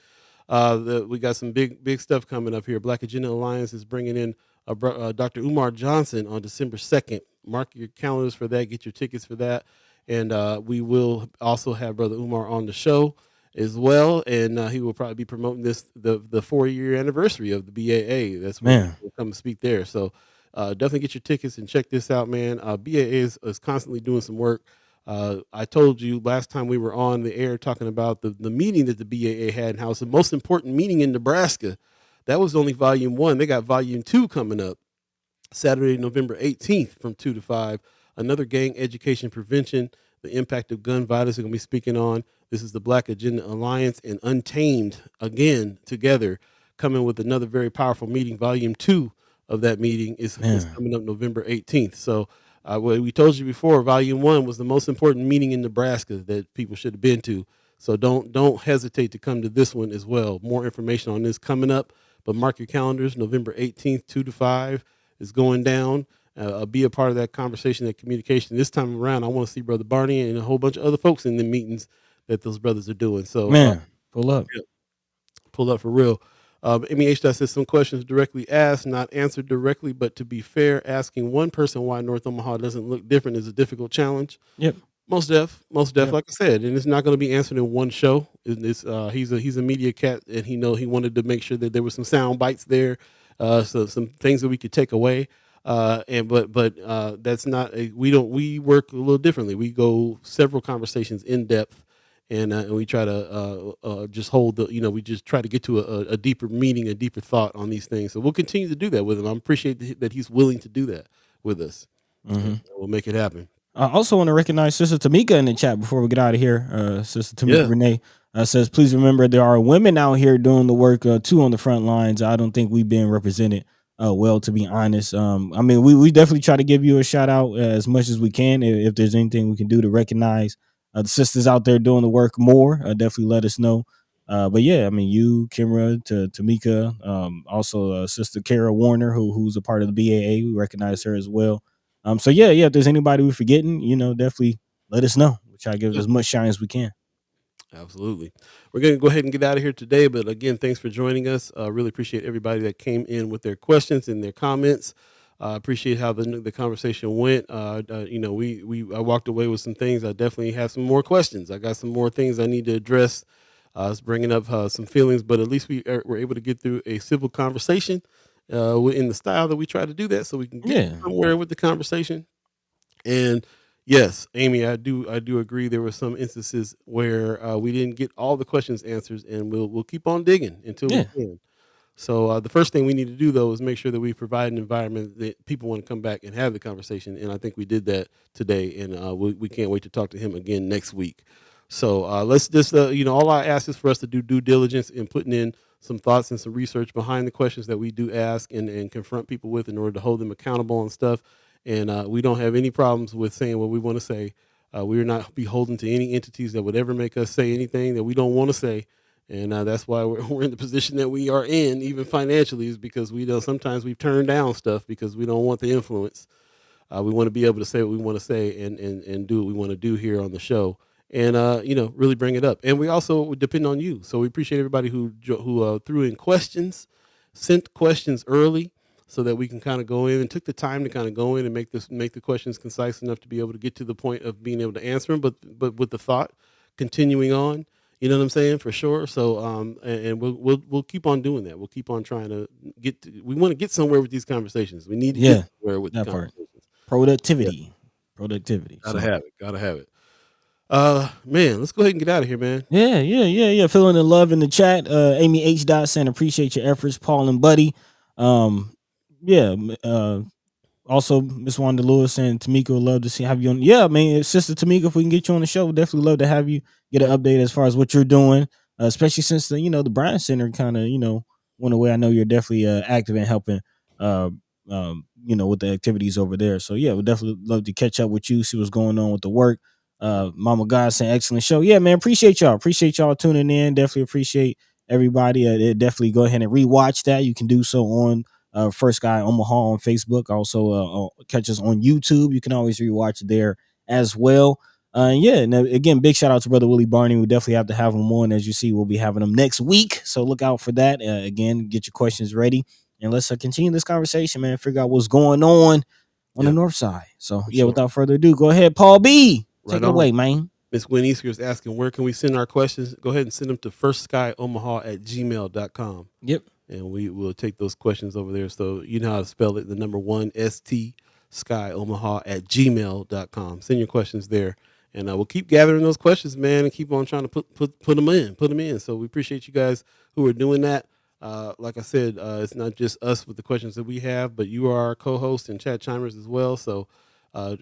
we got some big stuff coming up here. Black Agenda Alliance is bringing in Dr. Umar Johnson on December 2nd. Mark your calendars for that. Get your tickets for that. And we will also have Brother Umar on the show as well. And he will probably be promoting the 4-year anniversary of the BAA. That's when he'll come speak there. So definitely get your tickets and check this out, man. BAA is constantly doing some work. I told you last time we were on the air talking about the meeting that the BAA had and how it's the most important meeting in Nebraska. That was only volume 1. They got volume 2 coming up Saturday, November 18th from 2 to 5. Another gang education prevention, the impact of gun violence are going to be speaking on. This is the Black Agenda Alliance and Untamed again together coming with another very powerful meeting. Volume 2 of that meeting is coming up November 18th. So we told you before, volume 1 was the most important meeting in Nebraska that people should have been to. So don't hesitate to come to this one as well. More information on this coming up, but mark your calendars. November 18th, 2 to 5 is going down. Be a part of that conversation, that communication. This time around, I want to see Brother Barney and a whole bunch of other folks in the meetings that those brothers are doing. So, pull up. Yeah, pull up for real. Amy H. says some questions directly asked, not answered directly, but to be fair, asking one person why North Omaha doesn't look different is a difficult challenge. Yep. Most def, like I said, and it's not going to be answered in one show. He's a media cat, and he wanted to make sure that there were some sound bites there, so some things that we could take away. But that's not we work a little differently. We go several conversations in depth, and we try to just hold we just try to get to a deeper meaning, a deeper thought on these things. So we'll continue to do that with him. I appreciate that he's willing to do that with us. Mm-hmm. We'll make it happen. I also want to recognize Sister Tamika in the chat before we get out of here. Sister Tamika Renee says, please remember there are women out here doing the work too on the front lines. I don't think we've been represented well, to be honest. I mean, we definitely try to give you a shout out as much as we can. If there's anything we can do to recognize the sisters out there doing the work more, definitely let us know. But yeah, I mean, you, Kimra, to Tamika, also Sister Kara Warner, who's a part of the BAA, we recognize her as well. So yeah, if there's anybody we're forgetting, definitely let us know. We'll try to give as much shine as we can. Absolutely. We're going to go ahead and get out of here today. But again, thanks for joining us. Really appreciate everybody that came in with their questions and their comments. Appreciate how the conversation went. I walked away with some things. I definitely have some more questions. I got some more things I need to address. It's bringing up some feelings, but at least we're able to get through a civil conversation in the style that we try to do that, so we can get somewhere with the conversation. And yes, Amy, I do agree. There were some instances where we didn't get all the questions answered, and we'll keep on digging until we can. So the first thing we need to do, though, is make sure that we provide an environment that people want to come back and have the conversation. And I think we did that today, and we can't wait to talk to him again next week. So let's just, all I ask is for us to do due diligence in putting in some thoughts and some research behind the questions that we do ask and confront people with in order to hold them accountable on stuff. And we don't have any problems with saying what we want to say. We are not beholden to any entities that would ever make us say anything that we don't want to say. And that's why we're in the position that we are in, even financially, is because sometimes we've turned down stuff because we don't want the influence. We want to be able to say what we want to say and do what we want to do here on the show. And, really bring it up. And we also depend on you. So we appreciate everybody who threw in questions, sent questions early so that we can kind of go in and took the time to kind of go in and make the questions concise enough to be able to get to the point of being able to answer them, but with the thought continuing on, you know what I'm saying? For sure. So, and we'll keep on doing that. We'll keep on trying to we want to get somewhere with these conversations. We need to get somewhere with the conversations. Productivity. Gotta have it. Man, let's go ahead and get out of here, man. Yeah. Feeling the love in the chat. Amy H. saying appreciate your efforts, Paul and Buddy. Also Miss Wanda Lewis and Tamika would love to have you on. Yeah, man, Sister Tamika, if we can get you on the show, we'd definitely love to have you get an update as far as what you're doing, especially since the Bryant Center kind of went away. I know you're definitely active in helping, with the activities over there. So yeah, we'd definitely love to catch up with you, see what's going on with the work. Mama God saying excellent show. Yeah, man, appreciate y'all. Appreciate y'all tuning in. Definitely appreciate everybody. Definitely go ahead and rewatch that. You can do so on First Sky Omaha on Facebook. Also, catch us on YouTube. You can always rewatch there as well. And again, big shout out to Brother Wille Barney. We definitely have to have him on. As you see, we'll be having him next week. So look out for that. Again, get your questions ready. And let's continue this conversation, man. Figure out what's going on the north side. So, without further ado, go ahead, Paul B. Take it away, man. Miss Gwen Easker is asking, where can we send our questions? Go ahead and send them to firstsky.omaha@gmail.com. Yep. And we will take those questions over there. So you know how to spell it, the number 1 ST skyomaha@gmail.com. Send your questions there. And we'll keep gathering those questions, man, and keep on trying to put them in. So we appreciate you guys who are doing that. Like I said, it's not just us with the questions that we have, but you are our co-host and chat chimers as well. So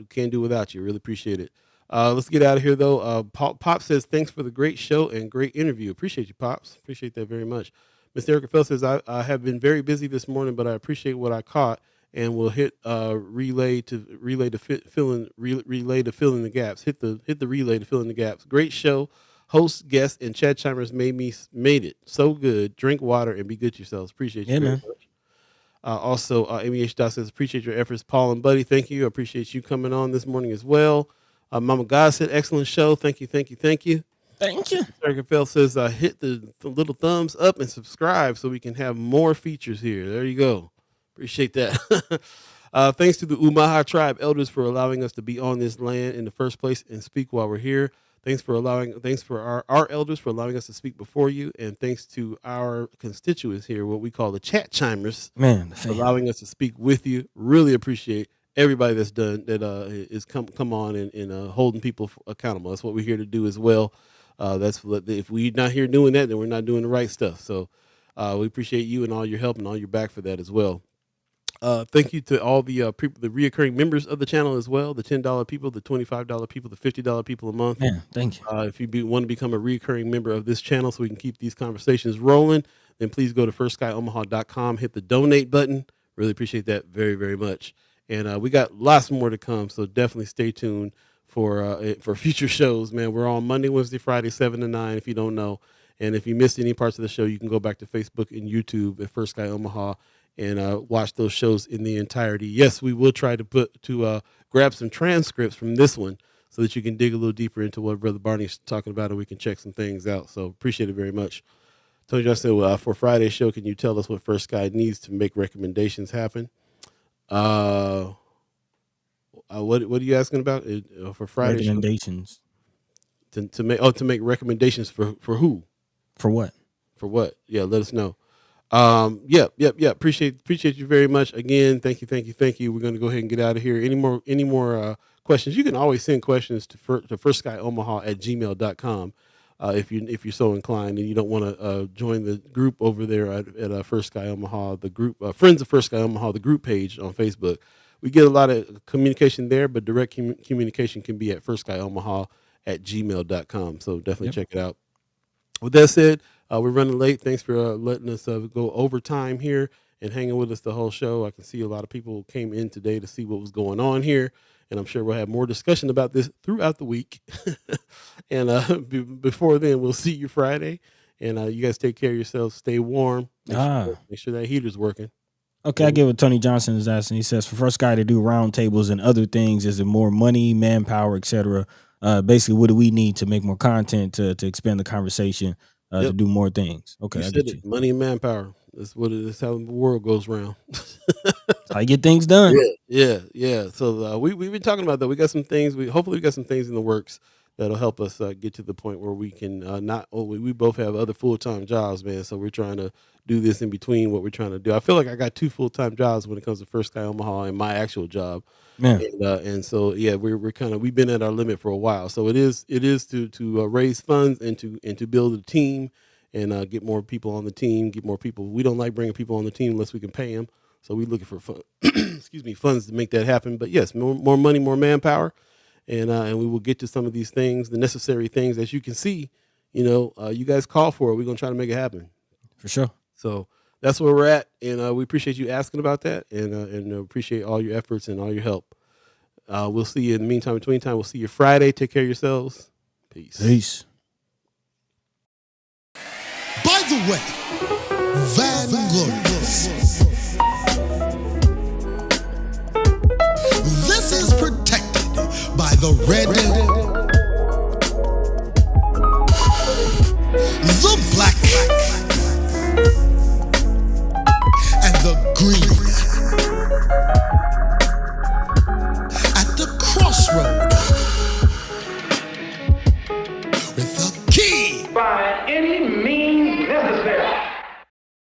can't do without you. Really appreciate it. Let's get out of here, though. Pop says, thanks for the great show and great interview. Appreciate you, Pops. Appreciate that very much. Miss Erica Fell says, I have been very busy this morning, but I appreciate what I caught and will hit relay to fill in the gaps. Hit the relay to fill in the gaps. Great show. Hosts, guests, and chat chimers made it so good. Drink water and be good to yourselves. Appreciate you very much. Also, Amy H. Dot says, appreciate your efforts, Paul and Buddy. Thank you. I appreciate you coming on this morning as well. Mama God said, excellent show. Thank you. Thank you. Erica Fell says, hit the little thumbs up and subscribe so we can have more features here. There you go. Appreciate that. Thanks to the Omaha tribe elders for allowing us to be on this land in the first place and speak while we're here. Thanks for our elders for allowing us to speak before you, and thanks to our constituents here, what we call the chat chimers, for allowing us to speak with you. Really appreciate everybody that's done that is come on and holding people accountable. That's what we're here to do as well. If we're not here doing that, then we're not doing the right stuff. So we appreciate you and all your help and all your back for that as well. Thank you to all the people, the reoccurring members of the channel as well, the $10 people, the $25 people, the $50 people a month. Man, thank you. If you want to become a reoccurring member of this channel so we can keep these conversations rolling, then please go to firstskyOmaha.com, hit the donate button. Really appreciate that very, very much. And we got lots more to come, so definitely stay tuned for future shows, man. We're on Monday, Wednesday, Friday, 7 to 9, if you don't know. And if you missed any parts of the show, you can go back to Facebook and YouTube at First Sky Omaha and watch those shows in the entirety. Yes, we will try to grab some transcripts from this one so that you can dig a little deeper into what Brother Barney's talking about and we can check some things out. So appreciate it very much. Tony Johnson said, for Friday's show, can you tell us what First Sky needs to make recommendations happen? What are you asking about for Friday's recommendations? To make recommendations for who? For what? For what? Yeah, let us know. Yeah. Appreciate you very much. Again, thank you. We're going to go ahead and get out of here. Any more questions? You can always send questions to firstskyOmaha@gmail.com if you're so inclined and you don't want to join the group over there at First Sky Omaha, the group Friends of First Sky Omaha, the group page on Facebook. We get a lot of communication there, but direct communication can be at firstskyOmaha@gmail.com. So definitely check it out. With that said, we're running late. Thanks for letting us go overtime here and hanging with us the whole show. I can see a lot of people came in today to see what was going on here, and I'm sure we'll have more discussion about this throughout the week. And before then, we'll see you Friday. And you guys take care of yourselves. Stay warm. Make sure that heater's working. Okay, I get what Tony Johnson is asking. He says, for First Guy to do round tables and other things, is it more money, manpower, etc.? Basically, what do we need to make more content to expand the conversation to do more things? Okay, you said it. Money and manpower. That's how the world goes round. I get things done. Yeah. So we've been talking about that. We got some things. Hopefully we got some things in the works that'll help us get to the point where we can we both have other full-time jobs, man. So we're trying to do this in between what we're trying to do. I feel like I got 2 full-time jobs when it comes to First Sky Omaha and my actual job. Man. And so we've been at our limit for a while. So it is to raise funds and to build a team and get more people on the team, get more people. We don't like bringing people on the team unless we can pay them. So we're looking for funds to make that happen. But yes, more money, more manpower. And we will get to some of these things, the necessary things, as you can see, you guys call for it. We're going to try to make it happen. For sure. So that's where we're at, and we appreciate you asking about that, and appreciate all your efforts and all your help. We'll see you in the meantime. Between time, we'll see you Friday. Take care of yourselves. Peace. By the way, Vanglorious, this is protected by the red, the black, and the green. At the crossroad, with the key. By any means